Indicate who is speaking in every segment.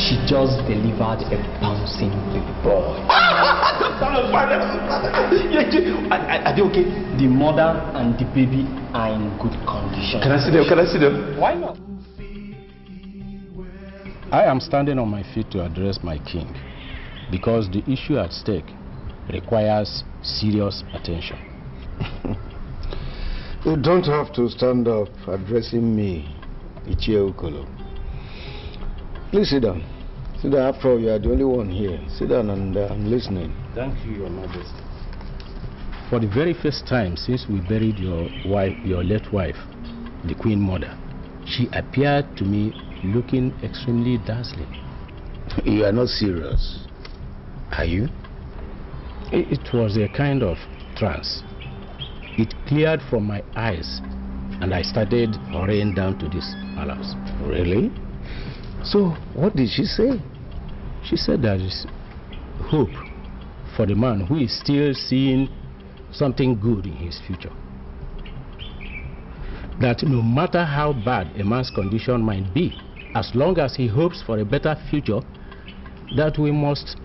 Speaker 1: She just delivered a bouncing baby boy. Are they okay? The mother and the baby are in good condition.
Speaker 2: Can I see them? Can I see them?
Speaker 1: Why not?
Speaker 3: I am standing on my feet to address my king because the issue at stake requires serious attention.
Speaker 4: You don't have to stand up addressing me, Okolo. Please sit down. Sit down. After all, you are the only one here. Sit down and I'm listening.
Speaker 3: Thank you, Your Majesty. For the very first time since we buried your late wife, the Queen Mother, she appeared to me looking extremely dazzling.
Speaker 4: You are not serious, are you?
Speaker 3: It was a kind of trance. It cleared from my eyes and I started hurrying down to this palace.
Speaker 4: Really? So, what did she say?
Speaker 3: She said there is hope for the man who is still seeing something good in his future. That no matter how bad a man's condition might be, as long as he hopes for a better future, that we must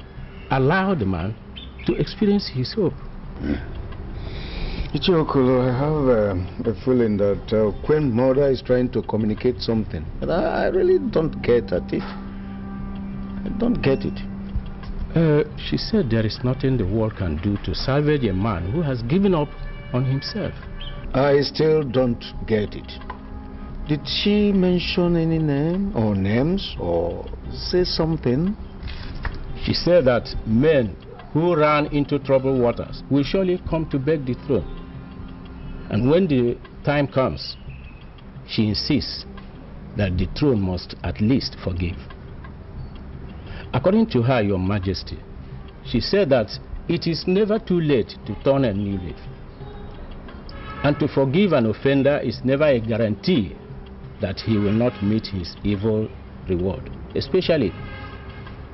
Speaker 3: allow the man to experience his hope.
Speaker 4: Okolo, I have a feeling that Queen Mother is trying to communicate something. But I really don't get at it. I don't get it.
Speaker 3: She said there is nothing the world can do to salvage a man who has given up on himself.
Speaker 4: I still don't get it. Did she mention any name or names or say something?
Speaker 3: She said that men who ran into troubled waters will surely come to beg the throne. And when the time comes, she insists that the throne must at least forgive. According to her, Your Majesty, she said that it is never too late to turn a new leaf. And to forgive an offender is never a guarantee that he will not meet his evil reward, especially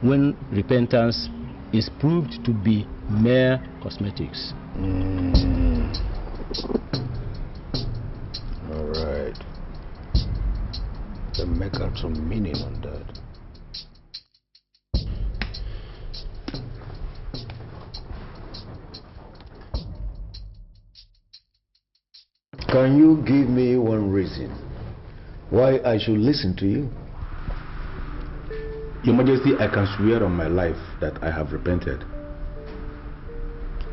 Speaker 3: when repentance is proved to be mere cosmetics.
Speaker 4: All right. Then make out some meaning on that. Can you give me one reason why I should listen to you?
Speaker 2: Your Majesty, I can swear on my life that I have repented.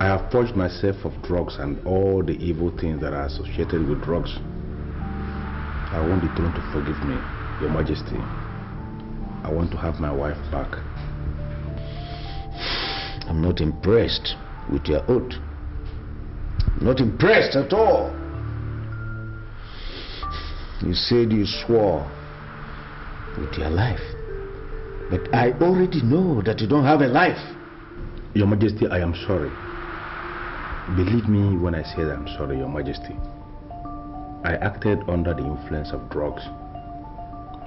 Speaker 2: I have purged myself of drugs and all the evil things that are associated with drugs. I want the throne to forgive me, Your Majesty. I want to have my wife back.
Speaker 4: I'm not impressed with your oath. Not impressed at all. You said you swore with your life. But I already know that you don't have a life.
Speaker 2: Your Majesty, I am sorry. Believe me when I say that I'm sorry, Your Majesty. I acted under the influence of drugs.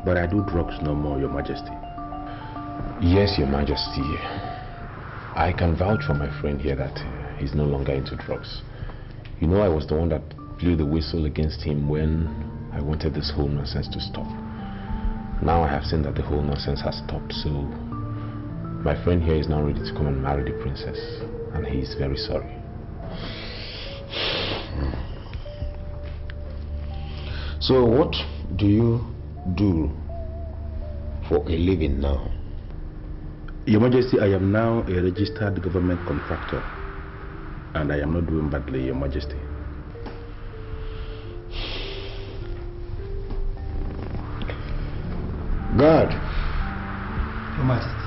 Speaker 2: But I do drugs no more, Your Majesty.
Speaker 5: Yes, Your Majesty. I can vouch for my friend here that he's no longer into drugs. You know, I was the one that blew the whistle against him when I wanted this whole nonsense to stop. Now I have seen that the whole nonsense has stopped, so my friend here is now ready to come and marry the princess, and he is very sorry.
Speaker 4: So what do you do for a living now?
Speaker 2: Your Majesty, I am now a registered government contractor, and I am not doing badly, Your Majesty.
Speaker 4: God,
Speaker 1: Your Majesty.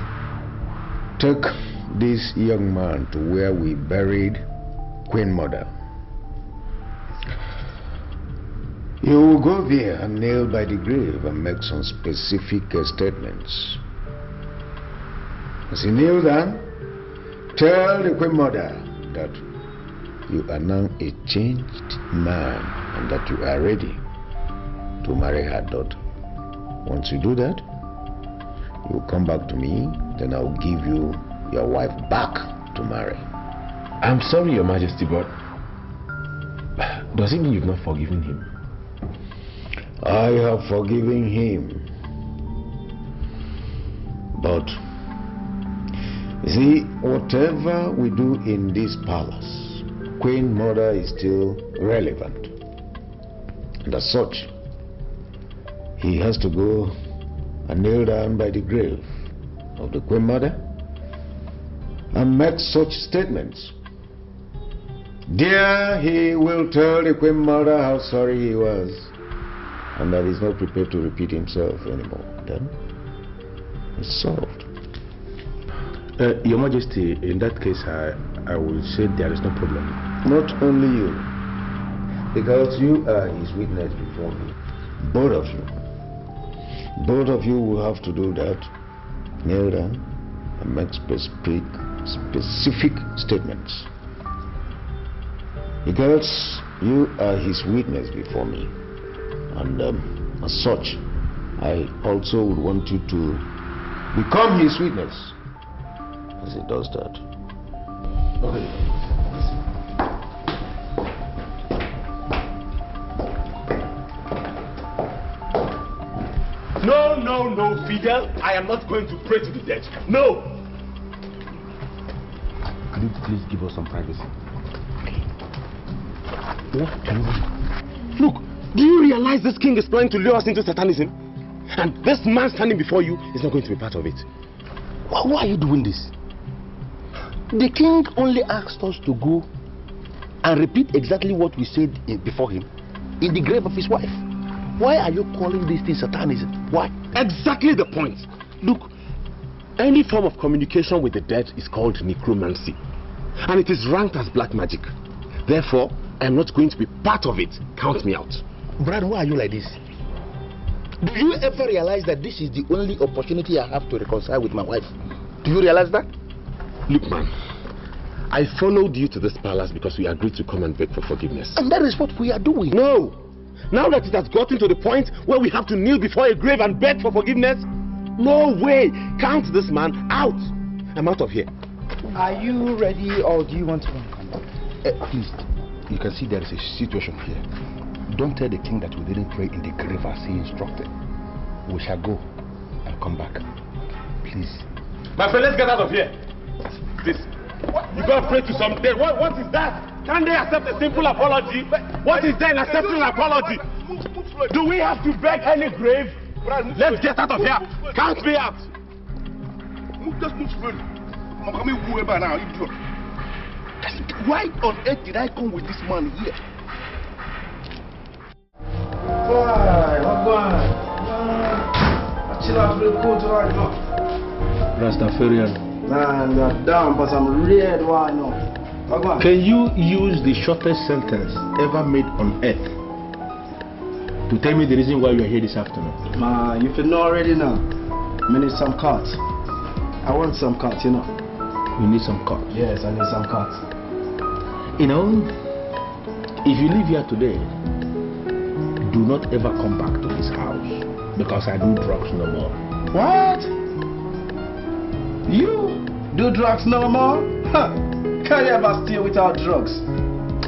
Speaker 4: take this young man to where we buried Queen Mother. You will go there and kneel by the grave and make some specific statements. As you kneel down, tell the Queen Mother that you are now a changed man and that you are ready to marry her daughter. Once you do that, you will come back to me, then I will give you your wife back to marry.
Speaker 5: I'm sorry, Your Majesty, but does it mean you've not forgiven him?
Speaker 4: I have forgiven him, But you see, whatever we do in this palace, Queen Mother is still relevant. And as such, he has to go and kneel down by the grave of the Queen Mother and make such statements. There he will tell the Queen Mother how sorry he was and that he's not prepared to repeat himself anymore. Then it's solved.
Speaker 2: Your Majesty, in that case, I will say there is no problem.
Speaker 4: Not only you, because you are his witness before me. Both of you. Both of you will have to do that. Kneel down and make specific statements. Because you are his witness before me. And as such, I also would want you to become his witness as he does that.
Speaker 2: Okay.
Speaker 1: No, Fidel. I am not going to pray to the dead. No!
Speaker 2: Could you please give us some privacy?
Speaker 1: What can we do? Look, do you realize this king is planning to lure us into Satanism? And this man standing before you is not going to be part of it. Why are you doing this? The king only asked us to go and repeat exactly what we said before him in the grave of his wife. Why are you calling this thing Satanism? Why? Exactly the point. Look, any form of communication with the dead is called necromancy. And it is ranked as black magic. Therefore, I am not going to be part of it. Count me out. Brad, why are you like this? Do you ever realize that this is the only opportunity I have to reconcile with my wife? Do you realize that? Look, man, I followed you to this palace because we agreed to come and beg for forgiveness. And that is what we are doing. No! Now that it has gotten to the point where we have to kneel before a grave and beg for forgiveness, no way! Count this man out! I'm out of here.
Speaker 6: Are you ready, or do you want to come back?
Speaker 2: Please, you can see there is a situation here. Don't tell the king that we didn't pray in the grave as he instructed. We shall go and come back. Please.
Speaker 1: My friend, let's get out of here. Please. You gotta pray to some dead. What is that? Can they accept a simple apology? What is there in accepting an apology? Do we have to beg any grave? Let's get out of here. Count me out.
Speaker 7: Just move slowly. Why on earth did I come with this man here?
Speaker 6: Chill out real cool tonight, no?
Speaker 3: Rastafarian.
Speaker 6: Man, you're down, but I'm red, why no?
Speaker 2: Can you use the shortest sentence ever made on earth to tell me the reason why you are here this afternoon?
Speaker 6: Man, you know already now. I need some cuts. I want some cuts, you know.
Speaker 2: You need some cuts?
Speaker 6: Yes, I need some cuts.
Speaker 2: You know, if you live here today, do not ever come back to this house because I do drugs no more.
Speaker 6: What? You do drugs no more? Huh. Can you ever stay without drugs?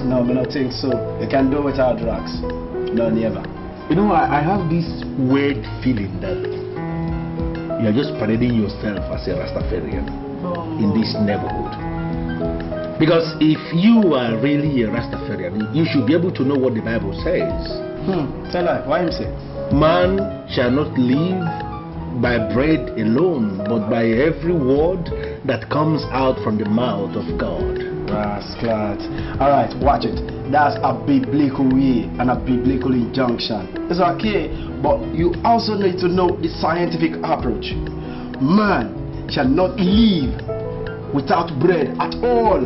Speaker 6: No, I don't think so. You can do without drugs. No, never.
Speaker 2: You know, I have this weird feeling that you're just parading yourself as a Rastafarian in this neighborhood. Because if you are really a Rastafarian, you should be able to know what the Bible says.
Speaker 6: Tell her, why him say?
Speaker 2: Man shall not live by bread alone, but by every word that comes out from the mouth of God.
Speaker 6: Rascal. Alright, watch it. That's a biblical way and a biblical injunction. It's okay, but you also need to know the scientific approach. Man shall not live without bread at all,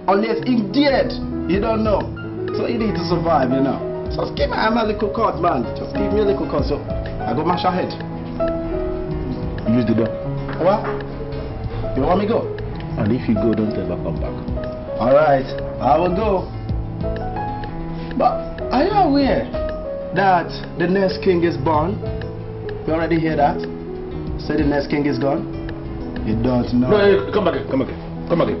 Speaker 6: unless he's dead. You don't know. So you need to survive, you know. So just give me a little cut, man. Just give me a little cut. So I go mash your head.
Speaker 2: Use the door.
Speaker 6: What? You want me to go?
Speaker 2: And if you go, don't ever come back.
Speaker 6: Alright, I will go. But are you aware that the next king is born? You already hear that? Say the next king is gone? You don't know.
Speaker 2: No, come back, come back, come back.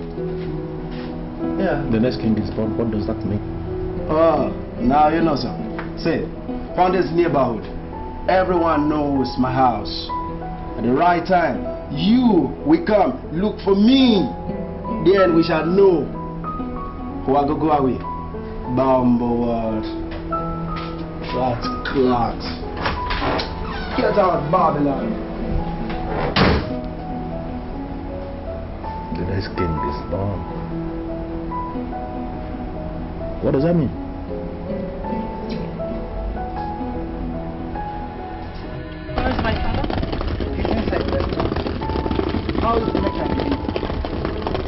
Speaker 6: Yeah.
Speaker 2: The next king is born. What does that mean?
Speaker 6: Oh, now you know, sir. See, from this neighborhood, everyone knows my house. At the right time, You will come look for me. Then we shall know who I go away. Bumbleword. That's clocks. Get out, Babylon.
Speaker 4: The next king is born. What does that mean?
Speaker 8: Where's my father?
Speaker 6: He's inside there. How is Jideka?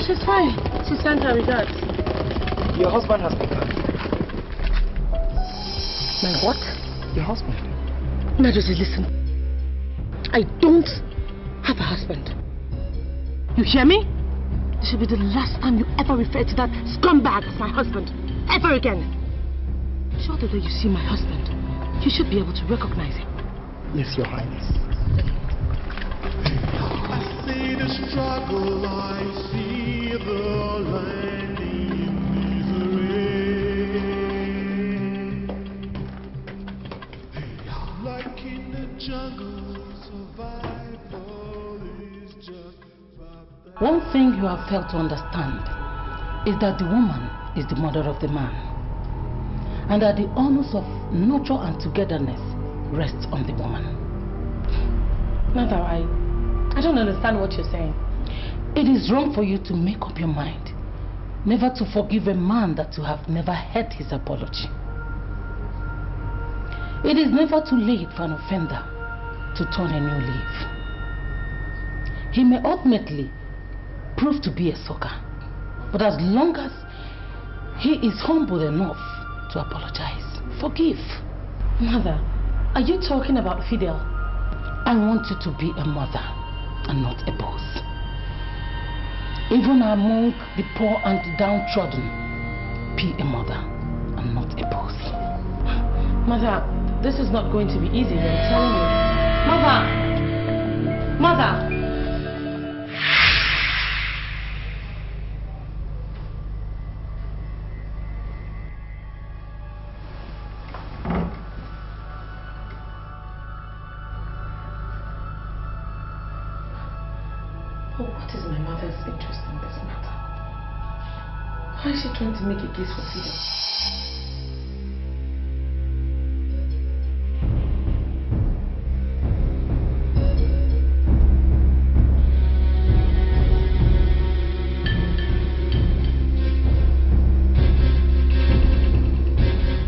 Speaker 8: She's fine. She sent her regards.
Speaker 6: Your husband has been back.
Speaker 8: My what?
Speaker 6: Your husband?
Speaker 8: Majesty, listen. I don't have a husband. You hear me? This should be the last time you ever refer to that scumbag as my husband. Ever again. Sure, the day you see my husband, you should be able to recognize him.
Speaker 6: Yes, Your Highness.
Speaker 9: I see the struggle, I see the land in misery. Like in the jungle, survival is just about that.
Speaker 8: One thing you have failed to understand is that the woman is the mother of the man, and that the honors of nurture and togetherness rests on the woman. Mother, I don't understand what you're saying. It is wrong for you to make up your mind never to forgive a man that you have never heard his apology. It is never too late for an offender to turn a new leaf. He may ultimately prove to be a sucker, but as long as he is humble enough to apologize, forgive. Mother, are you talking about Fidel? I want you to be a mother and not a boss. Even among the poor and downtrodden, be a mother and not a boss. Mother, this is not going to be easy, I'm telling you. Mother! Mother! What is my mother's interest in this matter? Why is she trying to make a case for Fidel?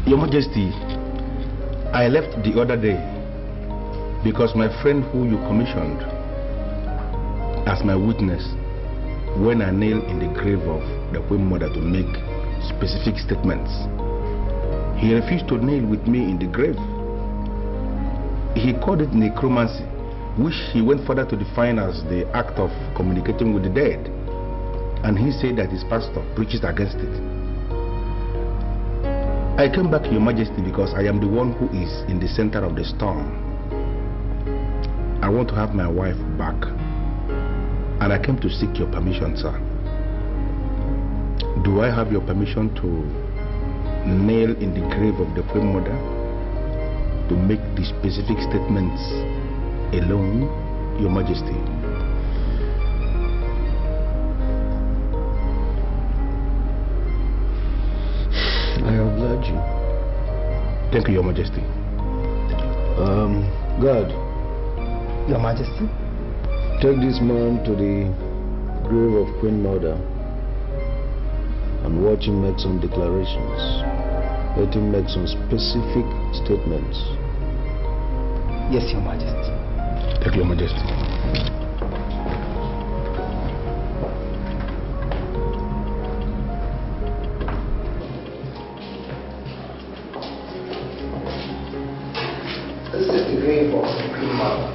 Speaker 2: Your Majesty, I left the other day because my friend who you commissioned as my witness when I nailed in the grave of the Queen Mother to make specific statements, he refused to nail with me in the grave. He called it necromancy, which he went further to define as the act of communicating with the dead, and he said that his pastor preaches against it. I came back, Your Majesty, because I am the one who is in the center of the storm. I want to have my wife back, and I came to seek your permission, sir. Do I have your permission to nail in the grave of the Queen Mother to make the specific statements alone, Your Majesty?
Speaker 4: I oblige you.
Speaker 2: Thank you, Your Majesty.
Speaker 4: God,
Speaker 6: Your Majesty?
Speaker 4: take this man to the grave of Queen Mother and watch him make some declarations. Let him make some specific statements.
Speaker 6: Yes, Your Majesty.
Speaker 2: Thank you, Your Majesty.
Speaker 6: This is the grave of Queen Mother.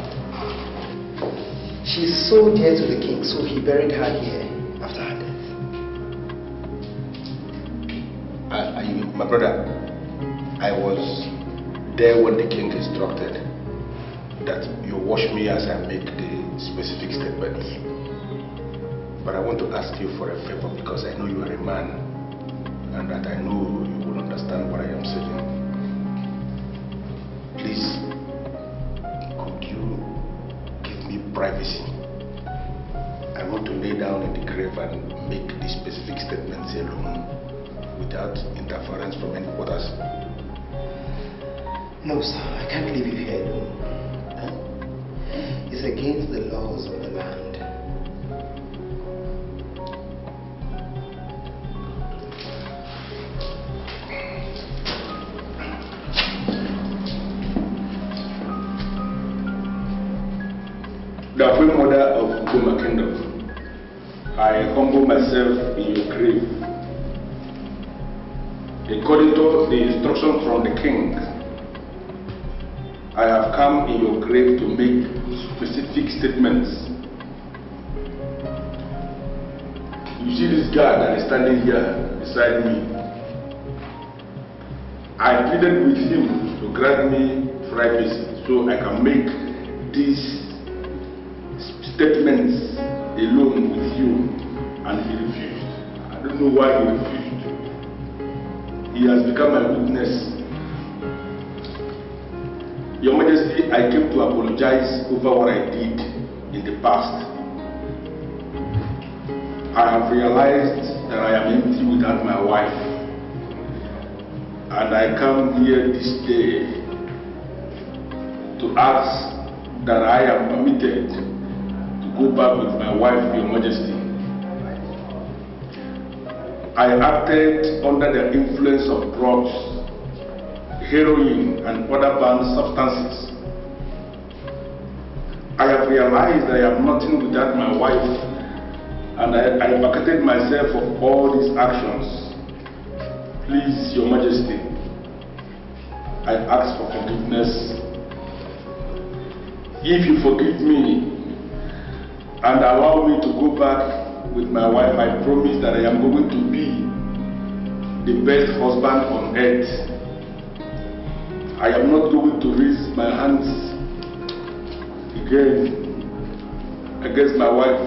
Speaker 6: She's so dear to the king, so he buried her here after her death.
Speaker 2: My brother, I was there when the king instructed that you wash me as I make the specific statements. But I want to ask you for a favor because I know you are a man and that I know you will understand what I am saying. Please, could you give me privacy to lay down in the grave and make the specific statements alone without interference from any others?
Speaker 4: No, sir, I can't leave you here alone. Huh? It's against the laws of the land.
Speaker 2: The Queen Mother of Goma Kingdom, I humble myself in your grave. According to the instructions from the king, I have come in your grave to make specific statements. You see this guy that is standing here beside me. I pleaded with him to grant me privacy so I can make these statements alone with you, and he refused. I don't know why he refused. He has become my witness. Your Majesty, I came to apologize over what I did in the past. I have realized that I am empty without my wife, and I come here this day to ask that I am permitted to go back with my wife, Your Majesty. I acted under the influence of drugs, heroin, and other banned substances. I have realized that I am nothing without my wife, and I vacated myself of all these actions. Please, Your Majesty, I ask for forgiveness. If you forgive me and allow me to go back with my wife, I promise that I am going to be the best husband on earth. I am not going to raise my hands again against my wife.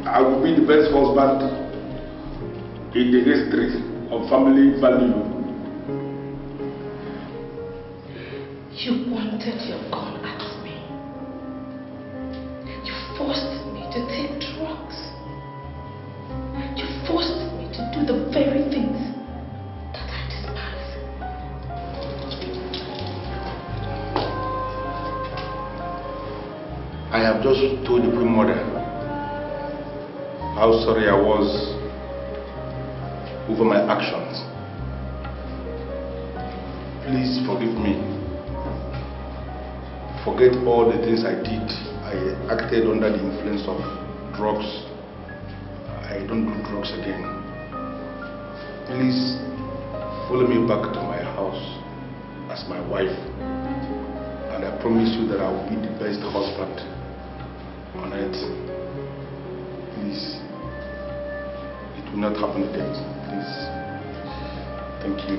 Speaker 2: I will be the best husband in the history of family value.
Speaker 8: You pointed your gun at me. You forced me to take drugs. You forced me to do the very things that I despise.
Speaker 2: I have just told the Queen Mother how sorry I was over my actions. Please forgive me. Forget all the things I did. I acted under the influence of drugs. I don't do drugs again. Please follow me back to my house as my wife, and I promise you that I will be the best husband on earth. Please, it will not happen again. Please. Thank you.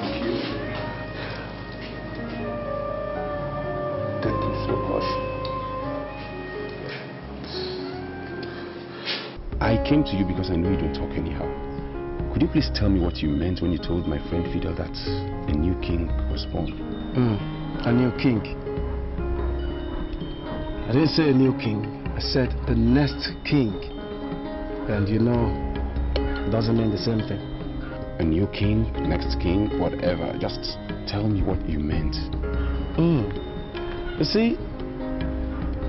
Speaker 2: Thank you. Thank you so much.
Speaker 1: I came to you because I know you don't talk anyhow. Could you please tell me what you meant when you told my friend Fidel that a new king was born?
Speaker 6: A new king? I didn't say a new king. I said the next king. And you know, it doesn't mean the same thing.
Speaker 1: A new king, next king, whatever. Just tell me what you meant.
Speaker 6: You see,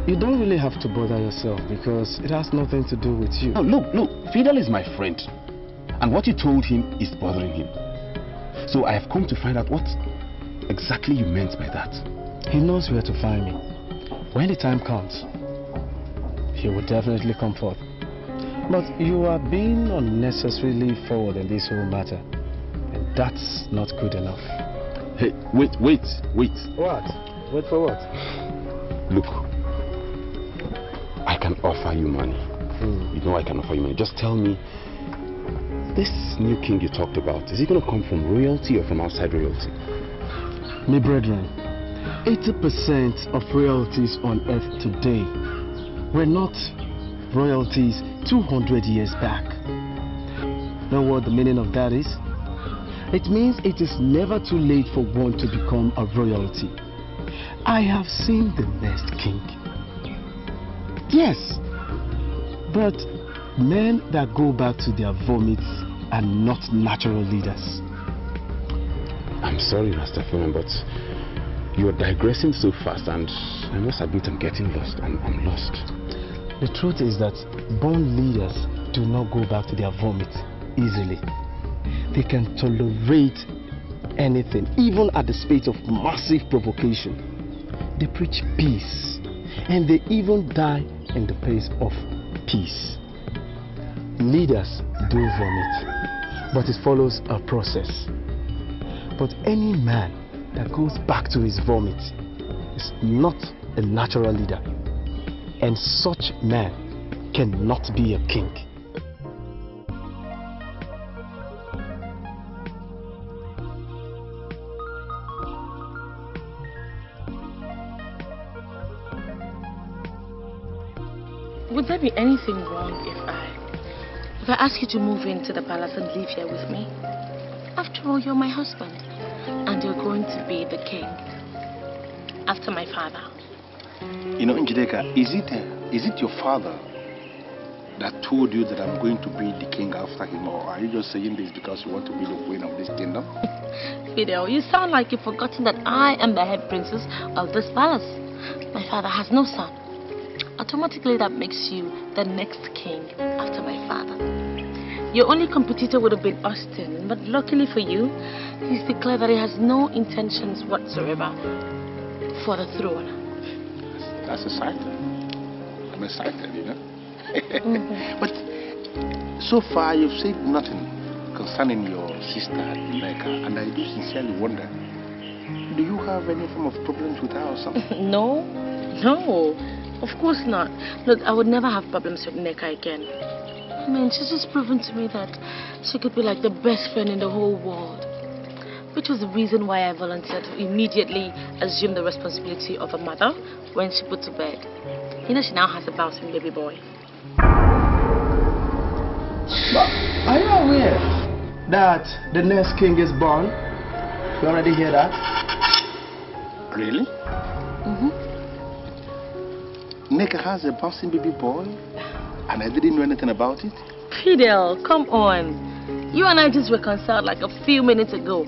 Speaker 6: you don't really have to bother yourself because it has nothing to do with you.
Speaker 1: No, look, Fidel is my friend. And what you told him is bothering him. So I have come to find out what exactly you meant by that.
Speaker 6: He knows where to find me. When the time comes, he will definitely come forth. But you are being unnecessarily forward in this whole matter. And that's not good enough.
Speaker 1: Hey, wait.
Speaker 6: What? Wait for what?
Speaker 1: Look, I can offer you money. You know I can offer you money. Just tell me, this new king you talked about, is he going to come from royalty or from outside royalty?
Speaker 6: My brethren, 80% of royalties on earth today were not royalties 200 years back. Know what the meaning of that is? It means it is never too late for one to become a royalty. I have seen the next king. Yes. But men that go back to their vomits are not natural leaders.
Speaker 1: I'm sorry, Master Philon, but you're digressing so fast, and I must admit I'm getting lost. I'm lost.
Speaker 6: The truth is that born leaders do not go back to their vomit easily. They can tolerate anything, even at the space of massive provocation. They preach peace, and they even die in the place of peace. Leaders do vomit, but it follows a process. But any man that goes back to his vomit is not a natural leader, and such man cannot be a king.
Speaker 8: Would there be anything wrong if I ask you to move into the palace and live here with me? After all, you're my husband, and you're going to be the king after my father.
Speaker 4: You know, Jideka, is it your father that told you that I'm going to be the king after him, or are you just saying this because you want to be the queen of this kingdom?
Speaker 8: Fidel, you sound like you've forgotten that I am the head princess of this palace. My father has no son. Automatically that makes you the next king after my father. Your only competitor would have been Austin, but luckily for you, he's declared that he has no intentions whatsoever for the throne.
Speaker 4: That's exciting. I'm excited, you know. But so far you've said nothing concerning your sister Jideka, and I do sincerely wonder, do you have any form of problems with her or something?
Speaker 8: No, of course not. Look, I would never have problems with Nneka again. I mean, she's just proven to me that she could be like the best friend in the whole world. Which was the reason why I volunteered to immediately assume the responsibility of a mother when she put to bed. You know, she now has a bouncing baby boy.
Speaker 6: But are you aware that the next king is born? You already hear that?
Speaker 4: Really? Nneka has a bouncing baby boy, and I didn't know anything about it?
Speaker 8: Fidel, come on. You and I just reconciled like a few minutes ago.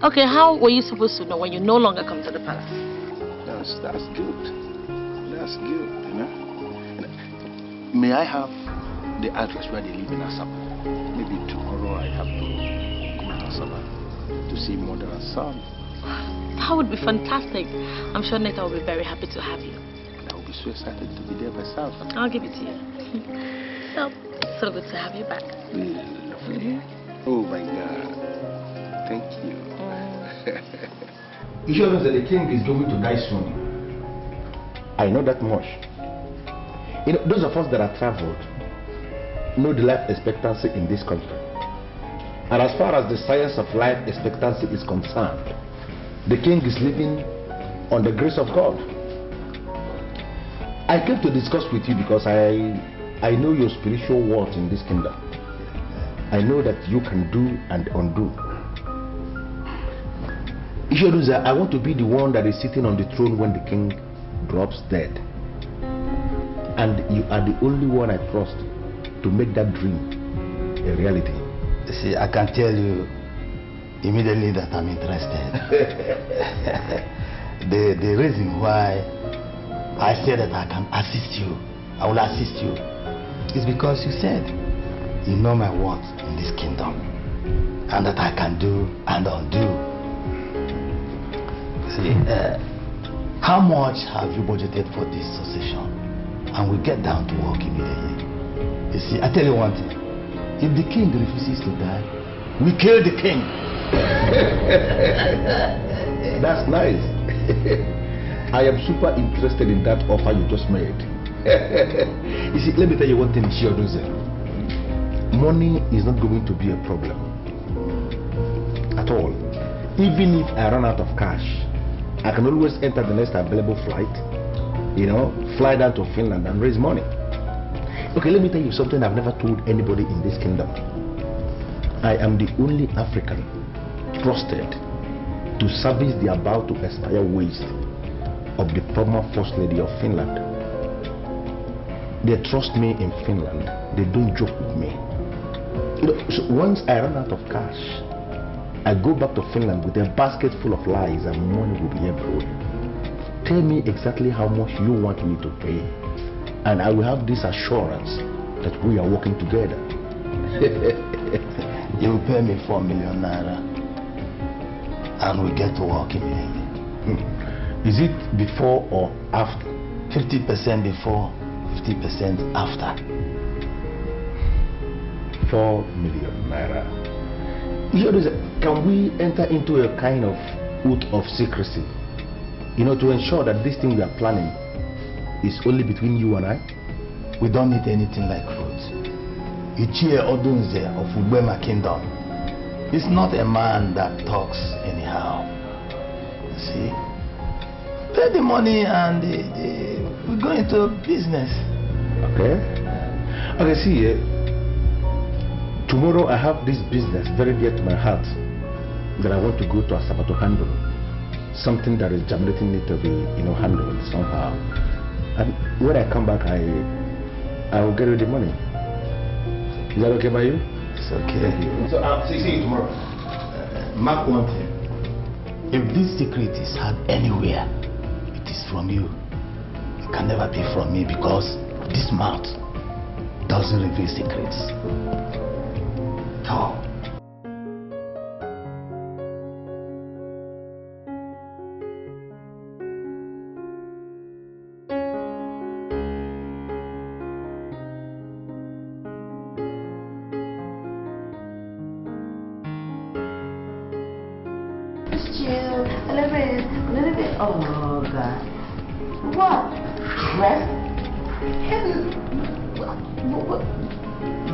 Speaker 8: Okay, how were you supposed to know when you no longer come to the palace?
Speaker 4: That's good. That's good, you know. May I have the address where they live in Asaba? Maybe tomorrow I have to go to Asaba to see mother and son.
Speaker 8: That would be fantastic. I'm sure Neta will be very happy to have you.
Speaker 4: I will be so excited to be there myself.
Speaker 8: I'll give it to you. So good to have you back.
Speaker 4: Lovely. Oh my God. Thank you.
Speaker 2: You sure that the king is going to die soon? I know that much. You know, those of us that have traveled know the life expectancy in this country. And as far as the science of life expectancy is concerned, the king is living on the grace of God. I came to discuss with you because I know your spiritual worth in this kingdom. I know that you can do and undo. Ishoduza, I want to be the one that is sitting on the throne when the king drops dead. And you are the only one I trust to make that dream a reality.
Speaker 4: See, I can tell you immediately that I'm interested. the reason why I said that I can assist you, I will assist you, is because you said you know my worth in this kingdom and that I can do and undo. See, how much have you budgeted for this succession? And we get down to work immediately. You see, I tell you one thing. If the king refuses to die, we kill the king.
Speaker 2: That's nice. I am super interested in that offer you just made. You see, let me tell you one thing, Shioduze. Money is not going to be a problem at all. Even if I run out of cash, I can always enter the next available flight, you know, fly down to Finland and raise money. Okay, let me tell you something I've never told anybody in this kingdom. I am the only African trusted to service the about to expire waste of the former First Lady of Finland. they trust me in Finland. They don't joke with me. You know, so once I run out of cash, I go back to Finland with a basket full of lies and money will be everywhere. Tell me exactly how much you want me to pay, and I will have this assurance that we are working together.
Speaker 6: You will pay me 4 million naira and we get to work immediately.
Speaker 2: Is it before or after?
Speaker 6: 50% before, 50% after.
Speaker 2: 4 million naira. Can we enter into a kind of oath of secrecy? You know, to ensure that this thing we are planning is only between you and I?
Speaker 6: We don't need anything like fruit. Ichie Odunze of Ubema Kingdom is not a man that talks anyhow. You see? Pay the money and we go into business.
Speaker 2: Okay. Okay, see, tomorrow I have this business very dear to my heart that I want to go to Asaba to handle. Something that is germinating need to be, handled somehow. And when I come back, I will get you the money. Is that okay by you?
Speaker 6: It's okay.
Speaker 2: So I'll see you tomorrow.
Speaker 6: Mark one thing. If this secret is had anywhere, it is from you. It can never be from me because this mouth doesn't reveal secrets. Talk.
Speaker 10: Oh God. What? Rest? What?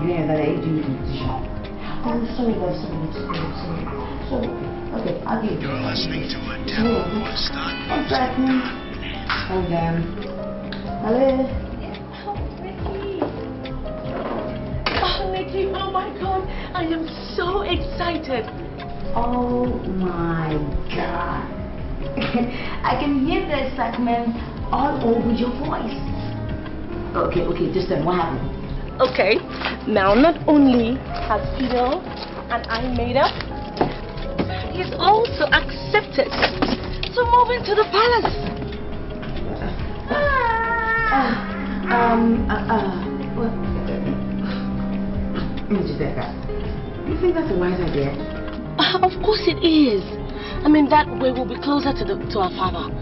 Speaker 10: Yeah, that aging competition. Oh, sorry guys, sorry. Okay, I'll give you.
Speaker 9: You're listening to a demo of stock music.
Speaker 10: 1 second. Hold on. Hello?
Speaker 11: Oh, Nikki, oh my God, I am so excited.
Speaker 10: Oh my God. I can hear the excitement all over your voice. Okay, just then, what happened?
Speaker 11: Okay, now not only has Fidel and I made up, he's also accepted to move into the palace.
Speaker 10: Jideka, you think that's a wise idea?
Speaker 11: Of course it is. I mean, that way we'll be closer to our father.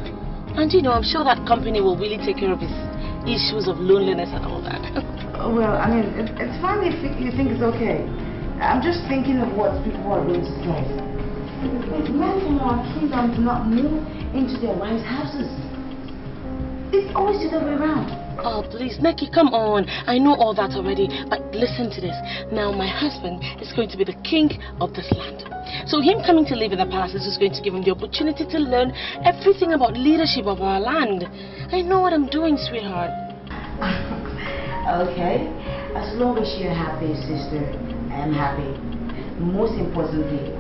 Speaker 11: And I'm sure that company will really take care of his issues of loneliness and all that.
Speaker 10: Well, I mean, it's fine if you think it's okay. I'm just thinking of what people are going to say. Men from our kingdom do not move into their wives' houses. It's always the other way around.
Speaker 11: Oh, please, Neki, come on. I know all that already, but listen to this. Now, my husband is going to be the king of this land. So him coming to live in the palace is just going to give him the opportunity to learn everything about leadership of our land. I know what I'm doing, sweetheart.
Speaker 10: Okay. As long as you're happy, sister, I'm happy. Most importantly,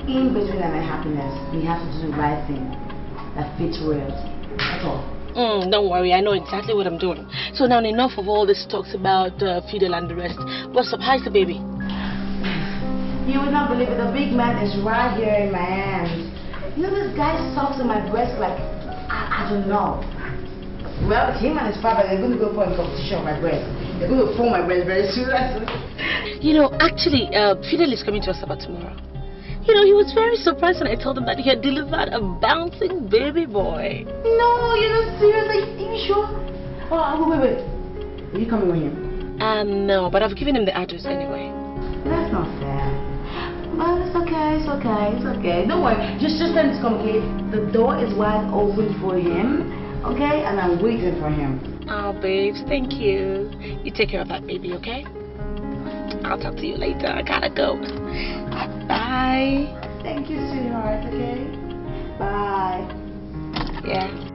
Speaker 10: in between my happiness, we have to do the right thing that fits royalty. That's all.
Speaker 11: Don't worry, I know exactly what I'm doing. So now enough of all this talks about Fidel and the rest. What's up? How's the baby?
Speaker 10: You would not believe it. The big man is right here in my hands. This guy sucks on my breast like, I don't know. Well, him and his father, they're going to go for a competition on my breast. They're going to form my breast very soon.
Speaker 11: Actually, Fidel is coming to us about tomorrow. He was very surprised when I told him that he had delivered a bouncing baby boy.
Speaker 10: No, you're not serious. Are you sure? Oh, wait. Are you coming with him?
Speaker 11: No, but I've given him the address anyway.
Speaker 10: That's not fair. Well, it's okay. Don't worry. Just let him come, okay? The door is wide open for him, okay? And I'm waiting for him.
Speaker 11: Oh, babes, thank you. You take care of that baby, okay? I'll talk to you later. I gotta go. Bye.
Speaker 10: Thank you, sweetheart, okay? Bye.
Speaker 11: Yeah.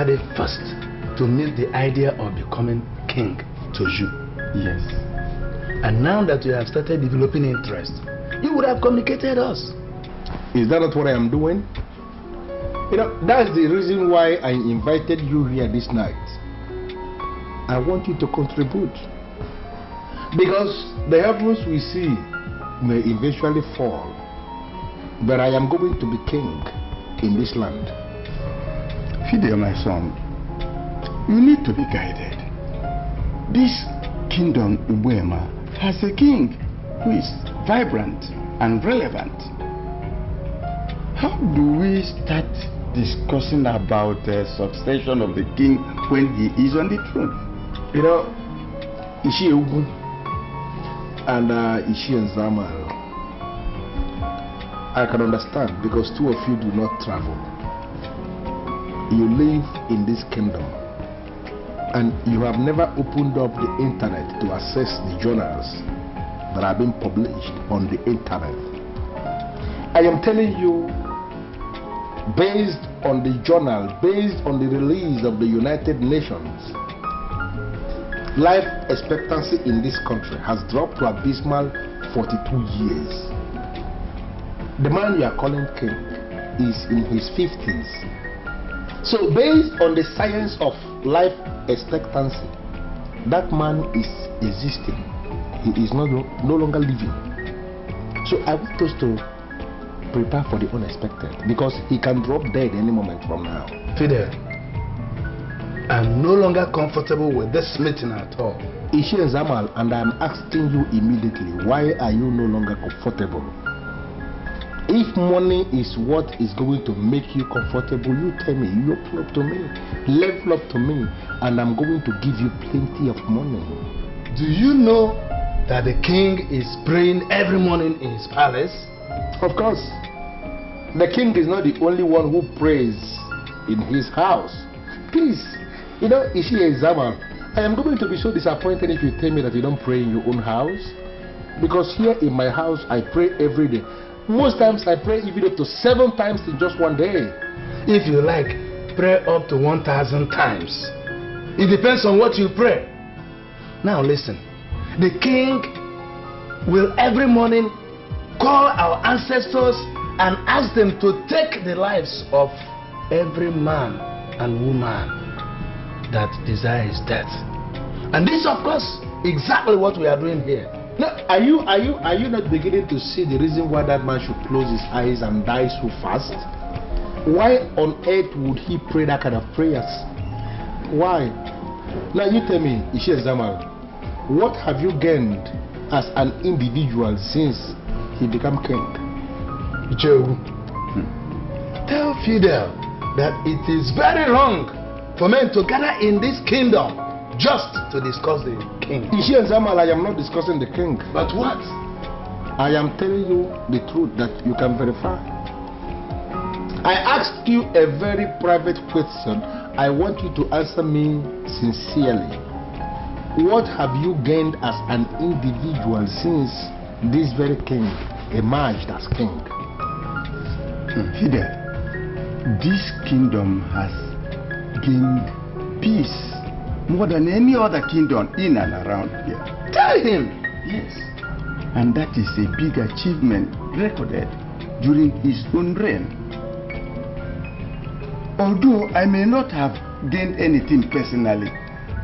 Speaker 6: the first to meet the idea of becoming king to you. Yes. And now that you have started developing interest, you would have communicated us.
Speaker 2: Is that not what I am doing? You know, that's the reason why I invited you here this night. I want you to contribute. Because the heavens we see may eventually fall. But I am going to be king in this land.
Speaker 4: Fidel, my son, you need to be guided. This kingdom, Ubuema, has a king who is vibrant and relevant. How do we start discussing about the succession of the king when he is on the throne?
Speaker 2: You know, Ishi Ugu and Ishi and Zamal, I can understand because two of you do not travel. You live in this kingdom and you have never opened up the internet to access the journals that are being published on the internet. I am telling you, based on the journal, based on the release of the United Nations, life expectancy in this country has dropped to abysmal 42 years. The man you are calling king is in his 50s. So based on the science of life expectancy, that man is existing. He is no longer living. So I want us to prepare for the unexpected because he can drop dead any moment from now.
Speaker 6: Fidel, I'm no longer comfortable with this meeting at all.
Speaker 2: Ishi and Zamal, and I'm asking you immediately, why are you no longer comfortable? If money is what is going to make you comfortable, you tell me, you open up to me, level up to me, and I'm going to give you plenty of money.
Speaker 6: Do you know that the king is praying every morning in his palace?
Speaker 2: Of course. The king is not the only one who prays in his house. Please, you know, Ishi Zamal, I am going to be so disappointed if you tell me that you don't pray in your own house. Because here in my house, I pray every day. Most times I pray even up to 7 times in just one day.
Speaker 6: If you like, pray up to 1,000 times. It depends on what you pray. Now listen, the king will every morning call our ancestors and ask them to take the lives of every man and woman that desires death. And this, of course, exactly what we are doing here.
Speaker 2: Now, are you not beginning to see the reason why that man should close his eyes and die so fast? Why on earth would he pray that kind of prayers? Why? Now you tell me, Ishi Zamal, what have you gained as an individual since he became king?
Speaker 6: Joe, tell Fidel that it is very wrong for men to gather in this kingdom just to discuss the king.
Speaker 2: Ishi and Zamal, I am not discussing the king.
Speaker 6: But what?
Speaker 2: I am telling you the truth that you can verify. I asked you a very private question. I want you to answer me sincerely. What have you gained as an individual since this very king emerged as king?
Speaker 4: Fidel, this kingdom has gained peace more than any other kingdom in and around here.
Speaker 6: Tell him.
Speaker 4: Yes. And that is a big achievement recorded during his own reign. Although I may not have gained anything personally,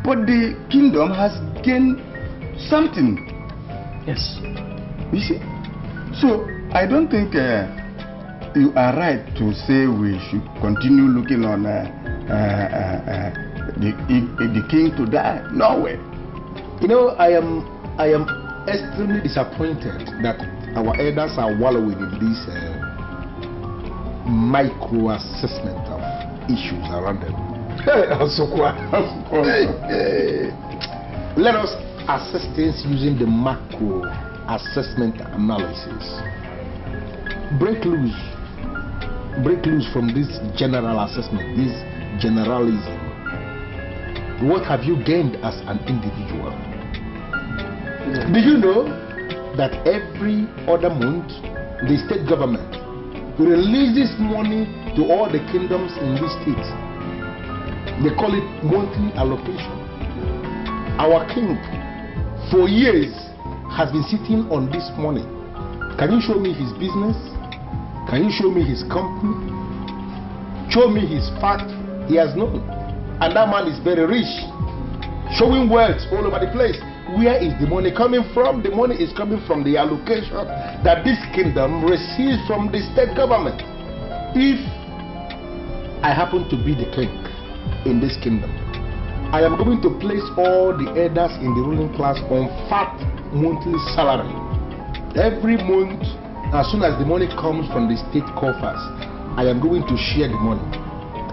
Speaker 4: but the kingdom has gained something.
Speaker 6: Yes.
Speaker 4: You see? So I don't think you are right to say we should continue looking on the king to die. No way.
Speaker 2: You know, I am extremely disappointed that our elders are wallowing in this micro assessment of issues around them. Let us assess things using the macro assessment analysis. Break loose from this general assessment, this generalism. What have you gained as an individual? Do you know that every other month the state government releases money to all the kingdoms in this state?
Speaker 4: They call it monthly allocation. Our king, for years, has been sitting on this money. Can you show me his business? Can you show me his company? Show me his fact. He has known. And that man is very rich, showing wealth all over the place. Where is the money coming from? The money is coming from the allocation that this kingdom receives from the state government. If I happen to be the king in this kingdom, I am going to place all the elders in the ruling class on fat monthly salary. Every month, as soon as the money comes from the state coffers, I am going to share the money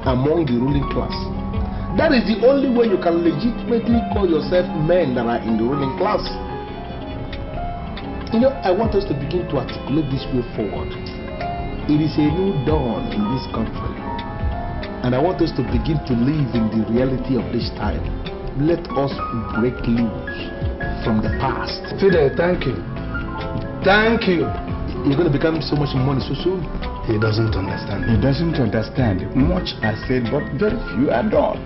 Speaker 4: among the ruling class. That is the only way you can legitimately call yourself men that are in the ruling class. You know, I want us to begin to articulate this way forward. It is a new dawn in this country, and I want us to begin to live in the reality of this time. Let us break loose from the past.
Speaker 6: Fidel, thank you. Thank you.
Speaker 4: You're going to become so much money so soon.
Speaker 6: He doesn't understand.
Speaker 4: He doesn't understand. Much I said, but very few are done.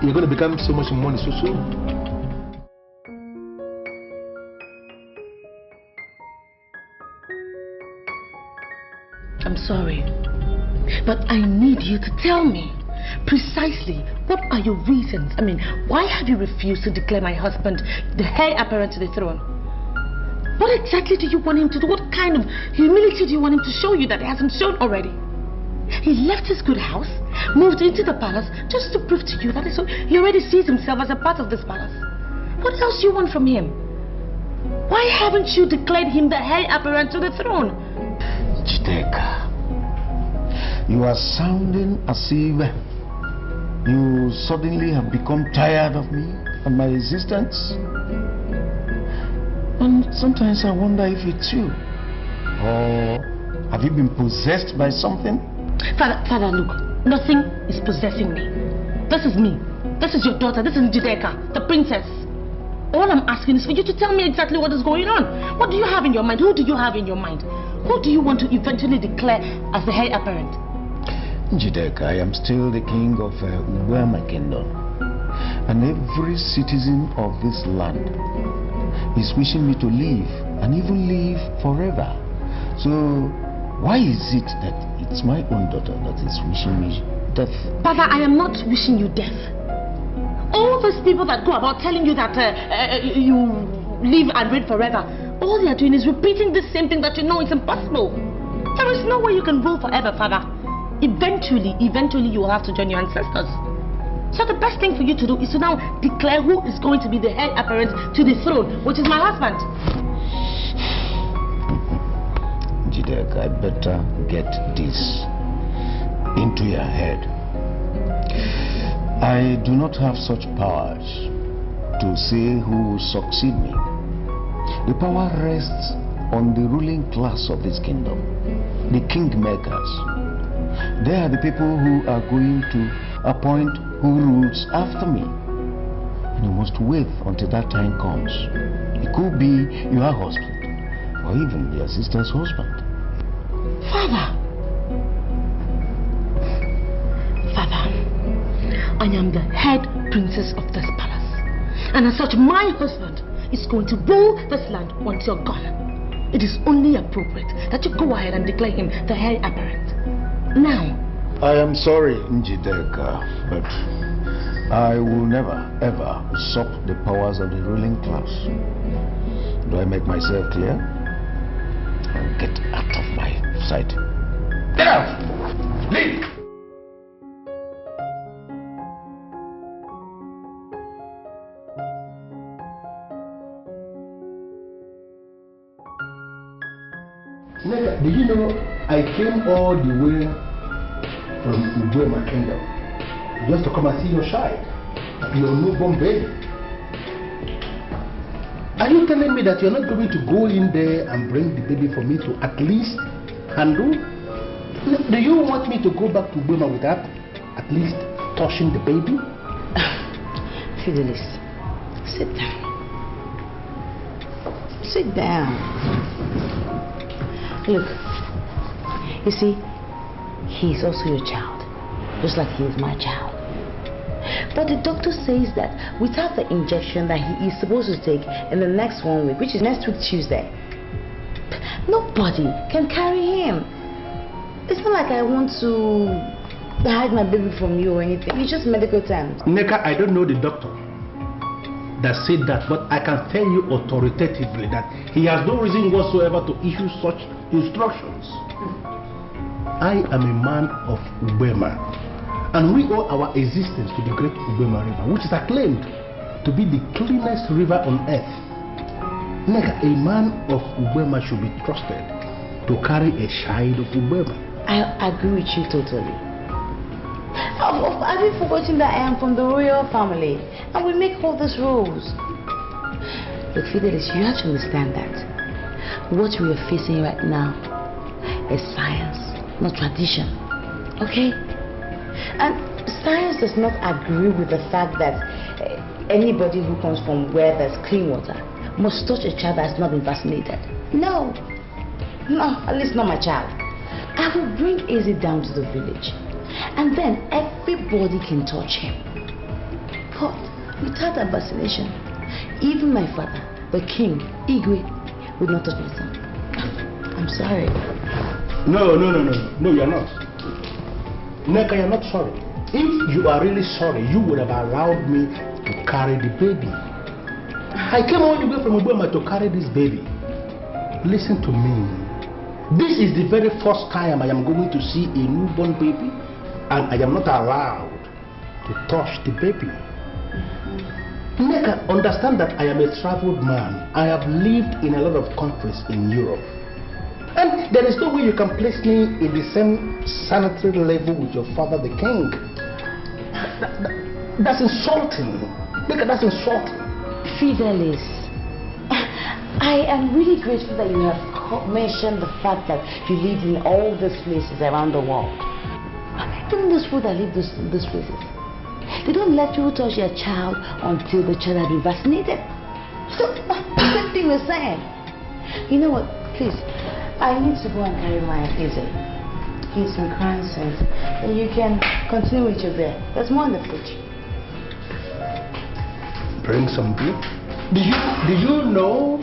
Speaker 4: You're going to become so much money so soon.
Speaker 11: I'm sorry, but I need you to tell me precisely what are your reasons. I mean, why have you refused to declare my husband the heir apparent to the throne? What exactly do you want him to do? What kind of humility do you want him to show you that he hasn't shown already? He left his good house, moved into the palace just to prove to you that he already sees himself as a part of this palace. What else do you want from him? Why haven't you declared him the heir apparent to the throne?
Speaker 4: Jideka, you are sounding as if you suddenly have become tired of me and my existence. And sometimes I wonder if it's you. Or have you been possessed by something?
Speaker 11: Father, look, nothing is possessing me. This is me. This is your daughter. This is Jideka, the princess. All I'm asking is for you to tell me exactly what is going on. What do you have in your mind? Who do you have in your mind? Who do you want to eventually declare as the heir apparent?
Speaker 4: Jideka, I am still the king of Uwema Kingdom. And every citizen of this land is wishing me to live, and even live forever. So why is it that it's my own daughter that is wishing me death?
Speaker 11: Father, I am not wishing you death. All those people that go about telling you that you live and reign forever, all they are doing is repeating the same thing that you know is impossible. There is no way you can rule forever, Father. Eventually you will have to join your ancestors. So the best thing for you to do is to now declare who is going to be the heir apparent to the throne, which is my husband.
Speaker 4: Jideka, I better get this into your head. I do not have such powers to say who will succeed me. The power rests on the ruling class of this kingdom, the kingmakers. They are the people who are going to appoint who rules after me. And you must wait until that time comes. It could be your husband, or even your sister's husband.
Speaker 11: Father, I am the head princess of this palace. And as such, my husband is going to rule this land once you're gone. It is only appropriate that you go ahead and declare him the heir apparent. Now,
Speaker 4: I am sorry, Jideka, but I will never ever usurp the powers of the ruling class. Do I make myself clear? Get out of my sight. Get out! Leave! Nigga, did you know I came all the way from Uwema Kingdom just to come and see your child, your newborn baby? Are you telling me that you're not going to go in there and bring the baby for me to at least handle? Do you want me to go back to Uwema without at least touching the baby?
Speaker 10: Fidelis, sit down. Sit down. Look, you see, he's also your child, just like he is my child. But the doctor says that without the injection that he is supposed to take in the next 1 week, which is next week Tuesday, nobody can carry him. It's not like I want to hide my baby from you or anything. It's just medical terms.
Speaker 12: Neka, I don't know the doctor that said that, but I can tell you authoritatively that he has no reason whatsoever to issue such instructions. I am a man of Ubema, and we owe our existence to the great Ubema River, which is acclaimed to be the cleanest river on earth. Neka, a man of Ubema should be trusted to carry a child of Ubema.
Speaker 10: I agree with you totally. Have you forgotten that I am from the royal family and we make all these rules? Look, Fidelis, you have to understand that what we are facing right now is science, not tradition. Okay? And science does not agree with the fact that anybody who comes from where there's clean water must touch a child that has not been vaccinated. No. No, at least not my child. I will bring Izzy down to the village, and then everybody can touch him. But without a vaccination, even my father, the king, Igwe, would not touch my son. I'm sorry.
Speaker 12: No, you're not. Neka, you're not sorry. If you are really sorry, you would have allowed me to carry the baby. I came all the way from Obama to carry this baby. Listen to me. This is the very first time I am going to see a newborn baby, and I am not allowed to touch the baby. Neka, understand that I am a traveled man. I have lived in a lot of countries in Europe. And there is no way you can place me in the same sanitary level with your father, the king. That's insulting. Neka, that's insulting.
Speaker 10: Fidelis, I am really grateful that you have mentioned the fact that you live in all these places around the world. Even those people that live in these places, they don't let you touch your child until the child has been vaccinated. So, the same thing we're saying. You know what, please, I need to go and carry my Izzy. He's in crying sense. And you can continue with your beer. There's more in the fridge.
Speaker 12: Bring some beer? Do you know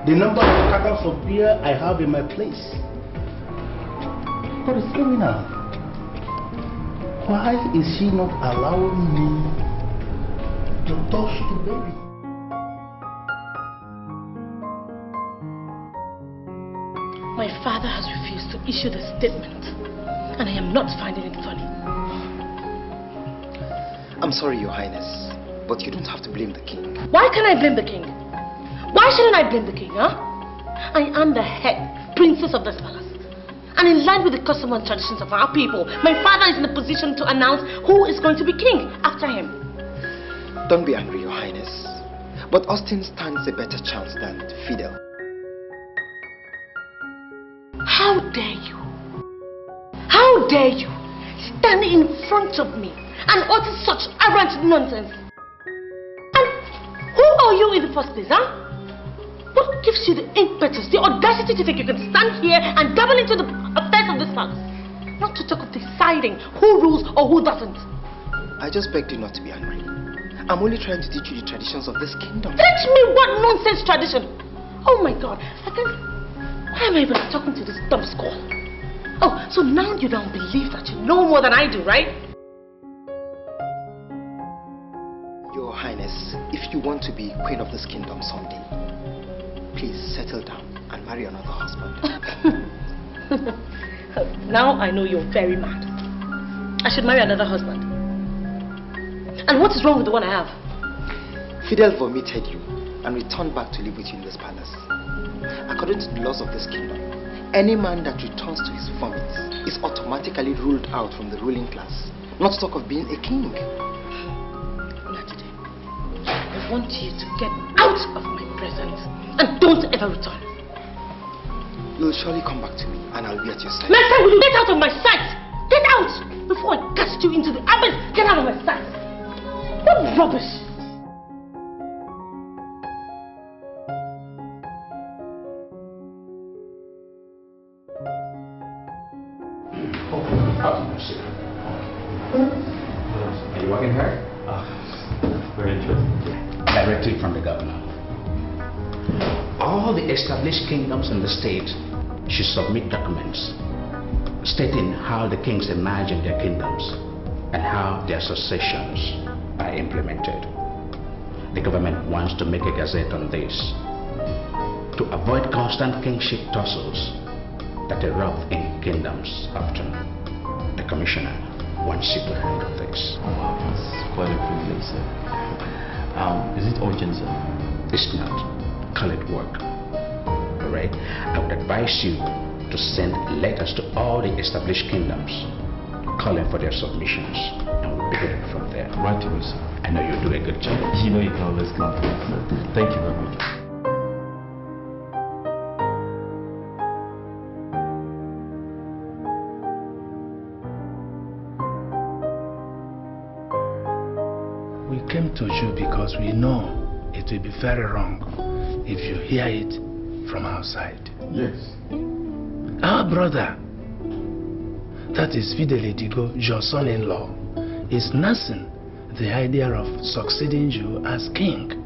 Speaker 12: the number of cartons of beer I have in my place? What is going on? Why is she not allowing me to touch the baby?
Speaker 11: My father has refused to issue the statement, and I am not finding it funny.
Speaker 13: I'm sorry, Your Highness, but you don't have to blame the king.
Speaker 11: Why can't I blame the king? Why shouldn't I blame the king, huh? I am the head princess of this palace. And in line with the custom and traditions of our people, my father is in a position to announce who is going to be king after him.
Speaker 13: Don't be angry, Your Highness. But Austin stands a better chance than Fidel.
Speaker 11: How dare you? How dare you stand in front of me and utter such arrant nonsense? And who are you in the first place, huh? What gives you the impetus, the audacity to think you can stand here and dabble into the affairs of this palace? Not to talk of deciding who rules or who doesn't.
Speaker 13: I just begged you not to be angry. I'm only trying to teach you the traditions of this kingdom.
Speaker 11: Teach me what nonsense tradition? Oh my God, why am I even talking to this dumb squall? Oh, so now you don't believe that you know more than I do, right?
Speaker 13: Your Highness, if you want to be queen of this kingdom someday, please settle down and marry another husband.
Speaker 11: Now I know you're very mad. I should marry another husband. And what is wrong with the one I have?
Speaker 13: Fidel vomited you and returned back to live with you in this palace. According to the laws of this kingdom, any man that returns to his vomits is automatically ruled out from the ruling class, not to talk of being a king.
Speaker 11: I want you to get out of my presence and don't ever return.
Speaker 13: You'll surely come back to me and I'll be at your side.
Speaker 11: My son, will you get out of my sight? Get out before I cast you into the abyss. Get out of my sight. What rubbish.
Speaker 5: Are you working hard?
Speaker 14: Directive from the governor. All the established kingdoms in the state should submit documents stating how the kings emerge in their kingdoms and how their successions are implemented. The government wants to make a gazette on this to avoid constant kingship tussles that erupt in kingdoms often. The commissioner wants you to handle this.
Speaker 5: Wow, that's quite a privilege, sir. Is it urgent, sir?
Speaker 14: It's not. Call it work. Alright? I would advise you to send letters to all the established kingdoms calling for their submissions, and we'll pick it up from there.
Speaker 5: Right away, sir.
Speaker 14: I know you'll do a good job.
Speaker 5: You know you can always count on me, sir. Thank you very much.
Speaker 12: We came to you because we know it will be very wrong if you hear it from outside.
Speaker 1: Yes.
Speaker 12: Our brother, that is Fidel ETIKO, your son-in-law, is nursing the idea of succeeding you as king.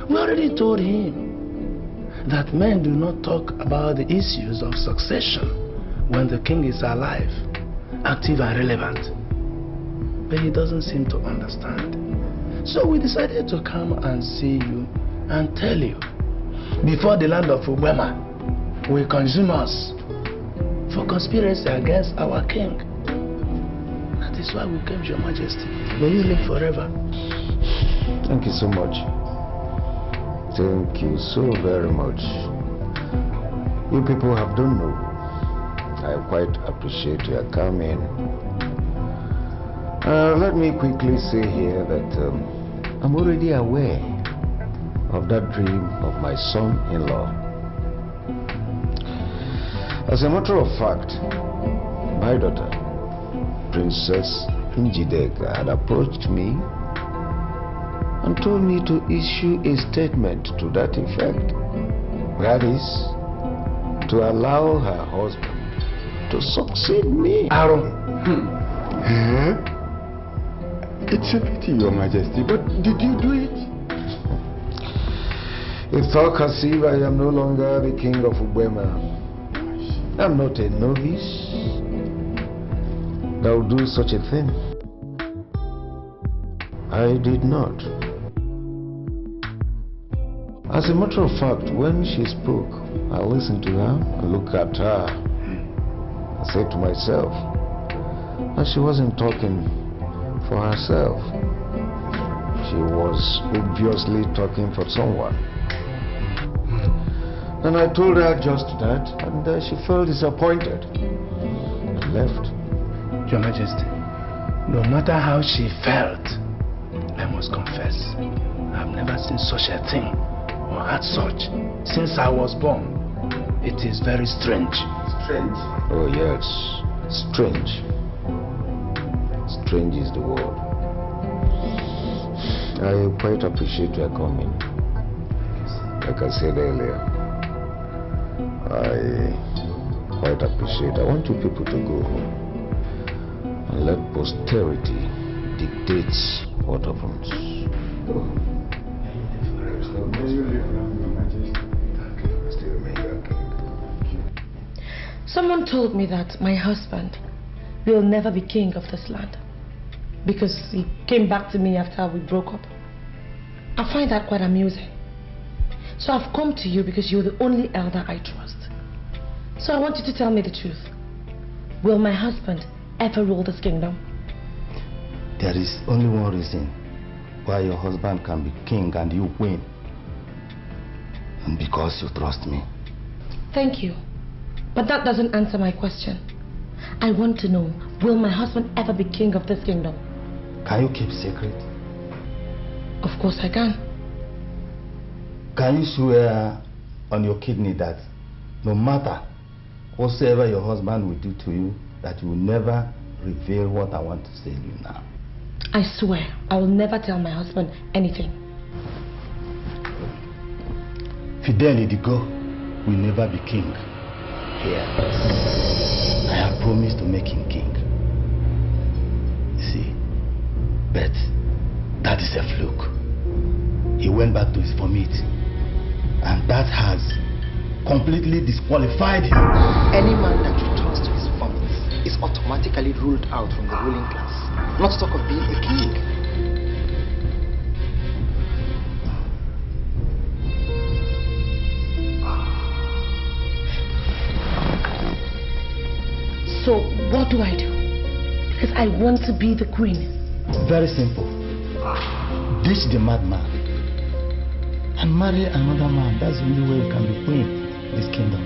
Speaker 12: We already told him that men do not talk about the issues of succession when the king is alive, active and relevant. But he doesn't seem to understand. So we decided to come and see you and tell you, before the land of Ubema will consume us for conspiracy against our king. That is why we came to your majesty. May you live forever.
Speaker 4: Thank you so much. Thank you so very much. You people have done no. I quite appreciate your coming. Let me quickly say here that I'm already aware of that dream of my son-in-law. As a matter of fact, my daughter, Princess Jideka, had approached me and told me to issue a statement to that effect. That is, to allow her husband to succeed me.
Speaker 1: It's a pity, Your Majesty, but did you do it?
Speaker 4: If thou conceive, I am no longer the king of Ubema. I'm not a novice. Thou do such a thing. I did not. As a matter of fact, when she spoke, I listened to her, I looked at her. I said to myself that she wasn't talking for herself. She was obviously talking for someone. And I told her just that, and she felt disappointed and left.
Speaker 12: Your Majesty, no matter how she felt, I must confess, I've never seen such a thing or had such since I was born. It is very strange.
Speaker 4: Strange? Oh yes, strange. Strange is the word. I quite appreciate your coming. Like I said earlier, I quite appreciate. I want you people to go home and let posterity dictate what happens. Go.
Speaker 11: Someone told me that my husband will never be king of this land because he came back to me after we broke up. I find that quite amusing. So I've come to you because you're the only elder I trust. So I want you to tell me the truth. Will my husband ever rule this kingdom?
Speaker 6: There is only one reason why your husband can be king and you queen. And because you trust me.
Speaker 11: Thank you. But that doesn't answer my question. I want to know, will my husband ever be king of this kingdom?
Speaker 6: Can you keep secret?
Speaker 11: Of course I can.
Speaker 6: Can you swear on your kidney that no matter whatsoever your husband will do to you, that you will never reveal what I want to say to you now?
Speaker 11: I swear I will never tell my husband anything.
Speaker 6: Fidel ETIKO will never be king here. I have promised to make him king. You see, but that is a fluke. he went back to his vomit. And that has completely disqualified him.
Speaker 13: Any man that returns to his vomit is automatically ruled out from the ruling class. Not to talk of being a king.
Speaker 8: So what do I do? Because I want to be the queen.
Speaker 6: Very simple. Ditch the madman and marry another man. That's the only way you can be queen in this kingdom.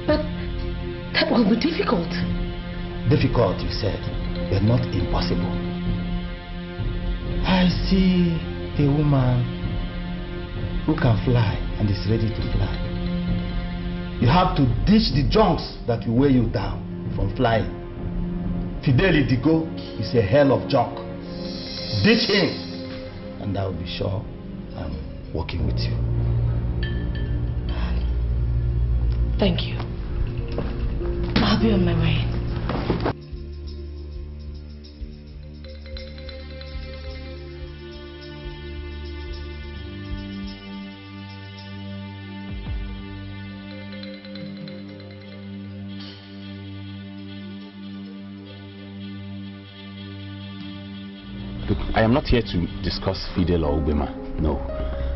Speaker 8: But that will be difficult.
Speaker 6: Difficult, you said, but not impossible. I see a woman who can fly and is ready to fly. You have to ditch the junks that will weigh you down from flying. Ediko is a hell of junk. Ditch him, and I will be sure I'm working with you.
Speaker 8: Thank you. I'll be on my way.
Speaker 2: Look, I am not here to discuss Fidel or Ubema. No.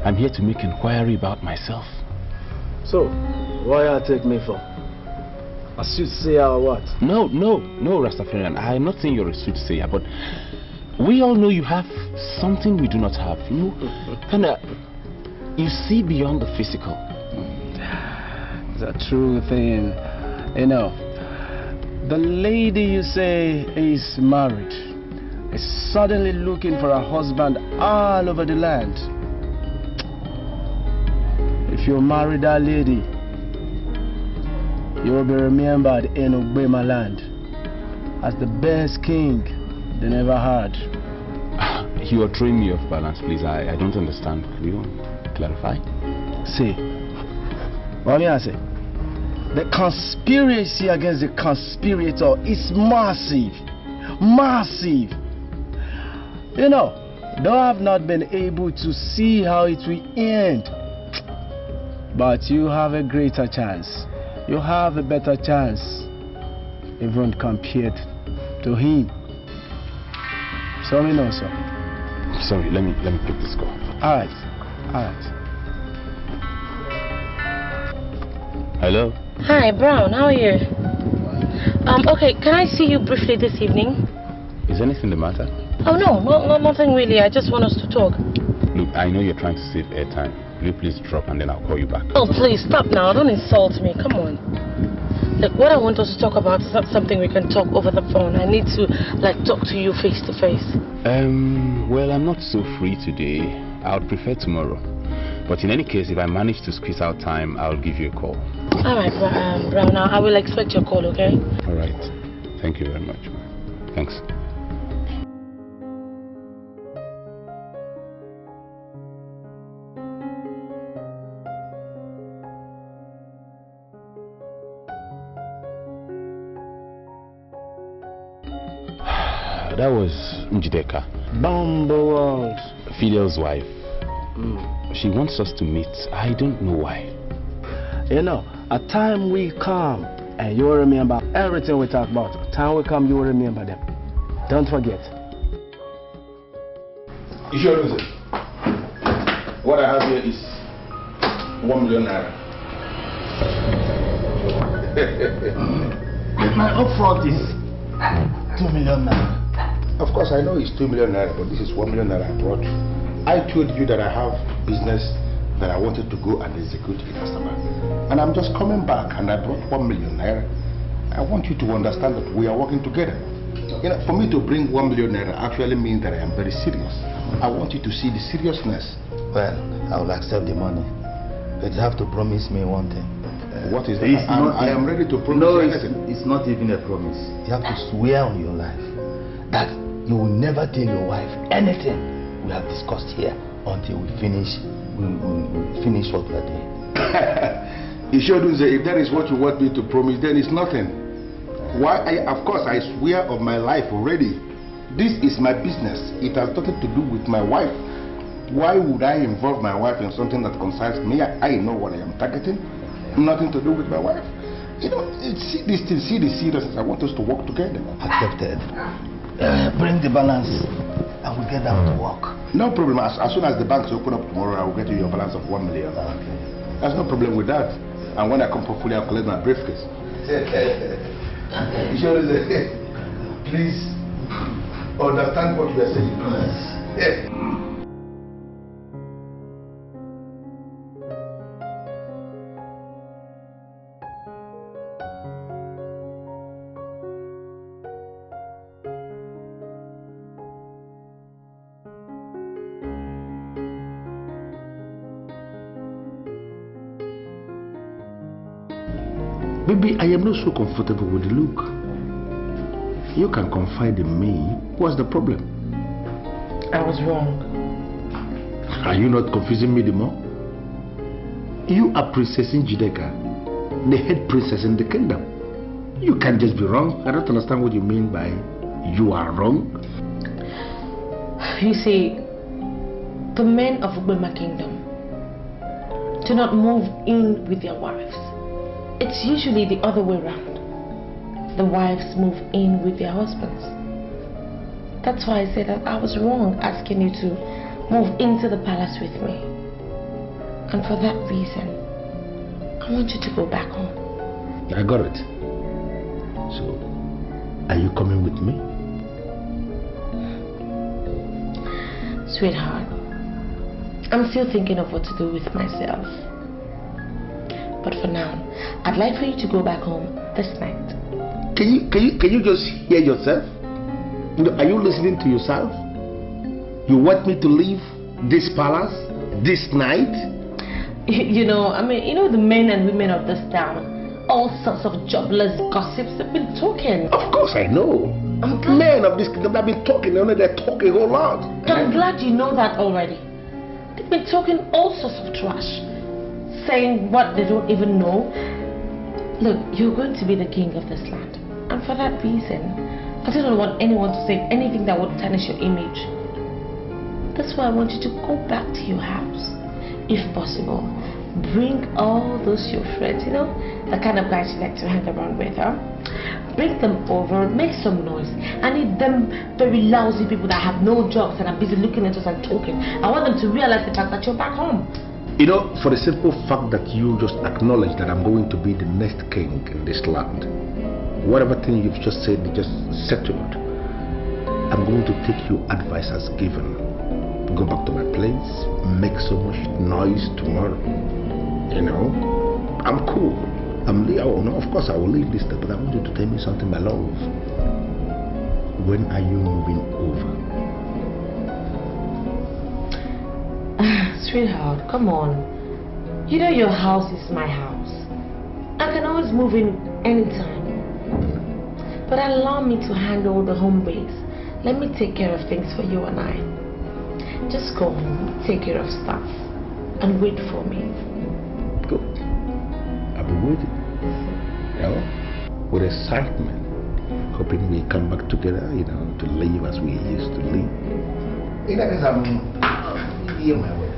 Speaker 2: I'm here to make inquiry about myself.
Speaker 6: So, why you take me for? A soothsayer or what?
Speaker 2: No, Rastafarian. I am not saying you're a soothsayer, but we all know you have something we do not have. You kinda, you see beyond the physical.
Speaker 6: The true thing. You know, the lady you say is married is suddenly looking for a husband all over the land. If you marry that lady, you will be remembered in Ubema land as the best king they never had.
Speaker 2: You are throwing me off balance, please. I don't understand. Can you clarify?
Speaker 6: See, what me I say? The conspiracy against the conspirator is massive. Massive. You know, though I have not been able to see how it will end, but you have a greater chance. You have a better chance, even compared to him. So me know, sir.
Speaker 2: Sorry, let me pick this call.
Speaker 6: All right.
Speaker 2: Hello.
Speaker 11: Hi, Brown. How are you? Okay, can I see you briefly this evening?
Speaker 2: Is anything the matter?
Speaker 11: Oh no, nothing really. I just want us to talk.
Speaker 2: Look, I know you're trying to save airtime. Will you please drop and then I'll call you back?
Speaker 11: Oh, please stop now. Don't insult me. Come on. Look, what I want us to talk about is not something we can talk over the phone. I need to, talk to you face to face.
Speaker 2: Well, I'm not so free today. I would prefer tomorrow. But in any case, if I manage to squeeze out time, I'll give you a call.
Speaker 11: All right, Brown. Now I will expect your call, okay?
Speaker 2: All right. Thank you very much. Thanks. That was Jideka.
Speaker 6: Bumble
Speaker 2: Fidel's wife. She wants us to meet. I don't know why.
Speaker 6: You know, a time will come and you will remember everything we talk about. A time will come, you will remember them. Don't forget.
Speaker 2: You sure is it? What I have here is 1 million naira.
Speaker 6: My upfront is 2 million naira.
Speaker 2: Of course, I know it's 2 million naira, but this is 1 million naira I brought you. I told you that I have business that I wanted to go and execute in Asaba. And I'm just coming back and I brought 1 million naira. I want you to understand that we are working together. You know, for me to bring 1 million naira actually means that I am very serious. I want you to see the seriousness.
Speaker 6: Well, I will accept the money. But you have to promise me one thing.
Speaker 2: What is that? I am ready to promise you anything.
Speaker 6: It's not even a promise. You have to swear on your life that you will never tell your wife anything we have discussed here until we finish what we are doing.
Speaker 2: You shouldn't say, if that is what you want me to promise, then it's nothing. Of course, I swear on my life already. This is my business. It has nothing to do with my wife. Why would I involve my wife in something that concerns me? I know what I am targeting. Nothing to do with my wife. You know, see this thing, see the seriousness. I want us to work together.
Speaker 6: Accepted. Bring the balance and we'll get down to work.
Speaker 2: No problem. As soon as the banks open up tomorrow, I will get you your balance of 1 million.
Speaker 6: Okay.
Speaker 2: There's no problem with that. And when I come for fully, I'll collect my briefcase. Please understand what we are saying. Yes. Baby, I am not so comfortable with the look. You can confide in me. What's the problem?
Speaker 11: I was wrong.
Speaker 2: Are you not confusing me the more? You are Princess Jideka, the head princess in the kingdom. You can't just be wrong. I don't understand what you mean by you are wrong.
Speaker 11: You see, the men of Ubema Kingdom do not move in with their wives. It's usually the other way around. The wives move in with their husbands. That's why I said that I was wrong asking you to move into the palace with me. And for that reason, I want you to go back home.
Speaker 2: I got it. So, are you coming with me?
Speaker 11: Sweetheart, I'm still thinking of what to do with myself. But for now, I'd like for you to go back home this night.
Speaker 2: Can you just hear yourself? Are you listening to yourself? You want me to leave this palace this night?
Speaker 11: You know the men and women of this town, all sorts of jobless gossips have been talking.
Speaker 2: Of course I know. Men of this kingdom have been talking, they're talking a whole lot.
Speaker 11: I'm glad you know that already. They've been talking all sorts of trash, saying what they don't even know. Look, you're going to be the king of this land. And for that reason, I don't want anyone to say anything that would tarnish your image. That's why I want you to go back to your house. If possible, bring all those your friends, the kind of guys you like to hang around with, huh? Bring them over, make some noise. I need them very lousy people that have no jobs and are busy looking at us and talking. I want them to realize the fact that you're back home.
Speaker 2: For the simple fact that you just acknowledge that I'm going to be the next king in this land, whatever thing you've just said, just settled. I'm going to take your advice as given. Go back to my place, make so much noise tomorrow. I'm cool. Of course I will leave this stuff, but I want you to tell me something, my love. When are you moving over?
Speaker 11: Sweetheart, come on. Your house is my house. I can always move in anytime. But allow me to handle the home base. Let me take care of things for you and I. Just go home, take care of stuff, and wait for me.
Speaker 2: Good. I'll be waiting. With excitement. Hoping we come back together, to live as we used to live. I'm here my way.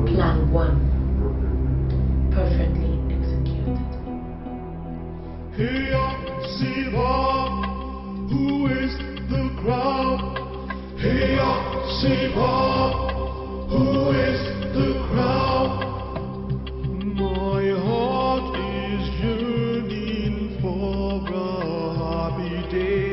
Speaker 11: Plan 1. Perfectly executed.
Speaker 9: Who is the crown? Hey, who is the crown? My heart is yearning for a happy day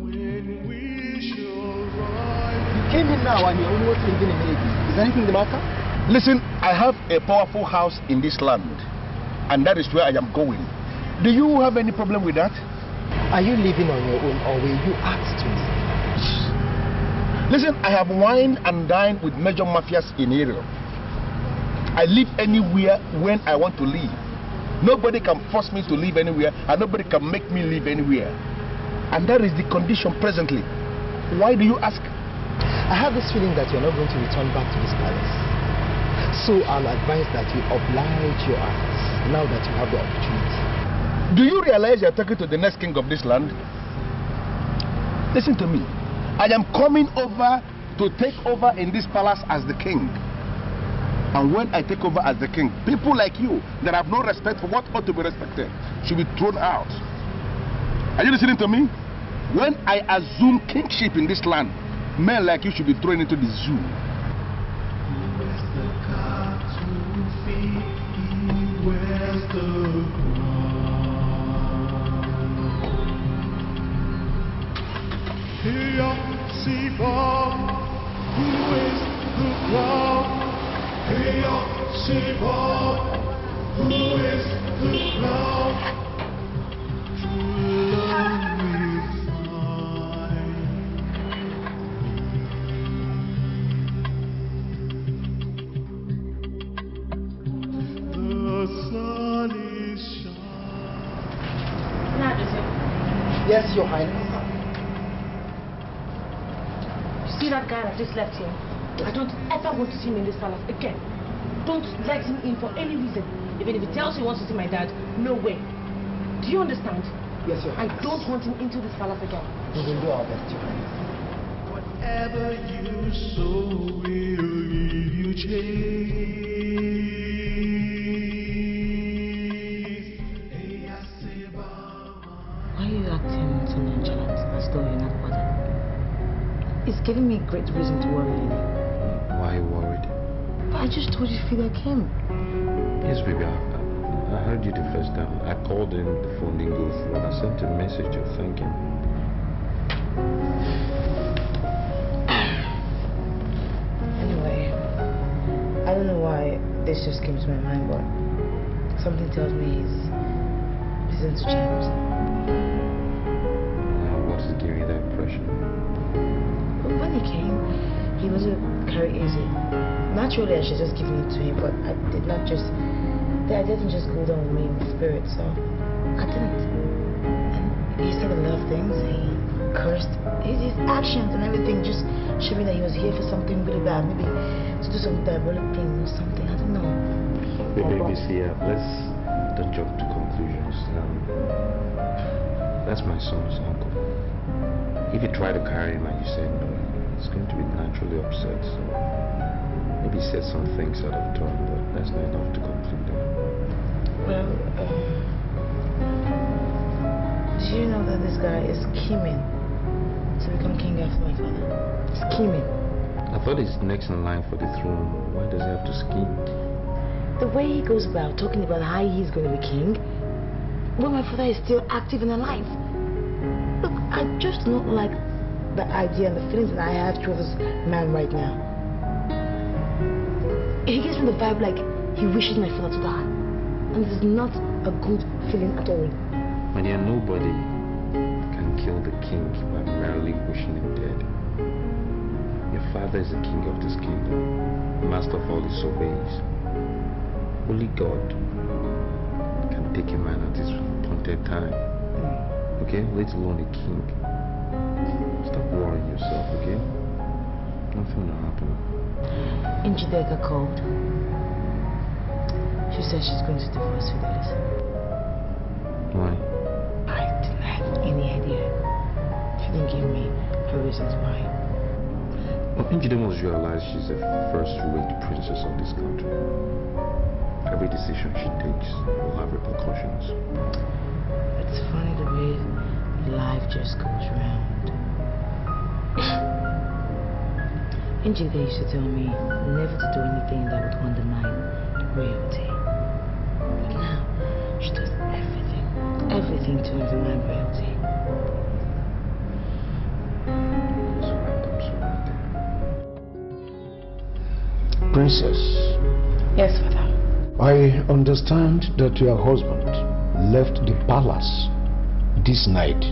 Speaker 9: when we shall rise.
Speaker 6: You came in now and you're almost leaving immediately. Is anything the matter?
Speaker 2: Listen, I have a powerful house in this land, and that is where I am going. Do you have any problem with that?
Speaker 6: Are you living on your own or will you ask to
Speaker 7: Listen, I have wined and dined with major mafias in Europe. I live anywhere when I want to live. Nobody can force me to live anywhere, and nobody can make me live anywhere. And that is the condition presently. Why do you ask?
Speaker 13: I have this feeling that you're not going to return back to this palace. So I'll advise that you oblige your eyes now that you have the opportunity.
Speaker 7: Do you realize you're talking to the next king of this land? Listen to me. I am coming over to take over in this palace as the king. And when I take over as the king, people like you that have no respect for what ought to be respected should be thrown out. Are you listening to me? When I assume kingship in this land, men like you should be thrown into the zoo.
Speaker 9: Here, see Bob, who is the crown? Here, see Bob, who is the crown? True love is mine. The sun is shining.
Speaker 13: Yes, Your Highness.
Speaker 11: See that guy that just left here? I don't ever want to see him in this palace again. Don't let him in for any reason. Even if he tells you he wants to see my dad, no way. Do you understand?
Speaker 13: Yes, Your
Speaker 11: I
Speaker 13: Highness.
Speaker 11: don't want him into this palace again.
Speaker 13: We will do our best, Your Highness.
Speaker 9: Whatever you sow will you chase.
Speaker 8: Why are you acting so nonchalant as though you're not bothered? It's giving me great reason to worry, Lily.
Speaker 5: Why are you worried?
Speaker 8: But I just told you Fidel came.
Speaker 5: Yes, baby, I heard you the first time. I called in, the phone didn't go through, and I sent a message of thanking.
Speaker 8: Anyway, I don't know why this just came to my mind, but something tells me he's into James.
Speaker 5: What's giving you that impression?
Speaker 8: When he came, he wasn't very easy. Naturally, I should just give it to him, but I didn't just go down with me in spirit, so I didn't. And he said a lot of things. He cursed. His actions and everything just showed me that he was here for something really bad, maybe to do some diabolic thing or something. I don't know.
Speaker 5: Baby, see, let's don't jump to conclusions. That's my son's uncle. If you try to carry him and you say no, he's going to be naturally upset. So maybe he said some things out of turn, but that's not enough to conclude that.
Speaker 8: Well, do you know that this guy is scheming to become king after my father? Scheming.
Speaker 5: I thought he's next in line for the throne. Why does he have to scheme?
Speaker 8: The way he goes about talking about how he's going to be king, when my father is still active and alive. Look, I just don't like the idea and the feelings that I have towards this man right now. He gives me the vibe like he wishes my father to die. And this is not a good feeling at all.
Speaker 5: My dear, nobody can kill the king by merely wishing him dead. Your father is the king of this kingdom, master of all his ways. Only God can take a man at his appointed time. Okay? Let alone a king. Stop worrying yourself, okay? Nothing will happen.
Speaker 8: And Jideka called. She said she's going to divorce Fidelis.
Speaker 5: Why?
Speaker 8: I didn't have any idea. She didn't give me her reasons why.
Speaker 5: Well, Njide must realize she's the first-rate princess of this country. Every decision she takes will have repercussions.
Speaker 8: It's funny the way life just goes round. Njide used to tell me never to do anything that would undermine royalty. But now, she does everything to undermine royalty.
Speaker 4: Princess.
Speaker 8: Yes, Father.
Speaker 4: I understand that your husband left the palace this night,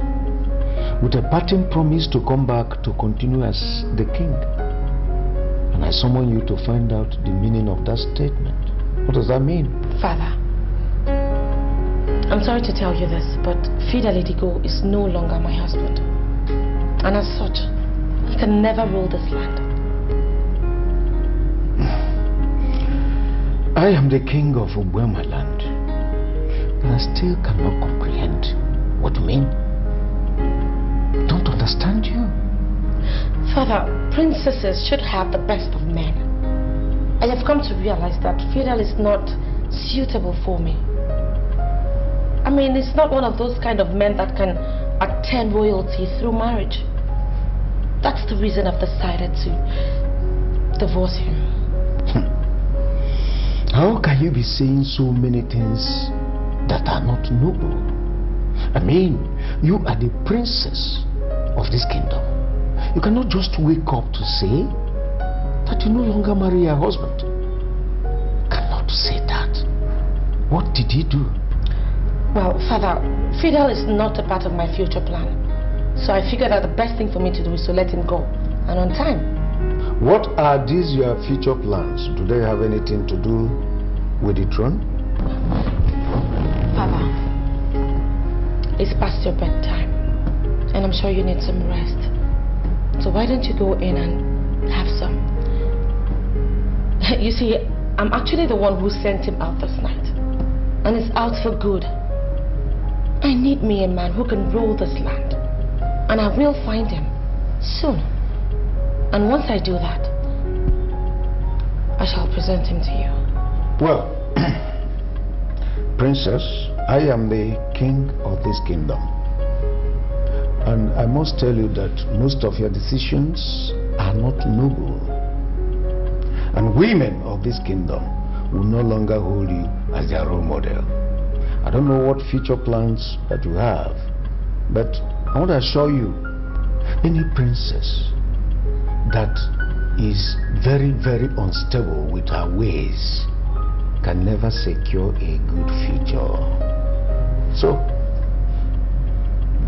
Speaker 4: with a parting promise to come back to continue as the king. And I summon you to find out the meaning of that statement. What does that mean?
Speaker 11: Father, I'm sorry to tell you this, but Fidel ETIKO is no longer my husband. And as such, he can never rule this land.
Speaker 4: I am the king of Ubwema land, but I still cannot comprehend what you mean. Don't understand you.
Speaker 11: Father, princesses should have the best of men. I have come to realize that Fidel is not suitable for me. I mean, he's not one of those kind of men that can attain royalty through marriage. That's the reason I've decided to divorce him.
Speaker 4: How can you be saying so many things that are not noble? I mean, you are the princess of this kingdom. You cannot just wake up to say that you no longer marry your husband. You cannot say that. What did he do?
Speaker 11: Well, Father, Fidel is not a part of my future plan. So I figured that the best thing for me to do is to let him go, and on time.
Speaker 4: What are these your future plans? Do they have anything to do with the throne?
Speaker 11: Father, it's past your bedtime, and I'm sure you need some rest. So why don't you go in and have some? You see, I'm actually the one who sent him out this night, and it's out for good. I need me a man who can rule this land, and I will find him soon. And once I do that, I shall present him to you.
Speaker 4: Well, Princess, I am the king of this kingdom. And I must tell you that most of your decisions are not noble. And women of this kingdom will no longer hold you as their role model. I don't know what future plans that you have, but I want to assure you, any princess that is very, very unstable with her ways can never secure a good future. So,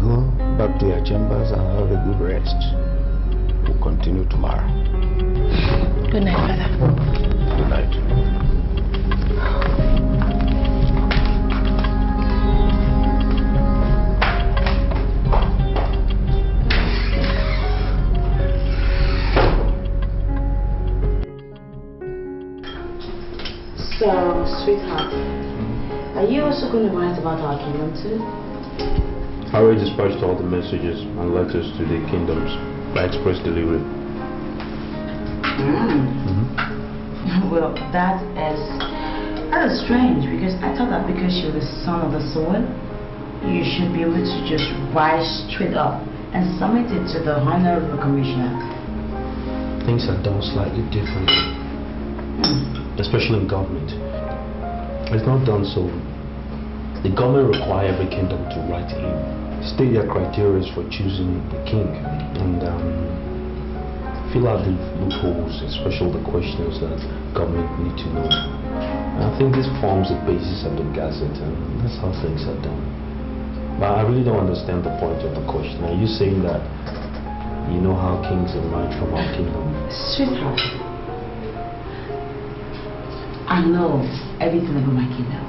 Speaker 4: go back to your chambers and have a good rest. We'll continue tomorrow.
Speaker 11: Good night, Father.
Speaker 4: Good night.
Speaker 10: So, sweetheart, are you also going to write about our kingdom too?
Speaker 5: I already dispatched all the messages and letters to the kingdoms by express delivery.
Speaker 10: Well, that is strange, because I thought that because you're the son of the soil, you should be able to just rise straight up and submit it to the honorable commissioner.
Speaker 5: Things are done slightly differently, especially in government. It's not done so. The government requires every kingdom to write in, state their criteria for choosing the king, and fill out the loopholes, especially the questions that government need to know. And I think this forms the basis of the Gazette, and that's how things are done. But I really don't understand the point of the question. Are you saying that you know how kings emerge from our kingdom?
Speaker 10: Sweetheart, I know everything about my kingdom.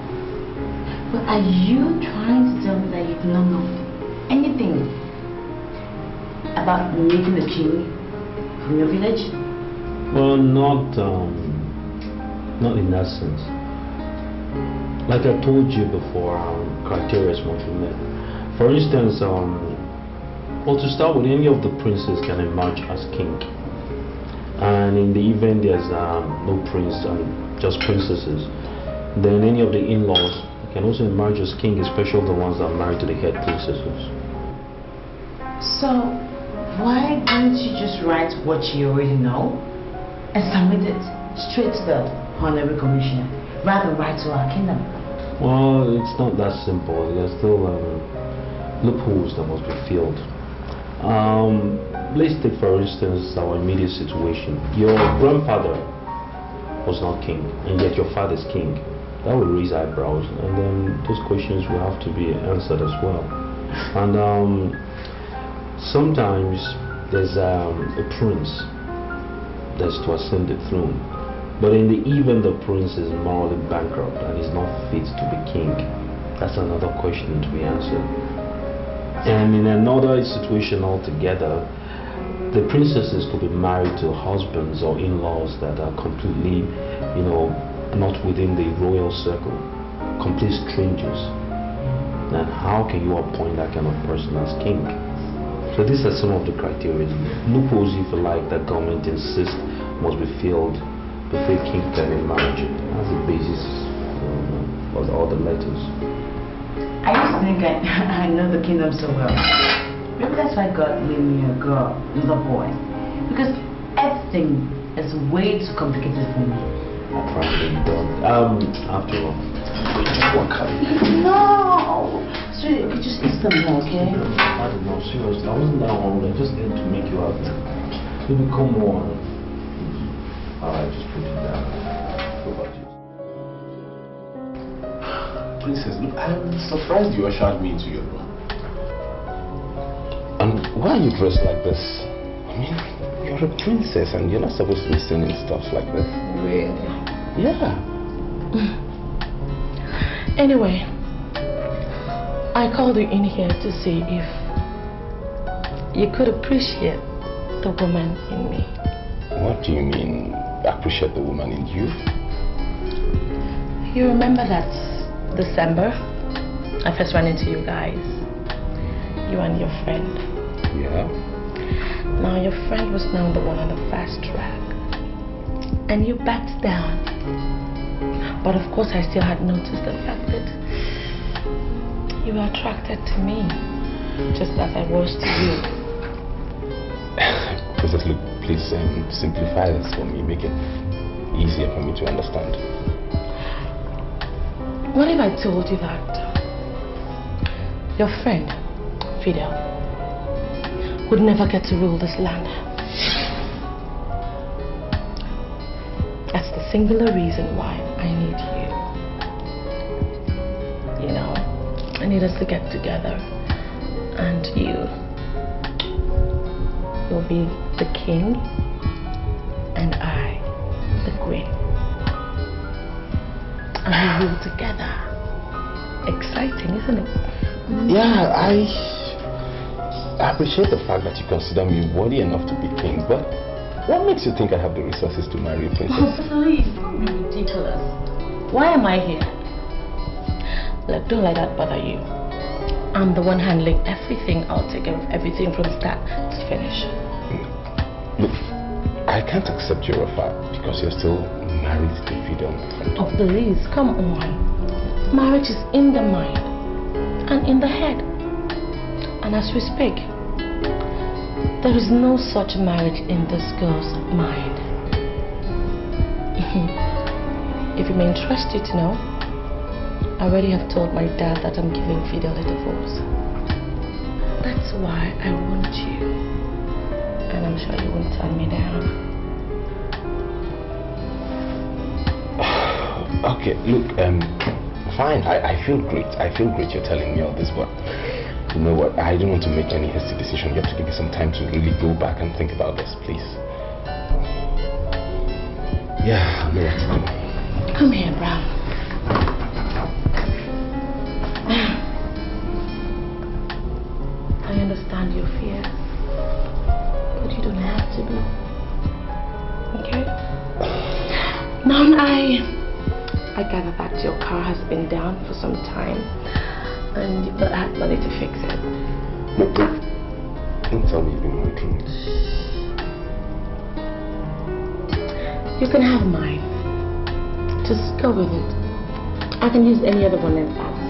Speaker 10: But are you trying to tell me that you do not know anything about making a king from your village?
Speaker 5: Well, not in that sense. Like I told you before, criteria must be met. For instance, well, to start with, any of the princes can emerge as king. And in the event there's no prince and just princesses, then any of the in-laws can also emerge as king, especially the ones that are married to the head princesses.
Speaker 10: So, why don't you just write what you already know and submit it straight to the honorable commissioner, rather than write to our kingdom?
Speaker 5: Well, it's not that simple. There are still loopholes that must be filled. Let's take, for instance, our immediate situation. Your grandfather was not king, and yet your father is king. That will raise eyebrows, and then those questions will have to be answered as well. And Sometimes there's a prince that's to ascend the throne, but in the event the prince is morally bankrupt and is not fit to be king, that's another question to be answered. And in another situation altogether, the princesses could be married to husbands or in-laws that are completely, not within the royal circle, complete strangers. And how can you appoint that kind of person as king? So these are some of the criteria. Loopholes, if you like, that government insists must be filled before king can be married. That's the basis of all the letters.
Speaker 10: I used to think I know the kingdom so well. Maybe that's why God made me a girl, not a boy. Because everything is way too complicated for me.
Speaker 5: I probably don't. After all,
Speaker 10: No! Sweetie, okay, just eat some more, okay?
Speaker 5: I don't know, seriously. I wasn't that hungry. I just ate to make you happy. You become more. Alright, just put it down. Go back to you.
Speaker 2: Princess, look, I'm surprised you ushered me into your room. And why are you dressed like this? I mean, you're a princess and you're not supposed to be singing stuff like this.
Speaker 11: Really?
Speaker 2: Yeah.
Speaker 11: Anyway, I called you in here to see if you could appreciate the woman in me.
Speaker 2: What do you mean, appreciate the woman in you?
Speaker 11: You remember that December I first ran into you guys, you and your friend?
Speaker 2: Yeah.
Speaker 11: Now your friend was now the one on the fast track and you backed down, but of course I still had noticed the fact that you were attracted to me just as I was to you.
Speaker 2: Princess, look, please simplify this for me, make it easier for me to understand.
Speaker 11: What if I told you that your friend, Fidel, would never get to rule this land? That's the singular reason why I need you. You know, I need us to get together, and you'll be the king, and I, the queen. And we rule together. Exciting, isn't it?
Speaker 2: Yeah, I appreciate the fact that you consider me worthy enough to be king, but what makes you think I have the resources to marry a princess?
Speaker 11: Oh, please, don't be ridiculous. Why am I here? Look, don't let that bother you. I'm the one handling everything. I'll take care of everything from start to finish.
Speaker 2: Look, I can't accept your offer because you're still married to Fidel.
Speaker 11: Oh, please, come on. Marriage is in the mind and in the head. And as we speak, there is no such marriage in this girl's mind. If you may interest you to know, I already have told my dad that I'm giving Fidel a divorce. That's why I want you. And I'm sure you won't turn me down.
Speaker 2: Okay, look, fine, I feel great. I feel great you're telling me all this, but you know what? I don't want to make any hasty decision. You have to give me some time to really go back and think about this, please. Yeah, I know what to do.
Speaker 11: Come here, Brown. I understand your fear, but you don't have to be. Okay? Now I gather that your car has been down for some time and you had money to fix it.
Speaker 2: Look, don't tell me you've been wondering.
Speaker 11: You can have mine. Just go with it. I can use any other one in the palace.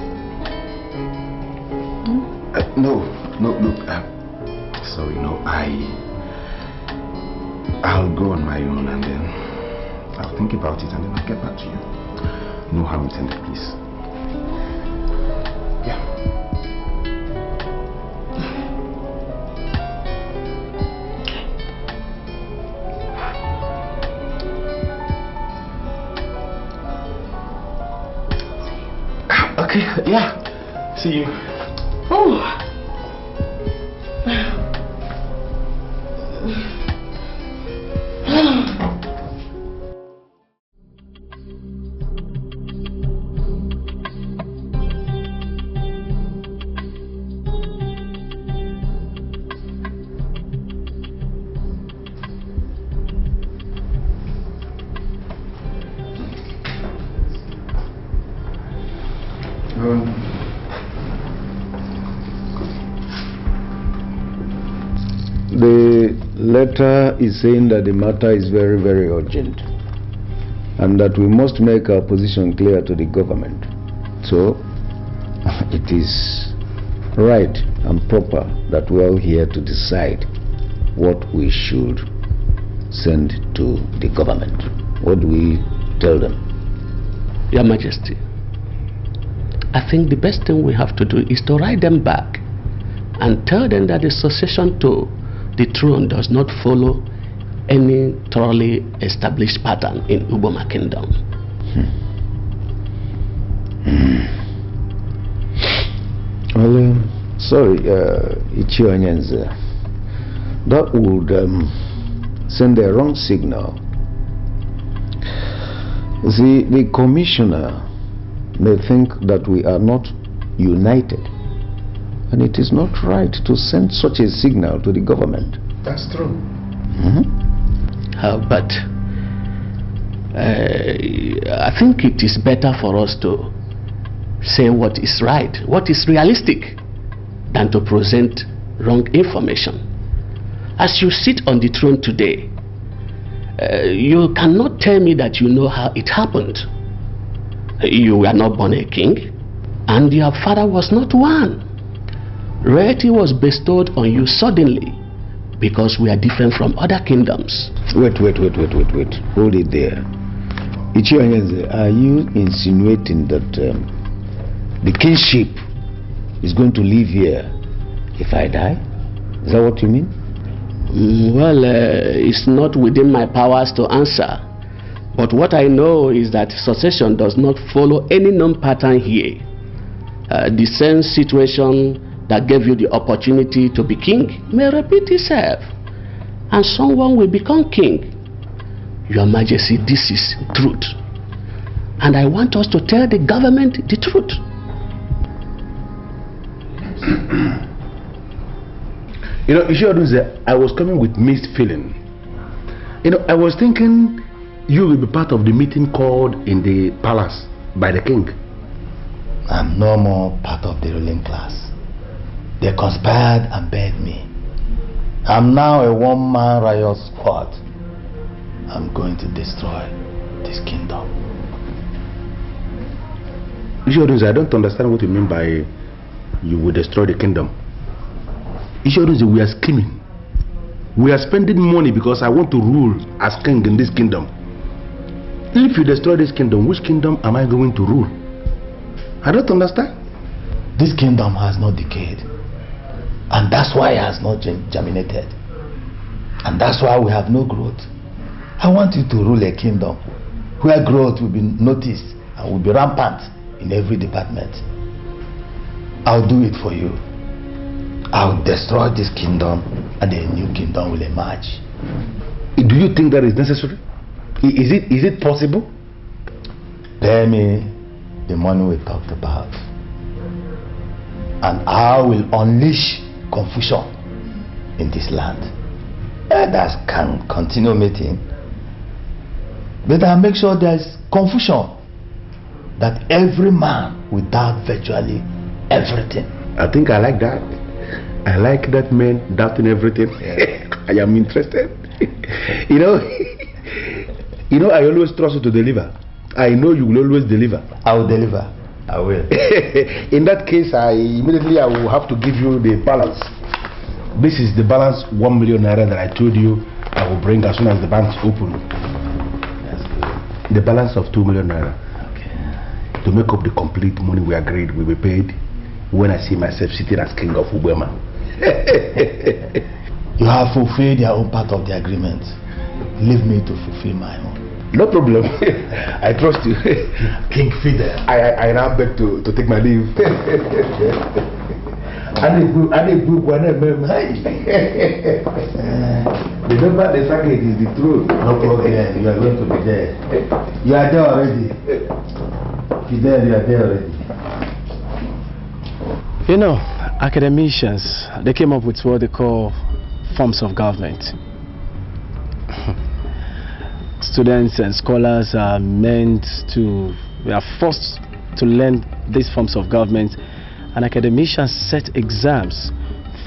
Speaker 2: No, look, sorry, no, I'll go on my own and then I'll think about it and then I'll get back to you. No harm intended, please. Yeah. Okay, yeah. See you.
Speaker 11: Oh.
Speaker 4: The letter is saying that the matter is very, very urgent and that we must make our position clear to the government. So, it is right and proper that we are all here to decide what we should send to the government. What do we tell them?
Speaker 14: Your Majesty, I think the best thing we have to do is to write them back and tell them that the succession to the throne does not follow any thoroughly established pattern in Uboma Kingdom.
Speaker 4: Well, sorry, Ichionyenze, that would send a wrong signal. See, the commissioner may think that we are not united, and it is not right to send such a signal to the government.
Speaker 7: That's true.
Speaker 14: But I think it is better for us to say what is right, what is realistic, than to present wrong information. As you sit on the throne today, you cannot tell me that you know how it happened. You were not born a king, and your father was not one. Royalty was bestowed on you suddenly because we are different from other kingdoms.
Speaker 4: Wait. Hold it there. Ichionyenze, are you insinuating that the kingship is going to live here if I die? Is that what you mean?
Speaker 14: Well, it's not within my powers to answer. But what I know is that succession does not follow any known pattern here. The same situation that gave you the opportunity to be king may repeat itself, and someone will become king. Your Majesty, this is truth, and I want us to tell the government the truth.
Speaker 2: You know, I was coming with mixed feeling. You know, I was thinking you will be part of the meeting called in the palace by the king.
Speaker 13: I'm no more part of the ruling class. They conspired and begged me. I'm now a one-man riot squad. I'm going to destroy this kingdom.
Speaker 2: I don't understand what you mean by you will destroy the kingdom. We are scheming. We are spending money because I want to rule as king in this kingdom. If you destroy this kingdom, which kingdom am I going to rule? I don't understand.
Speaker 13: This kingdom has not decayed, and that's why it has not germinated, and that's why we have no growth. I want you to rule a kingdom where growth will be noticed and will be rampant in every department. I'll do it for you. I'll destroy this kingdom and a new kingdom will emerge.
Speaker 2: Do you think that is necessary? Is it possible?
Speaker 13: Pay me the money we talked about, and I will unleash confusion in this land. Others can continue meeting, but I'll make sure there's confusion, that every man will doubt virtually everything.
Speaker 2: I think I like that. I like that man doubting everything. I am interested. you know, I always trust you to deliver. I know you will always deliver.
Speaker 13: I will deliver. I will.
Speaker 2: In that case, I will have to give you the balance. This is the balance, 1 million naira that I told you I will bring as soon as the banks open.
Speaker 13: That's good.
Speaker 2: The balance of 2 million naira.
Speaker 13: Okay.
Speaker 2: To make up the complete money we agreed will be paid when I see myself sitting as king of Ubema.
Speaker 13: You have fulfilled your own part of the agreement. Leave me to fulfill my own.
Speaker 2: No problem. I trust you.
Speaker 13: King Fidel.
Speaker 2: I now beg to take my leave.
Speaker 13: Remember, the secret is the truth. No problem. You are going to be there. You are there already. Fidel, you are there already.
Speaker 6: You know, academicians, they came up with what they call forms of government. Students and scholars are meant to, they are forced to learn these forms of government, and academicians set exams,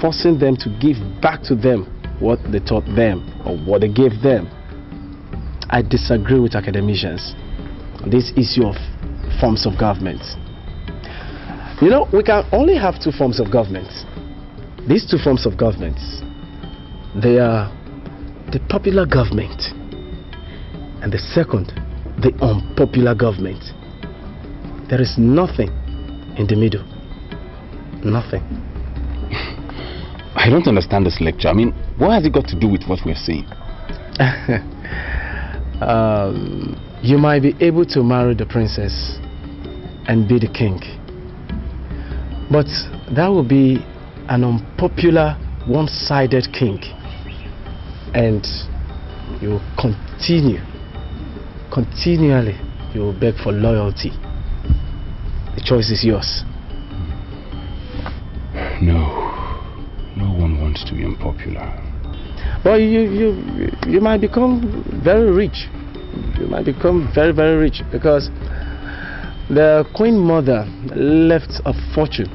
Speaker 6: forcing them to give back to them what they taught them or what they gave them. I disagree with academicians. This issue of forms of government. You know, we can only have two forms of government. These two forms of government, they are the popular government, and the second, the unpopular government. There is nothing in the middle. Nothing.
Speaker 2: I don't understand this lecture. I mean, what has it got to do with what we're saying?
Speaker 6: You might be able to marry the princess and be the king, but that will be an unpopular, one-sided king, and you will continually you will beg for loyalty. The choice is yours. No one wants to be unpopular. Well, you might become very rich. You might become very, very rich, because the queen mother left a fortune,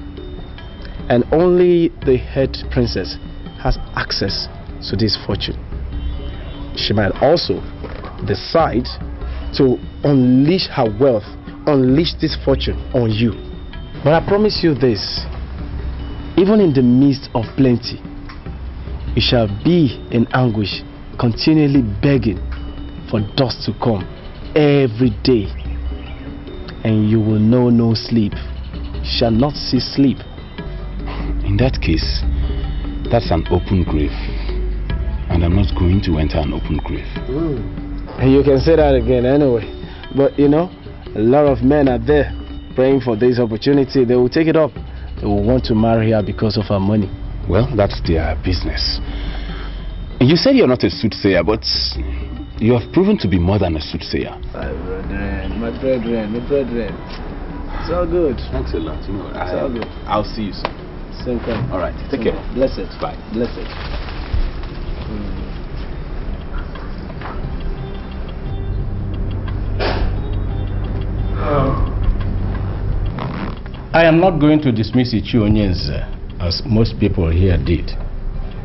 Speaker 6: and only the head princess has access to this fortune. She might also decide to unleash her wealth, unleash this fortune on you. But I promise you this, even in the midst of plenty, you shall be in anguish, continually begging for dust to come every day, and you will know no sleep. You shall not see sleep.
Speaker 2: In that case, that's an open grave, and I'm not going to enter an open grave.
Speaker 6: And you can say that again anyway. But you know, a lot of men are there praying for this opportunity. They will take it up. They will want to marry her because of her money.
Speaker 2: Well, that's their business. You said you're not a soothsayer, but you have proven to be more than a soothsayer.
Speaker 6: My brethren. It's all good.
Speaker 2: Thanks a lot. You know,
Speaker 6: it's all good.
Speaker 2: I'll see you soon.
Speaker 6: Same time.
Speaker 2: All right. Take care.
Speaker 6: Blessed.
Speaker 2: Bye.
Speaker 6: Blessed.
Speaker 3: I am not going to dismiss Ichionyens as most people here did.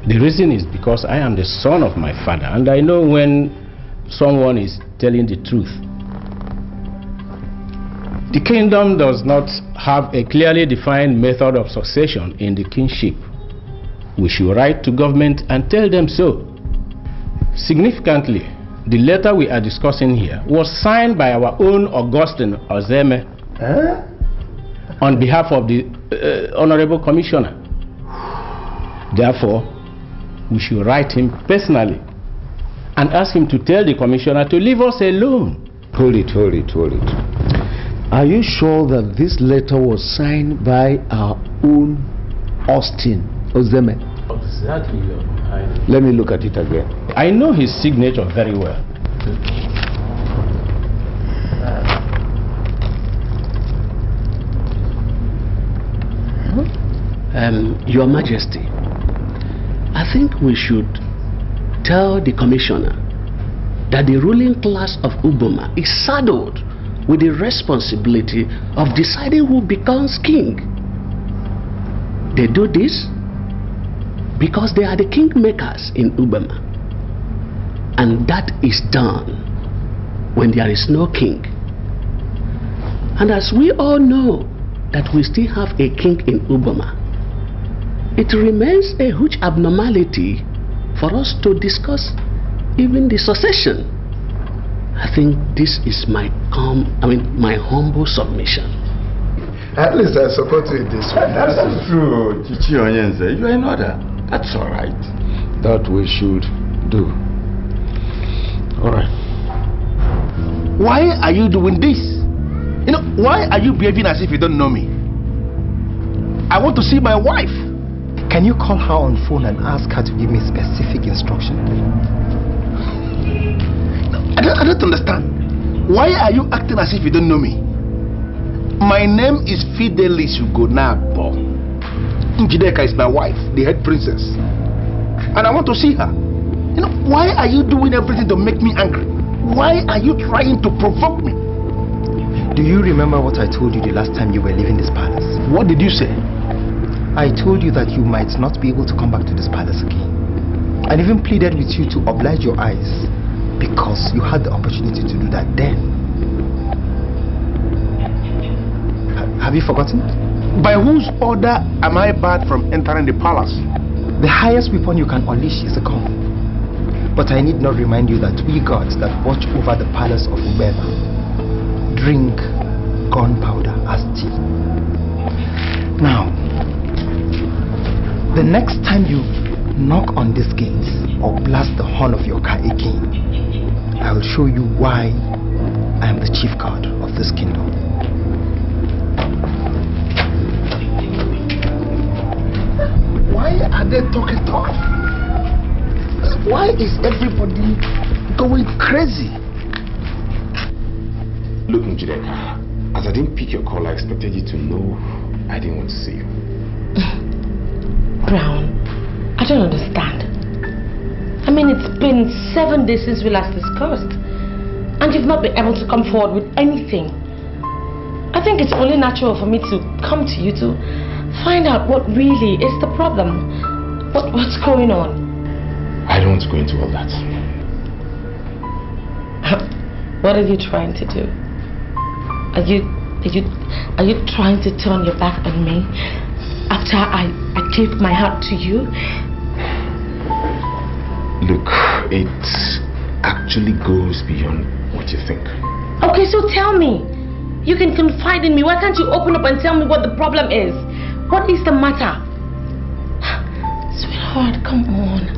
Speaker 3: The reason is because I am the son of my father, and I know when someone is telling the truth. The kingdom does not have a clearly defined method of succession in the kingship. We should write to government and tell them so. Significantly, the letter we are discussing here was signed by our own Augustine Ozeme on behalf of the Honorable Commissioner. Therefore, we should write him personally and ask him to tell the Commissioner to leave us alone.
Speaker 4: Hold it. Are you sure that this letter was signed by our own Austin Ozeme?
Speaker 3: Exactly, Your Highness.
Speaker 4: Let me look at it again.
Speaker 3: I know his signature very well.
Speaker 15: Your Majesty, I think we should tell the Commissioner that the ruling class of Uboma is saddled with the responsibility of deciding who becomes king. They do this because they are the kingmakers in Uboma, and that is done when there is no king. And as we all know that we still have a king in Uboma, it remains a huge abnormality for us to discuss even the succession. I think this is my humble submission.
Speaker 7: At least I support you in this one.
Speaker 4: That's true, Chichi Onyenze. You are in order. That's all right. That we should do. All right.
Speaker 7: Why are you doing this? You know, why are you behaving as if you don't know me? I want to see my wife.
Speaker 13: Can you call her on phone and ask her to give me specific instruction?
Speaker 7: I don't understand. Why are you acting as if you don't know me? My name is Fidelis Ugonabo. Jideka is my wife, the head princess. And I want to see her. You know, why are you doing everything to make me angry? Why are you trying to provoke me?
Speaker 13: Do you remember what I told you the last time you were leaving this palace?
Speaker 7: What did you say?
Speaker 13: I told you that you might not be able to come back to this palace again. And even pleaded with you to oblige your eyes because you had the opportunity to do that then. Have you forgotten?
Speaker 7: By whose order am I barred from entering the palace?
Speaker 13: The highest weapon you can unleash is a gun. But I need not remind you that we gods that watch over the palace of Ubema drink gunpowder as tea. Now, the next time you knock on this gate or blast the horn of your car again, I will show you why I am the chief god of this kingdom.
Speaker 7: Why are they talking tough? Why is everybody going crazy?
Speaker 5: Look, Jideka, as I didn't pick your call, I expected you to know I didn't want to see you.
Speaker 11: Brown, I don't understand. I mean, it's been 7 days since we last discussed, and you've not been able to come forward with anything. I think it's only natural for me to come to you to find out what really is the problem. What's going on?
Speaker 5: I don't want to go into all that.
Speaker 11: What are you trying to do? Are you trying to turn your back on me after I gave my heart to you?
Speaker 5: Look, it actually goes beyond what you think.
Speaker 11: Okay, so tell me. You can confide in me. Why can't you open up and tell me what the problem is? What is the matter? Sweetheart, come on.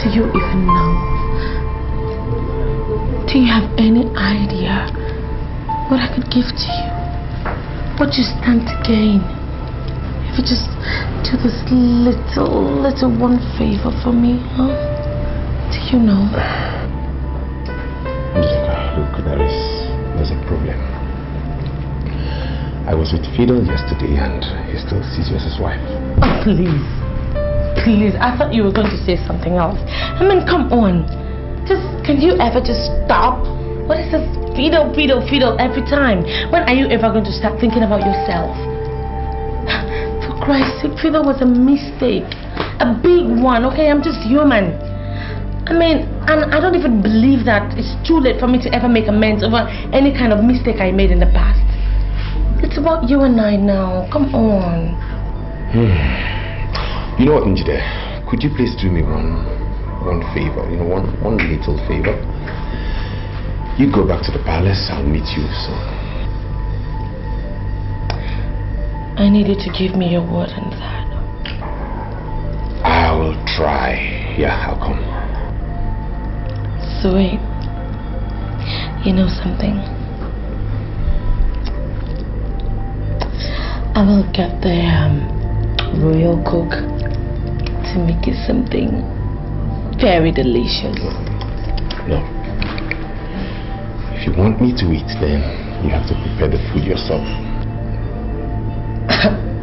Speaker 11: Do you even know? Do you have any idea what I could give to you? What you stand to gain? If you just do this little one favor for me, huh? Do you know?
Speaker 5: Look, there's a problem. I was with Fiddle yesterday and he still sees you as his wife.
Speaker 11: Oh, please, I thought you were going to say something else. I mean, come on. Can you ever just stop? What is this Fiddle every time? When are you ever going to start thinking about yourself? For Christ's sake, Fiddle was a mistake. A big one, okay? I'm just human. I mean, and I don't even believe that it's too late for me to ever make amends over any kind of mistake I made in the past. It's about you and I now. Come on.
Speaker 5: You know what, Njide? Could you please do me one favor? You know, one little favor. You go back to the palace. I'll meet you soon.
Speaker 11: I need you to give me your word on that.
Speaker 5: I will try. Yeah, I'll come.
Speaker 11: Sweet. You know something? I will get the royal cook to make you something very delicious.
Speaker 5: No. If you want me to eat, then you have to prepare the food yourself.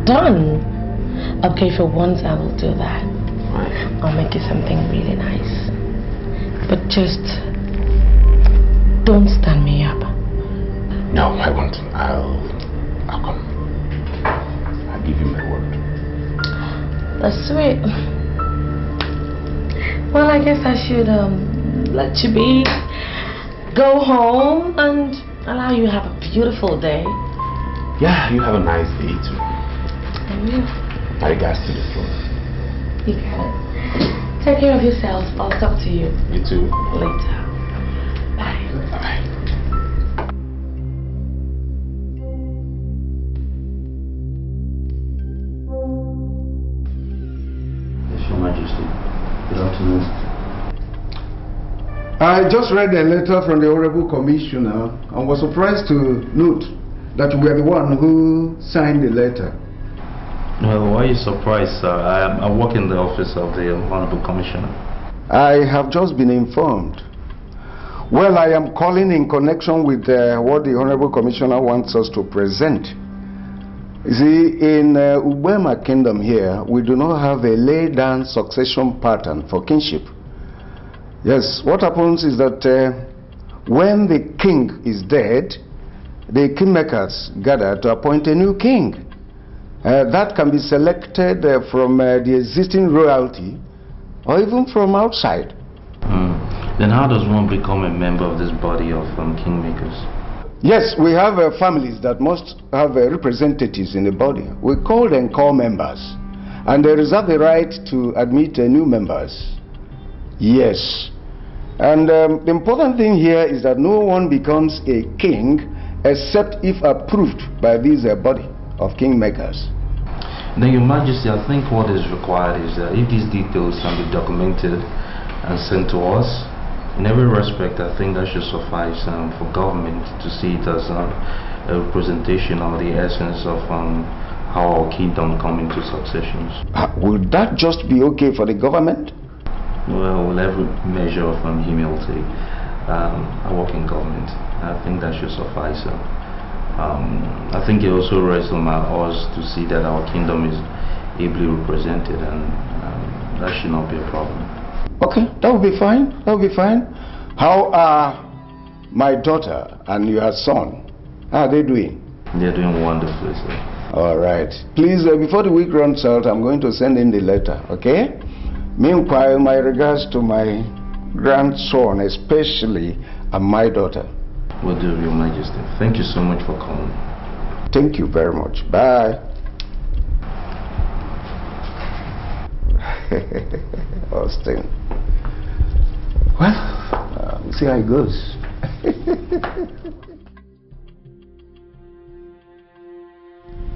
Speaker 11: Done. Okay, for once I will do that. I'll make you something really nice. But just don't stand me up.
Speaker 5: No, I won't. I'll come. I'll give you my word.
Speaker 11: That's sweet. Well, I guess I should let you be. Go home and allow you to have a beautiful day.
Speaker 5: Yeah, you have a nice day too.
Speaker 11: I will.
Speaker 5: My regards to the throne.
Speaker 11: You got it. Take care of yourself. I'll talk to you.
Speaker 5: You too.
Speaker 11: Later. Bye.
Speaker 5: Bye.
Speaker 14: Your Majesty, good afternoon.
Speaker 4: I just read a letter from the Honorable Commissioner and was surprised to note that you were the one who signed the letter.
Speaker 16: Well, why are you surprised, sir? I work in the office of the Honorable Commissioner.
Speaker 4: I have just been informed. Well, I am calling in connection with what the Honorable Commissioner wants us to present. You see, in Ubema Kingdom here, we do not have a laid-down succession pattern for kinship. Yes, what happens is that when the king is dead, the kingmakers gather to appoint a new king. That can be selected from the existing royalty or even from outside.
Speaker 16: Then how does one become a member of this body of kingmakers?
Speaker 4: Yes, we have families that must have representatives in the body. We call them core members, and they reserve the right to admit new members. Yes. And the important thing here is that no one becomes a king except if approved by this body of kingmakers.
Speaker 16: Then, Your Majesty, I think what is required is that if these details can be documented and sent to us, in every respect, I think that should suffice for government to see it as a representation of the essence of how our kingdom come into successions.
Speaker 4: Would that just be okay for the government?
Speaker 16: Well, with every measure of humility, I work in government. I think that should suffice. I think it also rests on us to see that our kingdom is ably represented, and that should not be a problem.
Speaker 4: Okay, that will be fine. That will be fine. How are my daughter and your son? How are they doing?
Speaker 16: They're doing wonderfully, sir.
Speaker 4: All right. Please, before the week runs out, I'm going to send in the letter, okay? Meanwhile, my regards to my grandson, especially, and my daughter.
Speaker 16: Will do, Your Majesty. Thank you so much for calling.
Speaker 4: Thank you very much. Bye. Austin. Well, we'll see how it goes.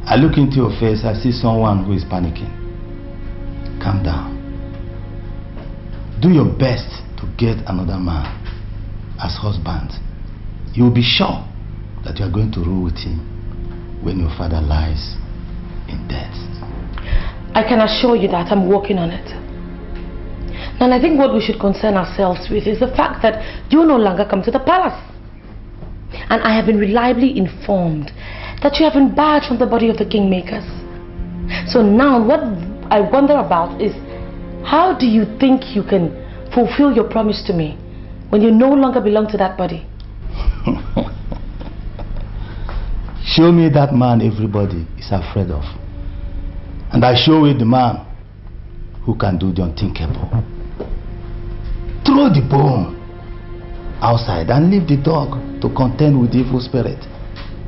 Speaker 6: I look into your face, I see someone who is panicking. Calm down. Do your best to get another man as husband. You will be sure that you are going to rule with him when your father lies in death.
Speaker 11: I can assure you that I'm working on it. And I think what we should concern ourselves with is the fact that you no longer come to the palace. And I have been reliably informed that you have been barred from the body of the kingmakers. So now what I wonder about is, how do you think you can fulfill your promise to me when you no longer belong to that body?
Speaker 6: Show me that man everybody is afraid of, and I show you the man who can do the unthinkable. Throw the bone outside and leave the dog to contend with the evil spirit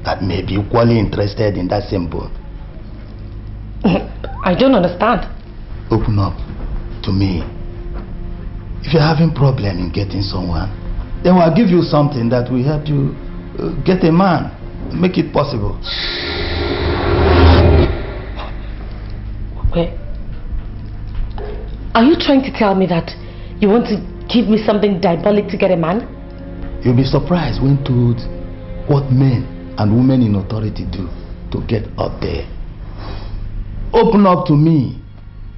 Speaker 6: that may be equally interested in that same bone.
Speaker 11: I don't understand.
Speaker 6: Open up to me. If you're having problem in getting someone, then I'll give you something that will help you get a man. Make it possible.
Speaker 11: Wait. Are you trying to tell me that you want to give me something diabolic to get a man?
Speaker 6: You'll be surprised when told what men and women in authority do to get up there. Open up to me.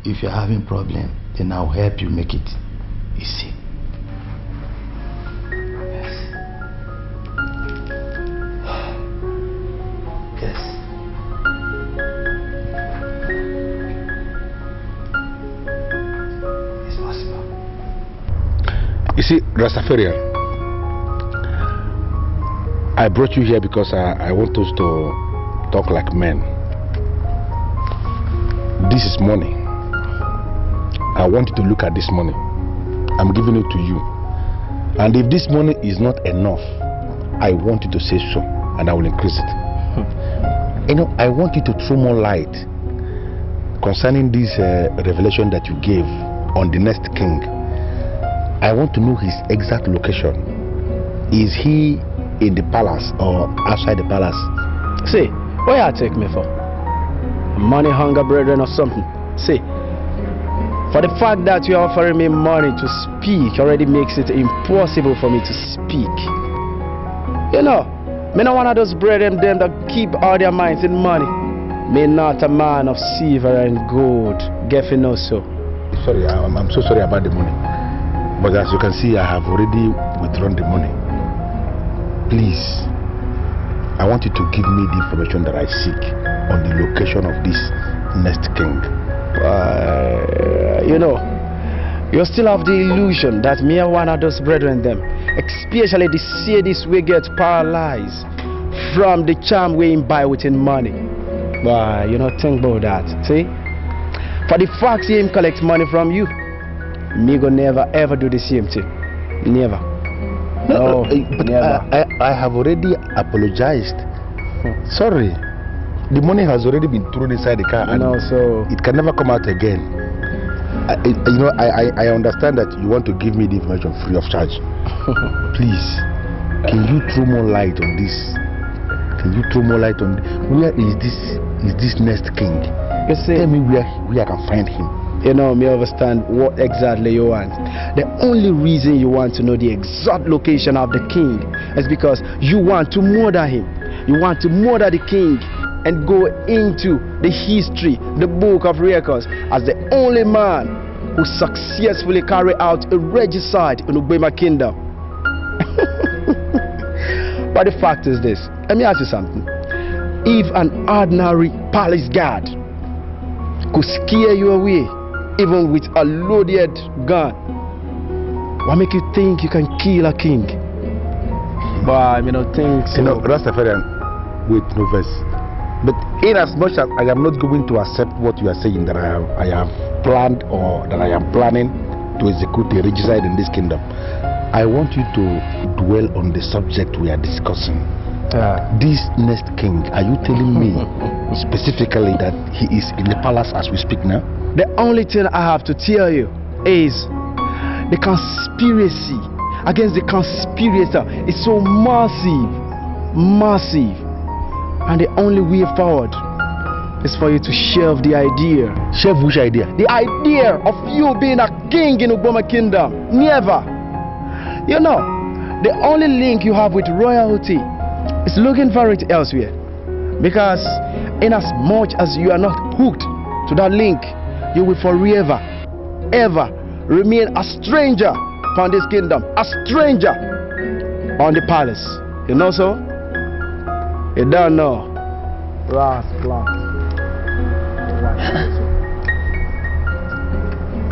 Speaker 6: If you're having problem, then I'll help you make it easy.
Speaker 2: You see, Rastafarian, I brought you here because I want us to talk like men. This is money. I want you to look at this money. I'm giving it to you. And if this money is not enough, I want you to say so, and I will increase it. You know, I want you to throw more light concerning this revelation that you gave on the next king. I want to know his exact location. Is he in the palace or outside the palace?
Speaker 3: See, what you take me for? Money hunger brethren or something? See, for the fact that you're offering me money to speak already makes it impossible for me to speak. You know, me not one of those brethren them that keep all their minds in money. Me not a man of silver and gold. Get you know so.
Speaker 2: Sorry, I'm so sorry about the money. But as you can see, I have already withdrawn the money. Please, I want you to give me the information that I seek on the location of this next king.
Speaker 3: You know, you still have the illusion that me and one of those brethren them
Speaker 6: especially the sadist we get paralyzed from the charm we buy within money. But you know, think about that. See? For the fact him collect money from you, me go never ever do the same thing. Never.
Speaker 2: No, but never. I have already apologized. Sorry. The money has already been thrown inside the car and
Speaker 6: so
Speaker 2: it can never come out again. I understand that you want to give me the information free of charge. Please, can you throw more light on this? Can you throw more light on where is this next king?
Speaker 6: You see,
Speaker 2: tell me where I can find him.
Speaker 6: You know, me understand what exactly you want. The only reason you want to know the exact location of the king is because you want to murder him. You want to murder the king and go into the history, the book of records, as the only man who successfully carried out a regicide in Ubema kingdom. But the fact is this, let me ask you something. If an ordinary palace guard could scare you away, even with a loaded gun, what make you think you can kill a king? But I mean, I think so.
Speaker 2: You know, Rastafarian, wait, no verse. But in as much as I am not going to accept what you are saying that I have planned or that I am planning to execute a regicide in this kingdom, I want you to dwell on the subject we are discussing. This next king, are you telling me specifically that he is in the palace as we speak now?
Speaker 6: The only thing I have to tell you is the conspiracy against the conspirator is so massive, and the only way forward is for you to shelve the idea.
Speaker 2: Shelve which idea?
Speaker 6: The idea of you being a king in Uboma kingdom. Never. You know, the only link you have with royalty is looking for it elsewhere. Because in as much as you are not hooked to that link, you will forever, ever remain a stranger upon this kingdom. A stranger on the palace. You know so? You don't know. Rascal.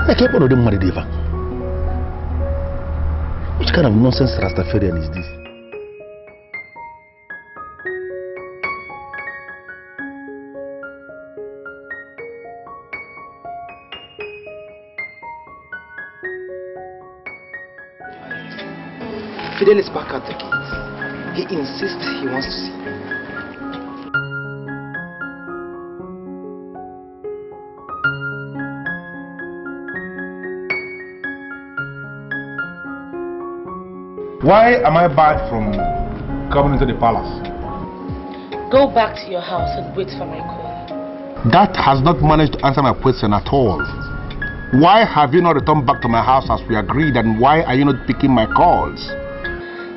Speaker 2: I can't put them married ever. Which kind of nonsense Rastafarian is this?
Speaker 13: Fidel is back at the gate. He insists he wants to see you.
Speaker 7: Why am I barred from coming into the palace?
Speaker 11: Go back to your house and wait for my call.
Speaker 7: That has not managed to answer my question at all. Why have you not returned back to my house as we agreed, and why are you not picking my calls?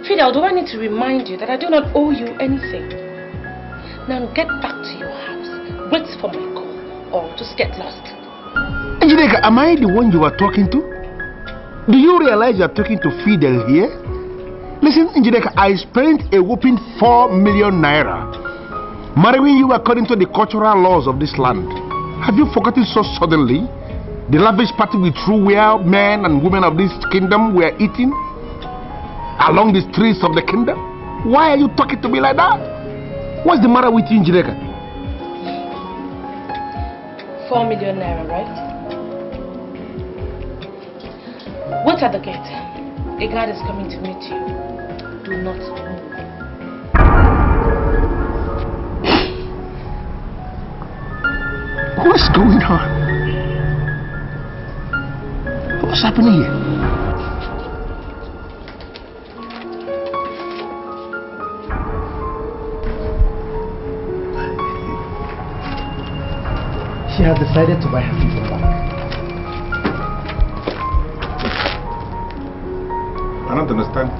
Speaker 11: Fidel, do I need to remind you that I do not owe you anything? Now get back to your house, wait for my call, or just get lost.
Speaker 7: Jideka, am I the one you are talking to? Do you realize you are talking to Fidel here? Listen, Jideka, I spent a whopping 4 million naira marrying you according to the cultural laws of this land. Have you forgotten so suddenly the lavish party we threw where men and women of this kingdom were eating along the streets of the kingdom? Why are you talking to me like that? What's the matter with you, Jideka?
Speaker 11: 4 million naira, right? Wait at the gate. A guard is coming to meet you. Do not move.
Speaker 7: What's going on? What's happening here?
Speaker 6: She has decided to buy her people back.
Speaker 7: I don't understand.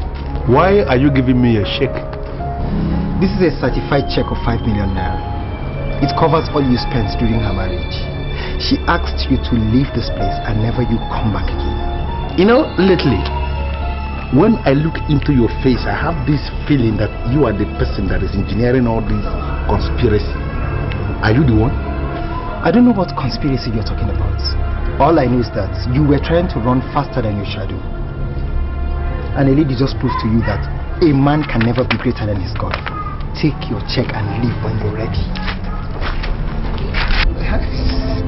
Speaker 7: Why are you giving me a check?
Speaker 13: This is a certified check of 5 million naira. It covers all you spent during her marriage. She asked you to leave this place and never you come back again.
Speaker 2: You know, lately, when I look into your face, I have this feeling that you are the person that is engineering all this conspiracy. Are you the one?
Speaker 13: I don't know what conspiracy you're talking about. All I know is that you were trying to run faster than your shadow. And a lady just proved to you that a man can never be greater than his God. Take your check and leave when you're ready.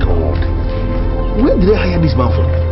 Speaker 7: God. Where did I hire this man from?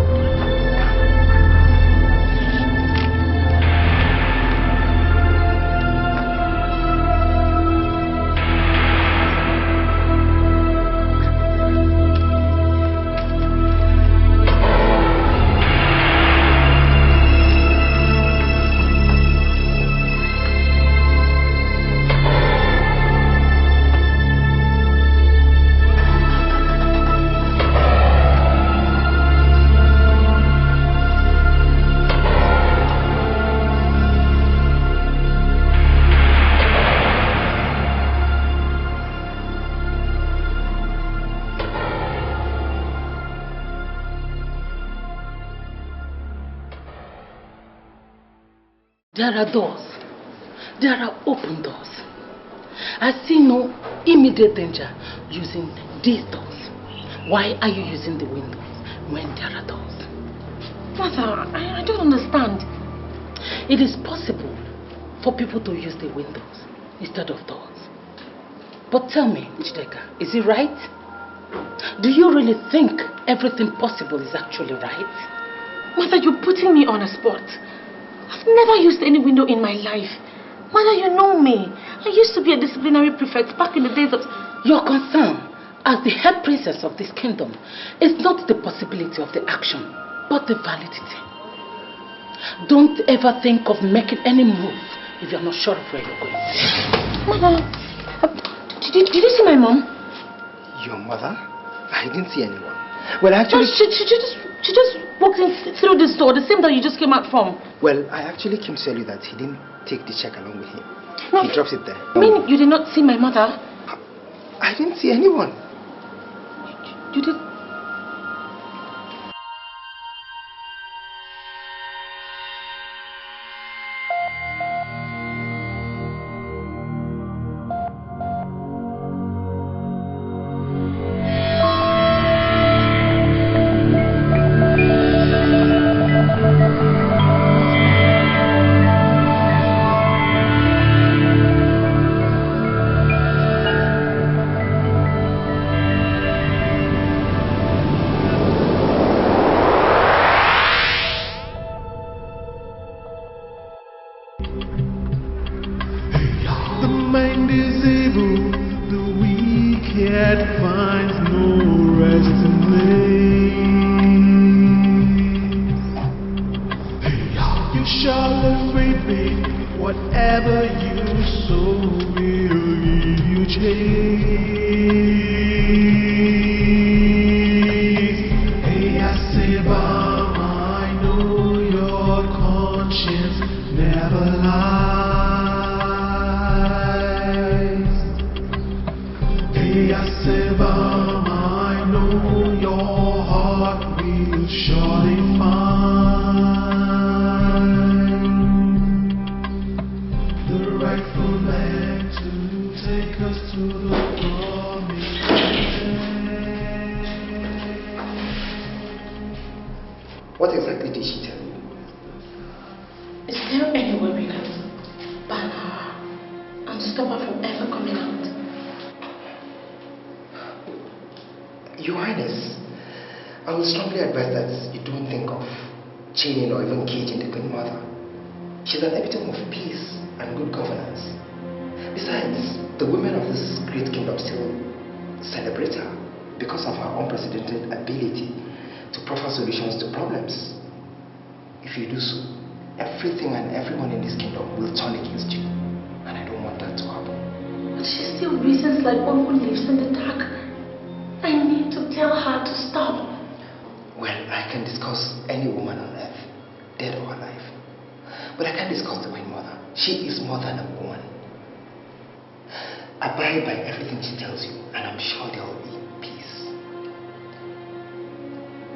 Speaker 8: There are doors. There are open doors. I see no immediate danger using these doors. Why are you using the windows when there are doors?
Speaker 11: Mother, I don't understand.
Speaker 8: It is possible for people to use the windows instead of doors. But tell me, Jideka, is it right? Do you really think everything possible is actually right?
Speaker 11: Mother, you're putting me on a spot. I've never used any window in my life. Mother, you know me. I used to be a disciplinary prefect back in the days of...
Speaker 8: Your concern as the head princess of this kingdom is not the possibility of the action, but the validity. Don't ever think of making any move if you're not sure of where you're going.
Speaker 11: Mother, did you see my mom?
Speaker 13: Your mother? I didn't see anyone. Well, actually...
Speaker 11: She just walked in through this door, the same door you just came out from.
Speaker 13: Well, I actually came to tell you that he didn't take the check along with him.
Speaker 11: No,
Speaker 13: he drops it there.
Speaker 11: I mean, you did not see my mother?
Speaker 13: I didn't see anyone.
Speaker 11: You did...
Speaker 13: What exactly did she tell you?
Speaker 11: Is there any way we can ban her and stop her from ever coming out?
Speaker 13: Your Highness, I would strongly advise that you don't think of chaining or even caging the Queen Mother. She's an epitome of peace and good governance. Besides, the women of this great kingdom still celebrate her because of her unprecedented ability to proffer solutions to problems. If you do so, everything and everyone in this kingdom will turn against you. And I don't want that to happen.
Speaker 11: But she still reasons like one who lives in the dark. I need to tell her to stop.
Speaker 13: Well, I can discuss any woman on earth, dead or alive. But I can't discuss the Queen Mother. She is more than a woman. Abide by everything she tells you, and I'm sure there will be peace.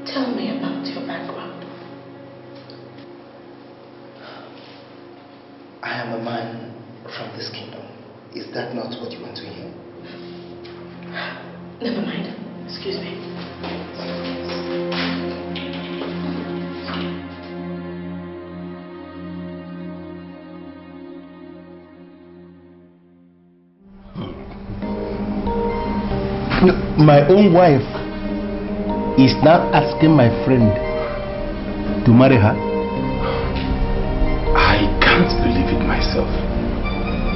Speaker 11: Tell me about your background.
Speaker 13: I am a man from this kingdom. Is that not what you want to hear?
Speaker 11: Never mind. Excuse me.
Speaker 12: My own wife is now asking my friend to marry her.
Speaker 1: I can't believe it myself.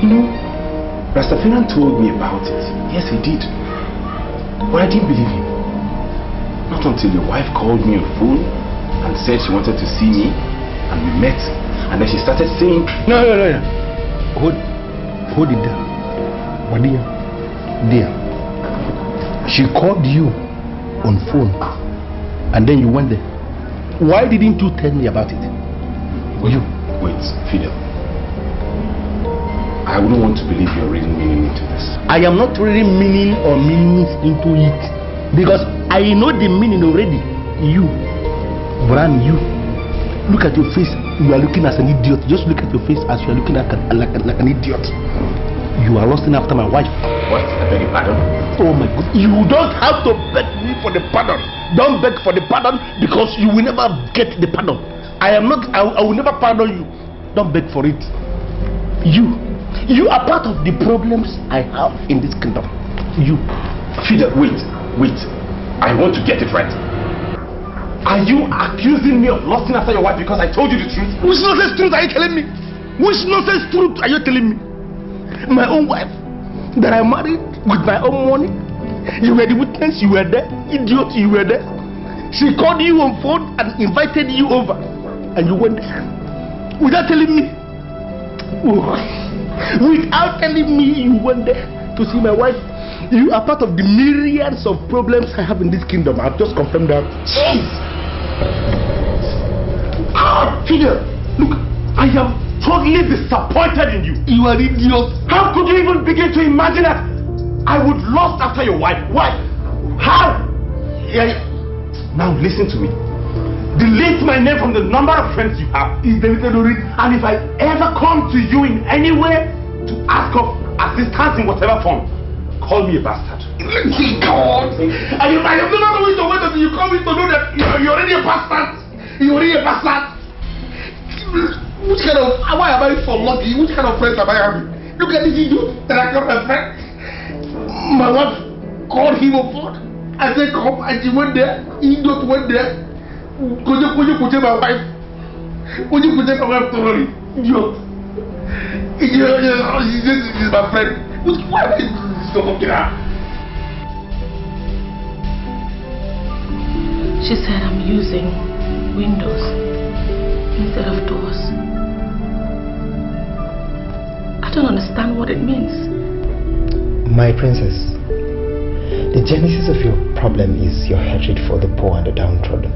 Speaker 1: You know, Rastafarian told me about it. Yes, he did. But I didn't believe him. Not until your wife called me on the phone and said she wanted to see me, and we met, and then she started saying,
Speaker 12: No. Hold it down. But dear, she called you on phone, and then you went there. Why didn't you tell me about it?
Speaker 1: Wait, Fidel. I wouldn't want to believe you're reading meaning into this.
Speaker 12: I am not reading meaning or meanings into it, because I know the meaning already. You, brand you. Look at your face. You are looking as an idiot. Just look at your face as you are looking like an idiot. You are lusting after my wife.
Speaker 1: What? I beg your pardon?
Speaker 12: Oh my God. You don't have to beg me for the pardon. Don't beg for the pardon, because you will never get the pardon. I will never pardon you. Don't beg for it. You are part of the problems I have in this kingdom. You.
Speaker 1: Fidel, wait. I want to get it right. Are you accusing me of lusting after your wife because I told you the truth?
Speaker 12: Which nonsense truth are you telling me? Which nonsense truth are you telling me? My own wife that I married with my own money. You were the witness, you were there. Idiot, you were there. She called you on phone and invited you over, and you went there without telling me. Without telling me you went there to see my wife. You are part of the myriads of problems I have in this kingdom. I've just confirmed that.
Speaker 1: Jeez! Fidel, look, I am totally disappointed in you.
Speaker 12: You are an idiot.
Speaker 1: How could you even begin to imagine that I would lust after your wife? Why? How? Now listen to me. Delete my name from the number of friends you have. And if I ever come to you in any way to ask of assistance in whatever form, call me a bastard.
Speaker 12: God! I am never going to wait until you call me to know that you're already a bastard. You're already a bastard. Why am I so lucky? Which kind of friends am I having? Look at this idiot that I got my friend. My wife called him on phone. I said come, and he went there. Idiot went there. Could you put my wife? Could you put my wife thoroughly? Idiot. She's my friend. Why am I so fucking up?
Speaker 11: She said I'm using windows instead of doors. I don't understand what it means.
Speaker 13: My princess, the genesis of your problem is your hatred for the poor and the downtrodden.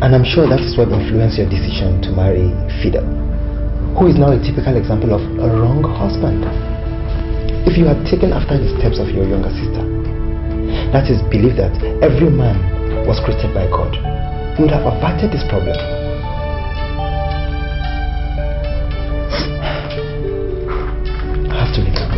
Speaker 13: And I'm sure that is what influenced your decision to marry Fidel, who is now a typical example of a wrong husband. If you had taken after the steps of your younger sister, that is, believe that every man was created by God, you would have averted this problem. I have to leave now.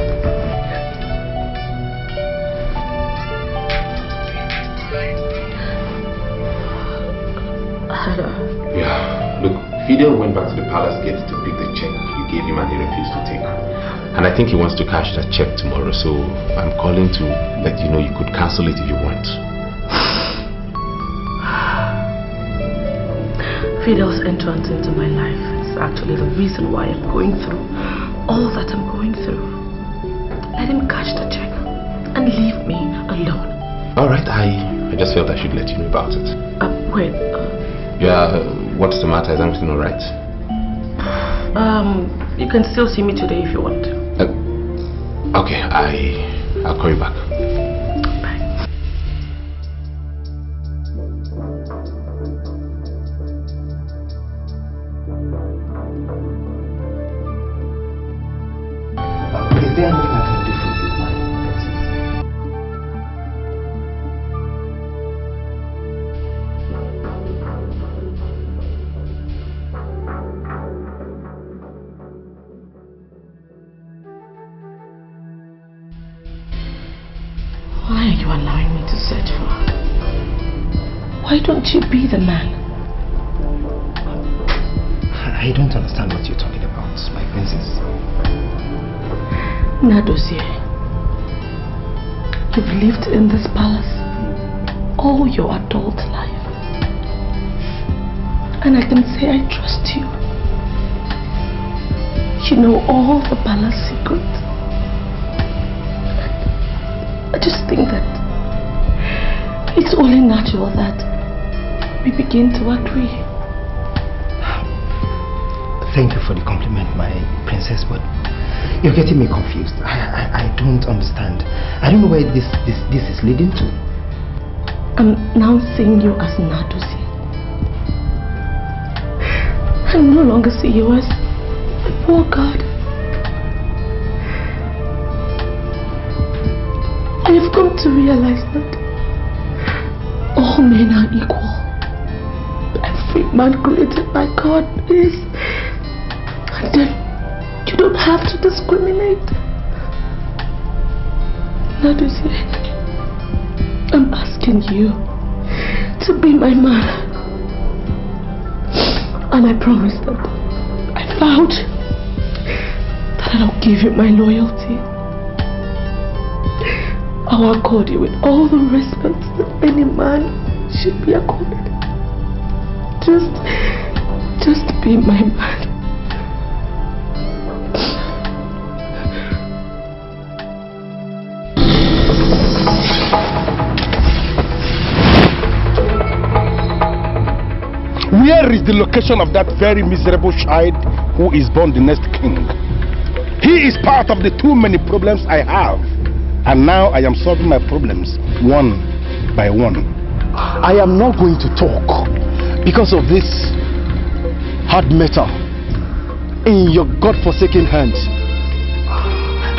Speaker 11: Hello.
Speaker 1: Yeah, look, Fidel went back to the palace gate to pick the check you gave him and he refused to take. And I think he wants to cash that check tomorrow, so I'm calling to let you know you could cancel it if you want.
Speaker 11: Fidel's entrance into my life is actually the reason why I'm going through all that I'm going through. Let him cash the check and leave me alone.
Speaker 1: Alright, I just felt I should let you know about it.
Speaker 11: Wait.
Speaker 1: Yeah, what's the matter? Is everything alright?
Speaker 11: You can still see me today if you want.
Speaker 1: Okay, I'll call you back.
Speaker 11: Bye.
Speaker 13: Is there anything I can do for you, my princess?
Speaker 11: Why are you allowing me to search for her? Why don't you be the man?
Speaker 13: I don't understand what you're talking about, my princess.
Speaker 8: Nadozie, you've lived in this palace all your adult life. And I can say I trust you. You know all the palace secrets. I just think that it's only natural that we begin to agree.
Speaker 13: Thank you for the compliment, my princess, but you're getting me confused. I don't understand. I don't know where this is leading to.
Speaker 8: I'm now seeing you as Nadozie. I no longer see you as a poor god. I have come to realize that all men are equal. Every man created by God is. And then you don't have to discriminate. Nadozie, I'm asking you to be my man. And I promise that I vowed that I'll give you my loyalty. I'll accord you with all the respect that any man should be accorded. Just be my man.
Speaker 7: Where is the location of that very miserable child who is born the next king? He is part of the too many problems I have. And now I am solving my problems one by one.
Speaker 6: I am not going to talk because of this hard metal in your God-forsaken hands.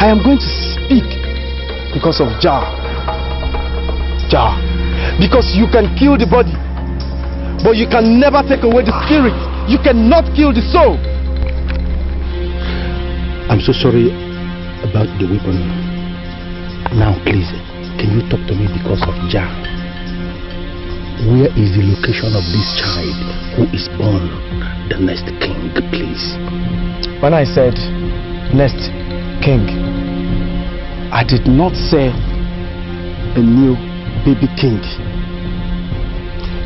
Speaker 6: I am going to speak because of Jah. Because you can kill the body, but you can never take away the spirit. You cannot kill the soul.
Speaker 12: I'm so sorry about the weapon. Now please, can you talk to me because of Jah? Where is the location of this child who is born the next king, please?
Speaker 6: When I said next king, I did not say a new baby king.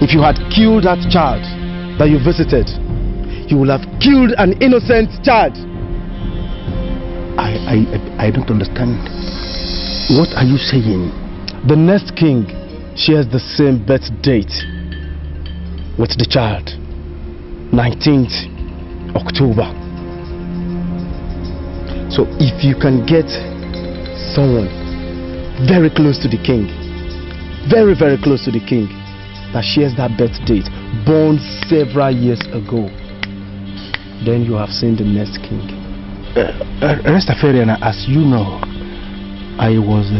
Speaker 6: If you had killed that child that you visited, you would have killed an innocent child.
Speaker 12: I don't understand. What are you saying?
Speaker 6: The next king shares the same birth date with the child, 19th October. So if you can get someone very close to the king, very close to the king, that shares that birth date, born several years ago, then you have seen the next king.
Speaker 12: Rastafarian, as you know, I was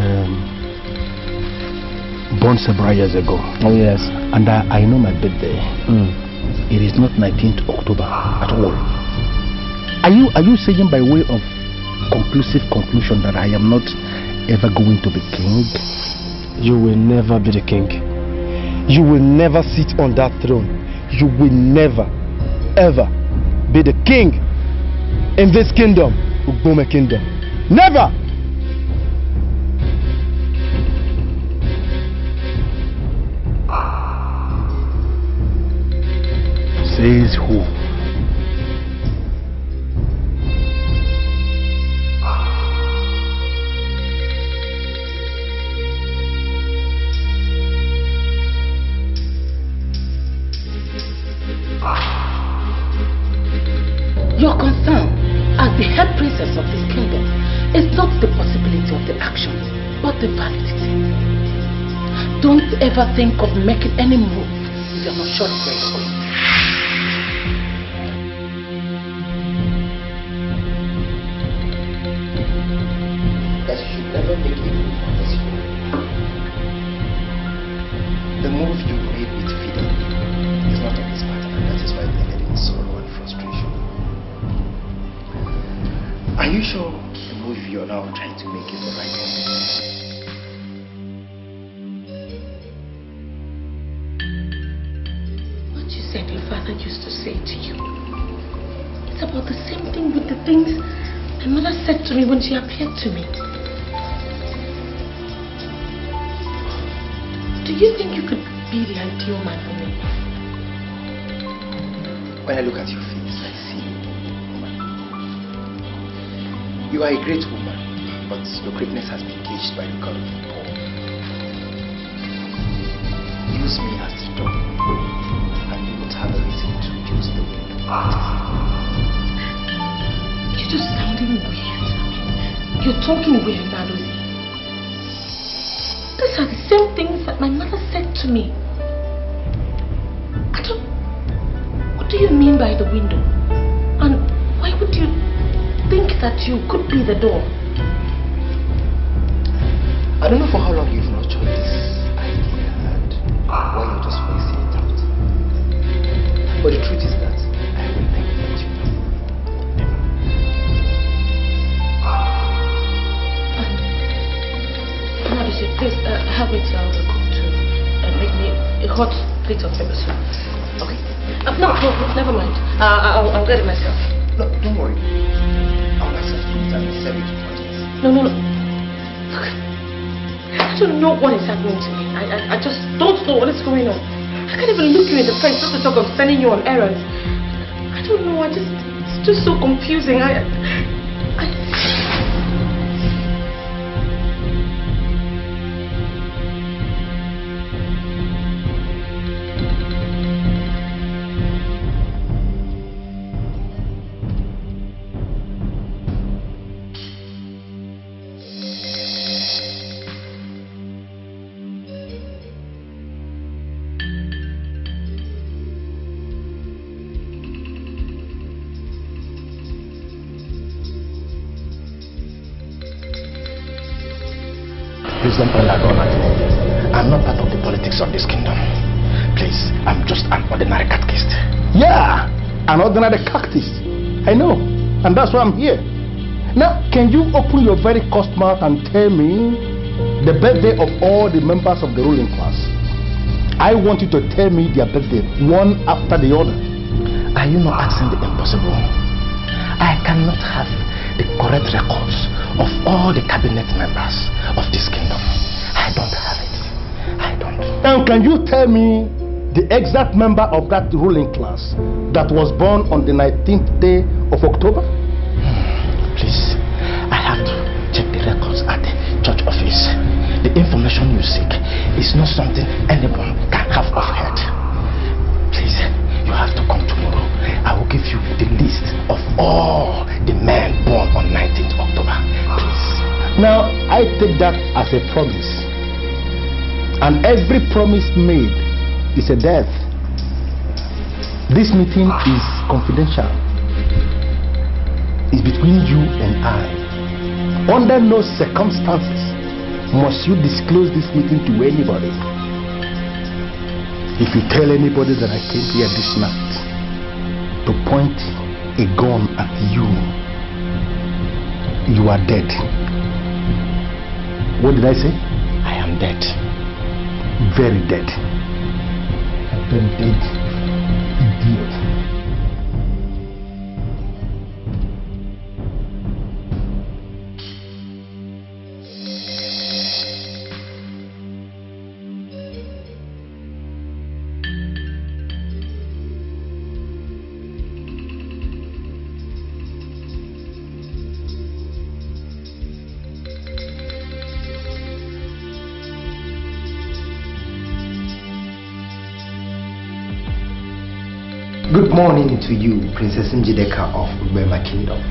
Speaker 12: born several years ago.
Speaker 6: Oh yes.
Speaker 12: And I know my birthday. It is not 19th October at all. Are you saying by way of conclusive conclusion that I am not ever going to be king?
Speaker 6: You will never be the king. You will never sit on that throne. You will never, ever be the king in this kingdom, Ugbome kingdom. Never!
Speaker 12: Says who?
Speaker 8: Your concern as the head princess of this kingdom is not the possibility of the actions, but the validity. Don't ever think of making any move if you're not sure of where you're going.
Speaker 13: That you should never make a move unless you know. The move you made with Fidel is not of this pattern, and that is why it ended in sorrow and frustration. Are you sure the move you're now trying to make is the right one?
Speaker 8: What you said your father used to say to you, it's about the same thing with the things
Speaker 11: my mother said to me when she appeared to me. Do you think you could be the ideal man for me?
Speaker 13: When I look at your face, I see you, woman. You are a great woman, but your greatness has been caged by the God of Paul. Use me as the door, and you won't have a reason to use the window.
Speaker 11: You're just sounding weird. You're talking weird, Nadozi. These are the same things that my mother said to me. What do you mean by the window? And why would you think that you could be the door?
Speaker 13: I don't know for how long you've nurtured this idea and why you're just voicing it out. But the truth is that I will never let you down.
Speaker 11: Never. Nadozi, please help me tell the cook to make me a hot plate of pepper soup.
Speaker 13: Okay.
Speaker 11: No, never mind. I'll get it myself.
Speaker 13: No, don't worry. I'll ask her to do it and serve it to audience.
Speaker 11: No. Look, I don't know what is happening to me. I just don't know what is going on. I can't even look you in the face just to talk of sending you on errands. I don't know. It's just so confusing.
Speaker 12: I'm not part of the politics of this kingdom. Please, I'm just an ordinary catechist. Yeah, an ordinary catechist. I know, and that's why I'm here. Now, can you open your very cursed mouth and tell me the birthday of all the members of the ruling class? I want you to tell me their birthday, one after the other.
Speaker 14: Are you not asking the impossible? I cannot have the correct records of all the cabinet members of this kingdom. I don't have it. I don't.
Speaker 12: Now, can you tell me the exact member of that ruling class that was born on the 19th day of October?
Speaker 14: Please, I have to check the records at the church office. The information you seek is not something anyone can have offhand. Please, you have to come tomorrow. I will give you the list of all the men born on 19th October. Please.
Speaker 12: Now, I take that as a promise. And every promise made is a death. This meeting is confidential. It's between you and I. Under no circumstances must you disclose this meeting to anybody. If you tell anybody that I came here this night to point a gun at you, you are dead. What did I say?
Speaker 14: I am dead.
Speaker 12: Very dead. Very dead. Idiot.
Speaker 13: Good morning to you, Princess Jideka of Ubema Kingdom.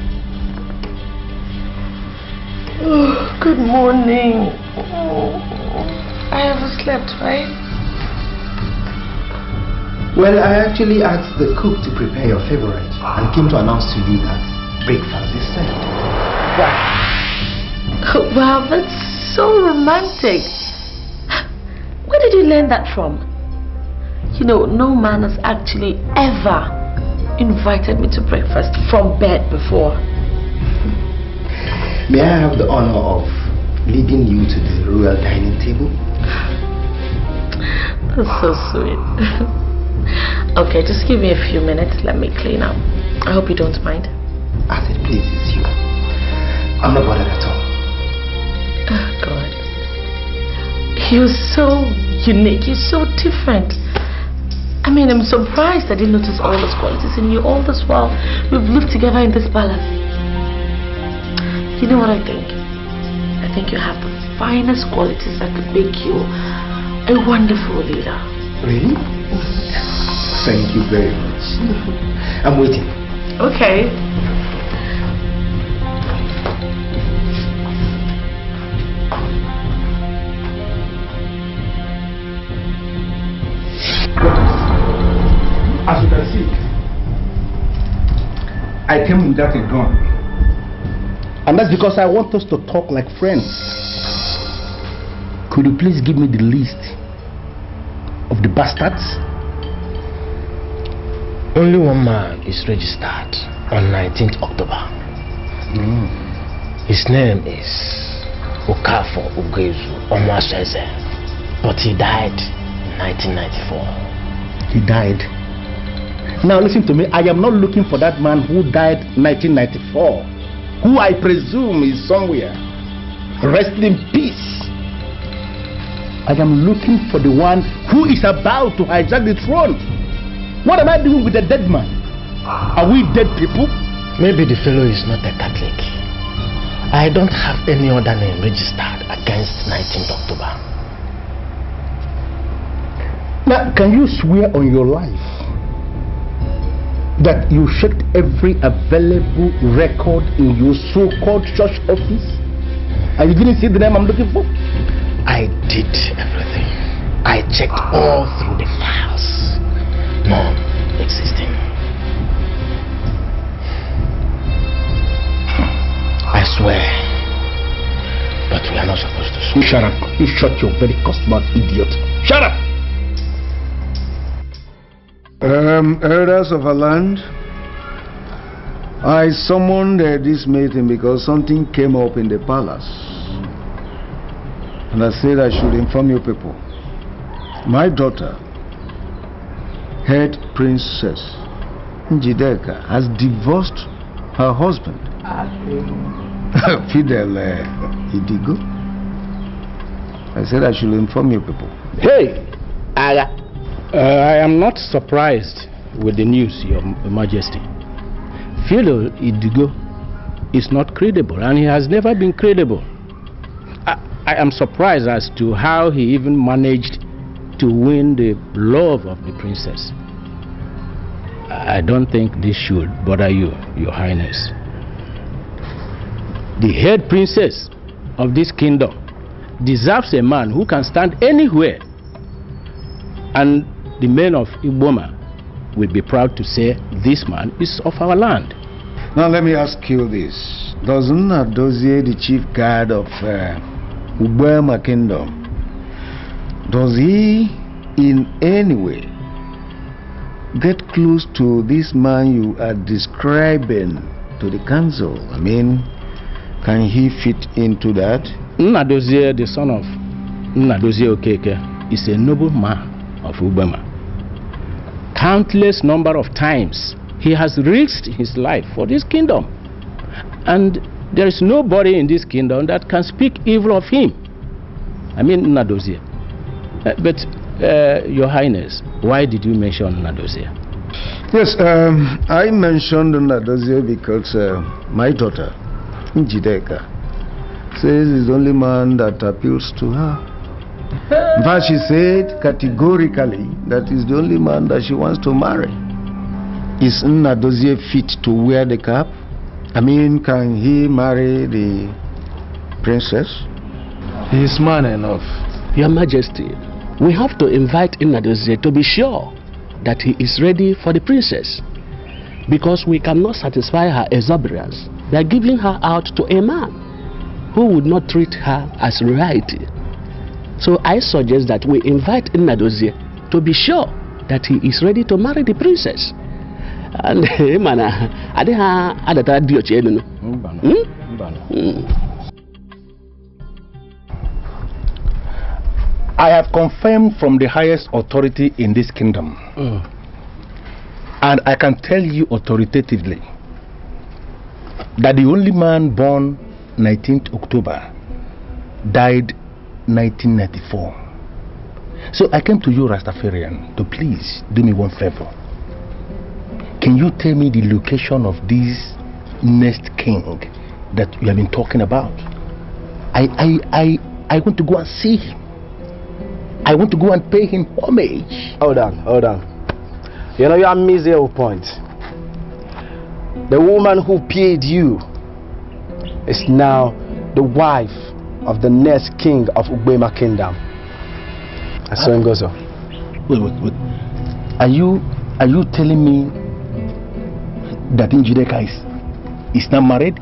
Speaker 11: Oh, good morning. I overslept, right?
Speaker 13: Well, I actually asked the cook to prepare your favorite and came to announce to you that breakfast is served.
Speaker 11: Wow. Wow, that's so romantic. Where did you learn that from? You know, no man has actually ever invited me to breakfast from bed before.
Speaker 13: May I have the honor of leading you to the royal dining table?
Speaker 11: That's so sweet. Okay, just give me a few minutes. Let me clean up. I hope you don't mind.
Speaker 13: As it pleases you.
Speaker 6: I'm not bothered at all.
Speaker 11: Oh, God. You're so unique. You're so different. I mean, I'm surprised I didn't notice all those qualities in you all this while we've lived together in this palace. You know what I think? I think you have the finest qualities that could make you a wonderful leader.
Speaker 6: Really? Thank you very much. I'm waiting.
Speaker 11: Okay.
Speaker 12: As you can see, I came without a gun. And that's because I want us to talk like friends. Could you please give me the list of the bastards?
Speaker 17: Only one man is registered on 19th October. His name is Okafor Ugezu Omwaseze, but he died in 1994.
Speaker 12: He died? Now listen to me, I am not looking for that man who died 1994, who I presume is somewhere. Rest in peace. I am looking for the one who is about to hijack the throne. What am I doing with a dead man? Are we dead people?
Speaker 17: Maybe the fellow is not a Catholic. I don't have any other name registered against 19th October.
Speaker 12: Now, can you swear on your life that you checked every available record in your so-called church office and you didn't see the name I'm looking for?
Speaker 17: I did everything. I checked all through the files. None existing. I swear. But we are not supposed to swear.
Speaker 12: You shut up. You shut your very customer, idiot. Shut up!
Speaker 4: Elders of our land, I summoned this meeting because something came up in the palace. And I said I should inform you people. My daughter, head princess Jideka, has divorced her husband, Fidel ETIKO. I said I should inform you people.
Speaker 3: Hey, I am not surprised with the news, Your Majesty. Fidel ETIKO is not credible, and he has never been credible. I am surprised as to how he even managed to win the love of the princess. I don't think this should bother you, Your Highness. The head princess of this kingdom deserves a man who can stand anywhere, and the men of Iboma will be proud to say this man is of our land.
Speaker 4: Now let me ask you this. Doesn't Adozie, the chief guard of Uboma Kingdom, does he in any way get close to this man you are describing to the council? I mean, can he fit into that?
Speaker 3: Nnadozie, the son of Nnadozie Okeke, is a noble man of Uboma. Countless number of times he has risked his life for this kingdom, and there is nobody in this kingdom that can speak evil of him. I mean Nnadozie. But Your Highness, why did you mention Nnadozie?
Speaker 4: Yes, I mentioned Nnadozie because my daughter Jideka says he's the only man that appeals to her. In fact, she said categorically that he's the only man that she wants to marry. Is Nnadozie fit to wear the cap? I mean, can he marry the princess?
Speaker 12: He is man enough.
Speaker 15: Your Majesty, we have to invite Nnadozie to be sure that he is ready for the princess, because we cannot satisfy her exuberance by giving her out to a man who would not treat her as reality. So I suggest that we invite Nnadozie to be sure that he is ready to marry the princess. And
Speaker 12: I have confirmed from the highest authority in this kingdom, and I can tell you authoritatively that the only man born
Speaker 7: 19th October, died 1994. So I came to you, Rastafarian, to please do me one favor. Can you tell me the location of this next king that you have been talking about? I want to go and see him. I want to go and pay him homage.
Speaker 6: Hold on. You know, you are missing your point. The woman who paid you is now the wife of the next king of Ugbema Kingdom. And so it goes on.
Speaker 7: Wait. Are you telling me that Jideka is not married?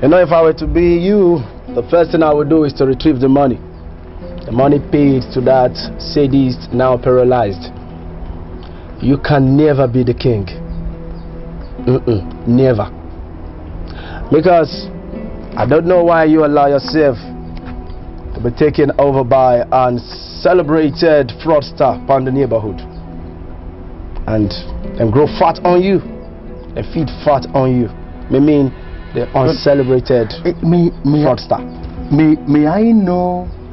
Speaker 6: You know, if I were to be you, the first thing I would do is to retrieve the money. The money paid to that sadist, now paralyzed. You can never be the king. Never. Because I don't know why you allow yourself to be taken over by an celebrated fraudster from the neighborhood and grow fat on you and feed fat on you. I mean the uncelebrated fraudster.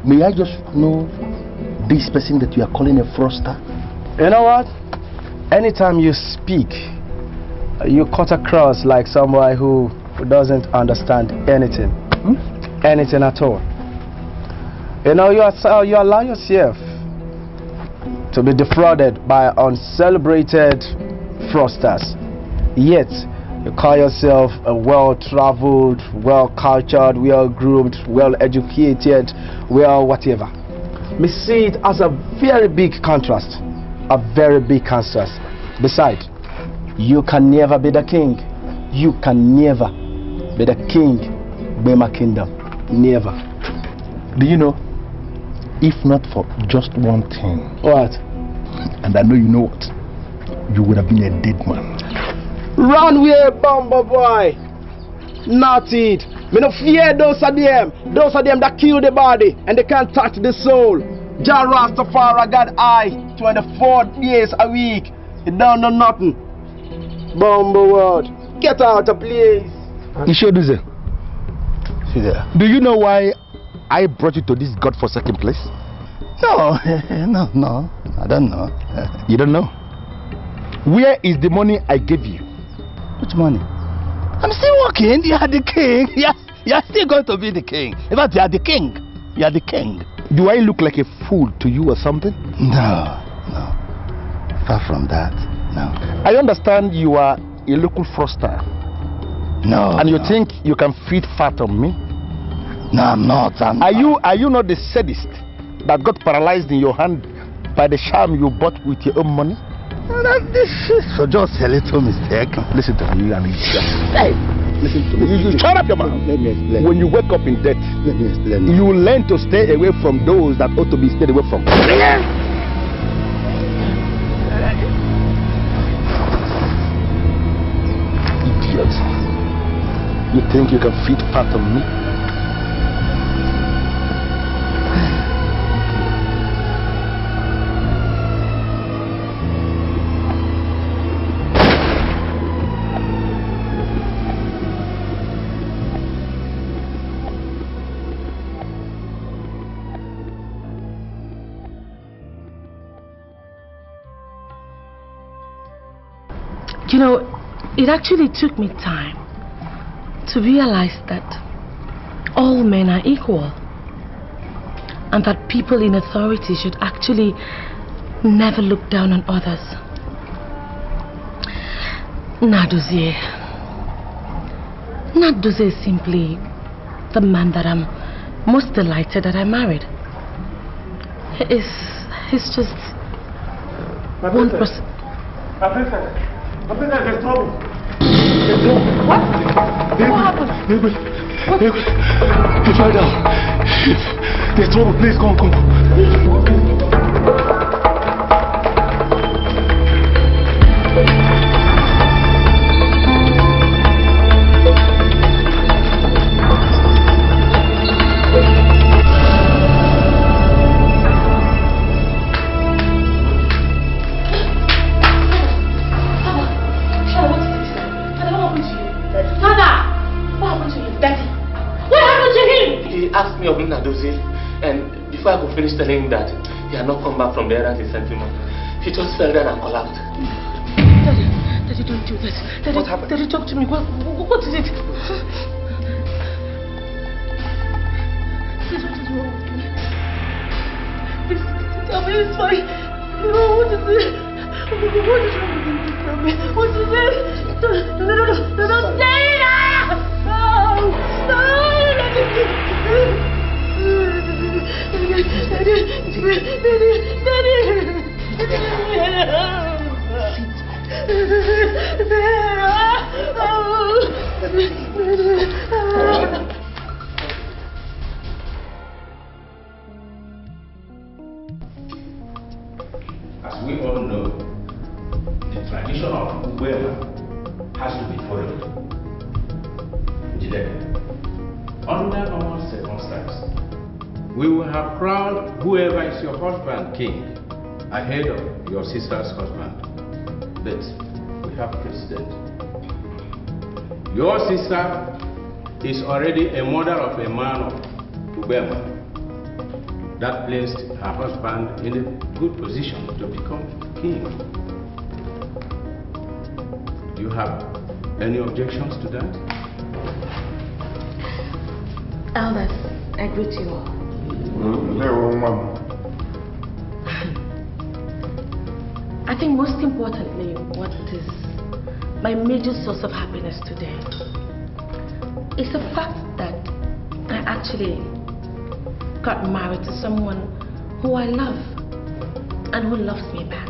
Speaker 7: May I just know this person that you are calling a fraudster?
Speaker 6: You know what? Anytime you speak, you cut across like somebody who doesn't understand anything. Anything at all. You know, you allow yourself to be defrauded by uncelebrated fraudsters. Yet, you call yourself a well-traveled, well-cultured, well-groomed, well-educated, well-whatever. Me see it as a very big contrast. A very big contrast. Besides, you can never be the king. You can never be the king of Bema Kingdom. Never.
Speaker 7: Do you know, if not for just one thing.
Speaker 6: What?
Speaker 7: And I know you know what. You would have been a dead man.
Speaker 6: Run away, bomber boy. Not it. Me no fear those of them. Those of them that kill the body and they can't touch the soul. Jah Rastafari got eye 24 days a week. He don't know nothing. Bomber world. Get out of place.
Speaker 7: Ishoduze. Do you know why I brought you to this godforsaken place?
Speaker 17: No, no. I don't know.
Speaker 7: You don't know? Where is the money I gave you?
Speaker 17: Which money? I'm still working. You are the king. You are still going to be the king. In fact, you are the king. You are the king.
Speaker 7: Do I look like a fool to you or something?
Speaker 17: No. Far from that, no.
Speaker 7: I understand you are a local fraudster.
Speaker 17: No.
Speaker 7: And you think you can feed fat on me?
Speaker 17: No, I'm not.
Speaker 7: Are you not the sadist that got paralyzed in your hand by the charm you bought with your own money?
Speaker 17: So just a little mistake.
Speaker 7: Listen to me, and
Speaker 17: hey,
Speaker 7: listen to me. You shut up your mouth.
Speaker 17: Let me explain.
Speaker 7: When you wake up in debt,
Speaker 17: let me explain.
Speaker 7: You learn to stay away from those that ought to be stayed away from. Idiot. You think you can feed fat on me?
Speaker 11: You know, it actually took me time to realize that all men are equal and that people in authority should actually never look down on others. Nadozie is simply the man that I'm most delighted that I married. He's just one person.
Speaker 1: My princess, there's trouble. There's trouble.
Speaker 11: What? What happened?
Speaker 1: It's right down. There's trouble. Please, come. Adozie, and before I could finish telling him that he had not come back from the errand he sent him on, he just fell down and collapsed.
Speaker 11: Daddy, don't do that. Daddy, what happened? Daddy, talk to me. What is it? Please, what is wrong with me? Please, tell me it's fine. No, what is it? What is wrong with him? Please tell me. What is it? No, don't say that! No!
Speaker 3: As we all know, the tradition of Ubema has to be followed. Jideka, under normal circumstances, we will have crowned whoever is your husband king ahead of your sister's husband. But we have precedent. Your sister is already a mother of a man of Ubema. That placed her husband in a good position to become king. Do you have any objections to that?
Speaker 11: Elders, I greet you all. I think most importantly, what is my major source of happiness today is the fact that I actually got married to someone who I love and who loves me back.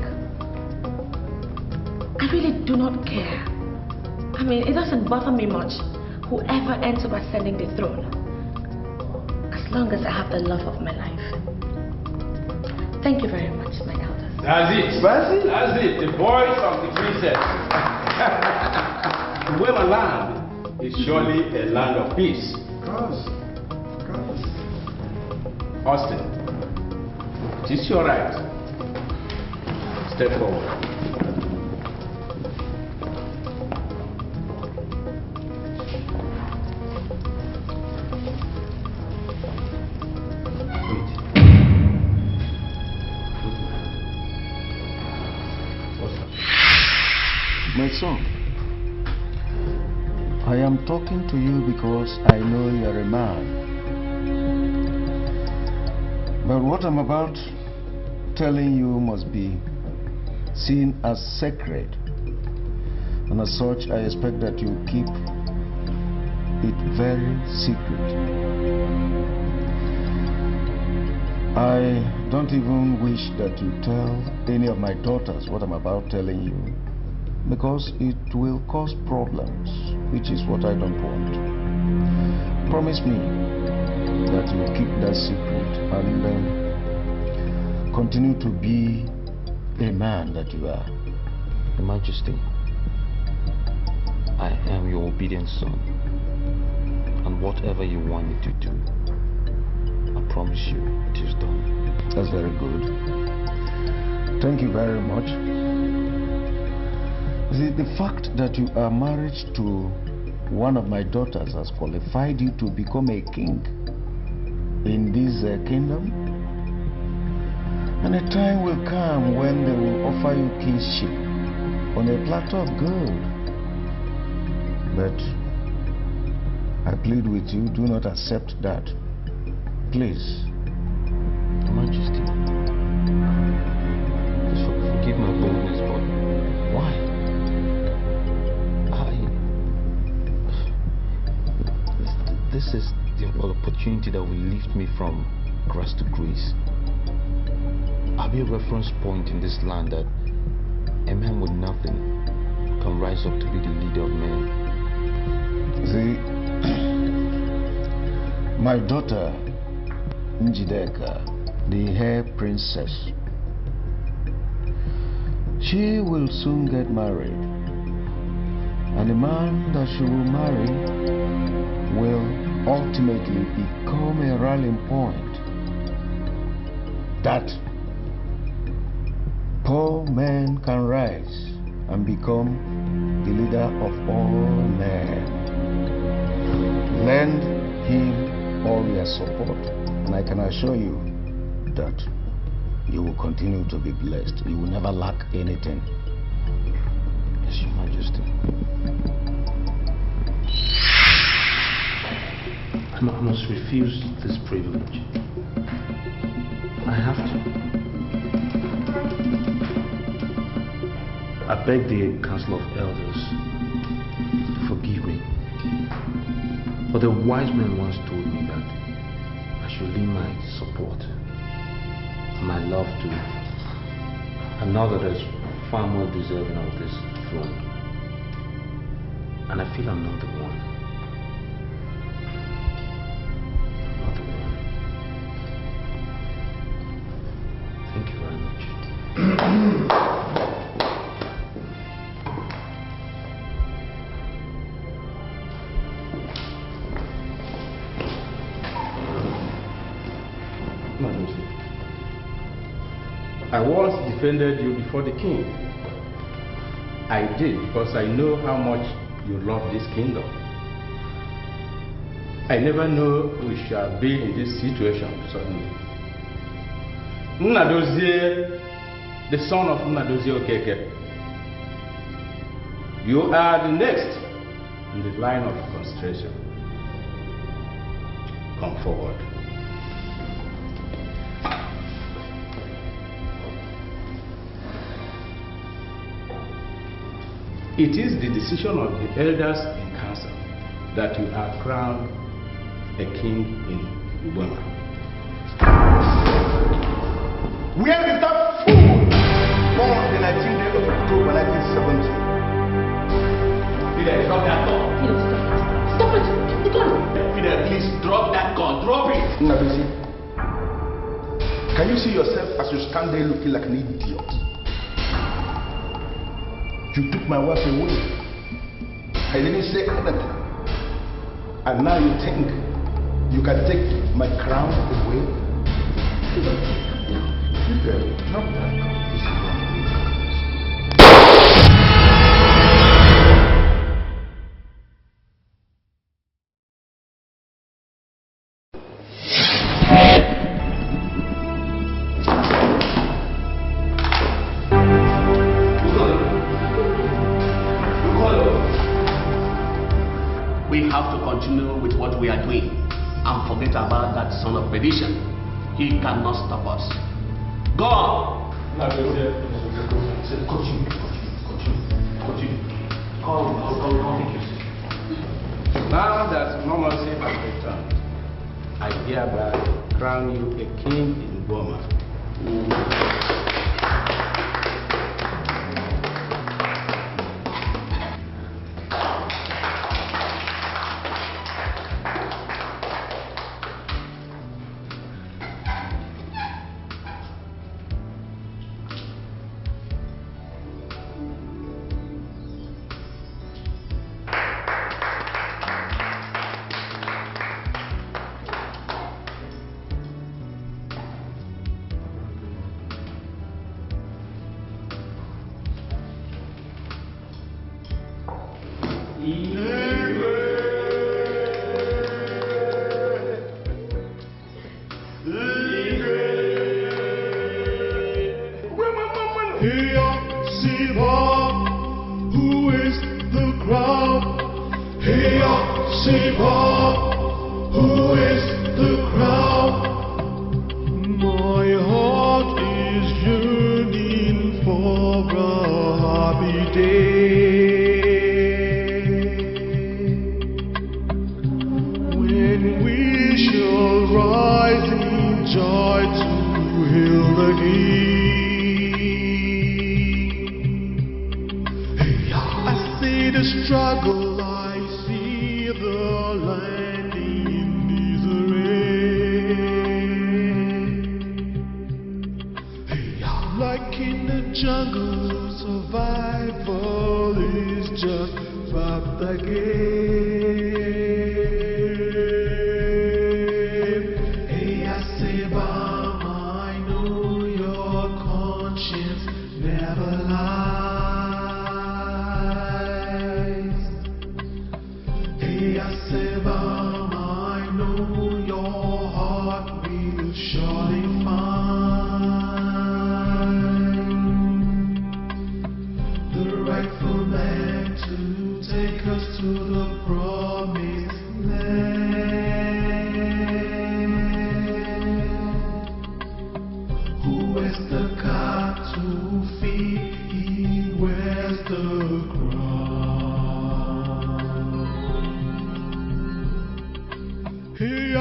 Speaker 11: I really do not care. I mean, it doesn't bother me much whoever ends up ascending the throne, as long as I have the love of my life. Thank you very much, my elders.
Speaker 3: That's it. That's it. The voice of the princess. Ubema land is surely a land of peace.
Speaker 7: Of course.
Speaker 3: Austin, it is your right. Step forward.
Speaker 4: My son, I am talking to you because I know you are a man. But what I'm about telling you must be seen as sacred. And as such, I expect that you keep it very secret. I don't even wish that you tell any of my daughters what I'm about telling you, because it will cause problems, which is what I don't want. Promise me that you keep that secret and continue to be a man that you are.
Speaker 5: Your Majesty, I am your obedient son, and whatever you want me to do, I promise you it is done.
Speaker 4: That's very good. Thank you very much. See, the fact that you are married to one of my daughters has qualified you to become a king in this kingdom, and a time will come when they will offer you kingship on a platter of gold. But I plead with you, do not accept that. Please.
Speaker 5: Your Majesty, forgive my boldness, but why? This is the opportunity that will lift me from grass to grace. I'll be a reference point in this land that a man with nothing can rise up to be the leader of men.
Speaker 4: See, my daughter Jideka, the hair princess, she will soon get married, and the man that she will marry will ultimately become a rallying point that poor men can rise and become the leader of all men. Lend him all your support, And I can assure you that you will continue to be blessed. You will never lack anything. Yes, Your Majesty.
Speaker 14: I must refuse this privilege. I have to. I beg the Council of Elders to forgive me. But the wise man once told me that I should leave my support and my love to another that's far more deserving of this throne. And I feel I'm not the one. I'm not the one. Thank you very much.
Speaker 3: I once defended you before the king. I did because I know how much you love this kingdom. I never know we shall be in this situation suddenly. Nnadozie, the son of Nnadozie Okeke, you are the next in the line of consideration. Come forward. It is the decision of the elders in council that you are crowned a king in Uganda.
Speaker 7: Where is that fool born the 19th day of October 1970?
Speaker 3: Fidel, drop that gun.
Speaker 8: Fidel, stop it. Stop it. The gun.
Speaker 3: Fidel, please drop that gun. Drop it.
Speaker 7: Nnadozie, can you see yourself as you stand there looking like an idiot? You took my wife away. I didn't say anything. And now you think you can take my crown away? Fidel, drop that gun.
Speaker 15: With what we are doing and forget about that son of perdition. He cannot stop us. Go on. Continue. Come.
Speaker 3: Now that normalcy has returned, I hereby crown you a king in Goma.
Speaker 9: I know your heart will take us to the promised land. Who wears the cattle feet? He wears the crown. Hey,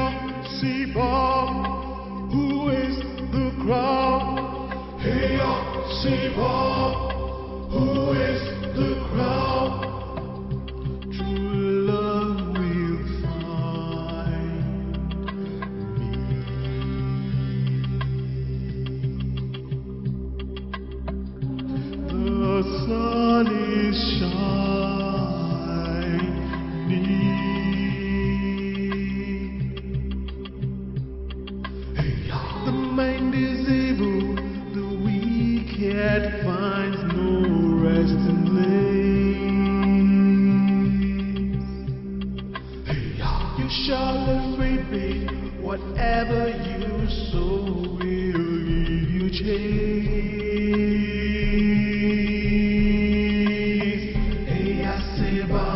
Speaker 9: see Bob, who is the crown? Hey, see Bob, who is the crown? True love will find me. The sun is shining. The mind is evil, the wicked finds no resting place. You shall reap whatever you sow will give you chase. Hey, I say bye.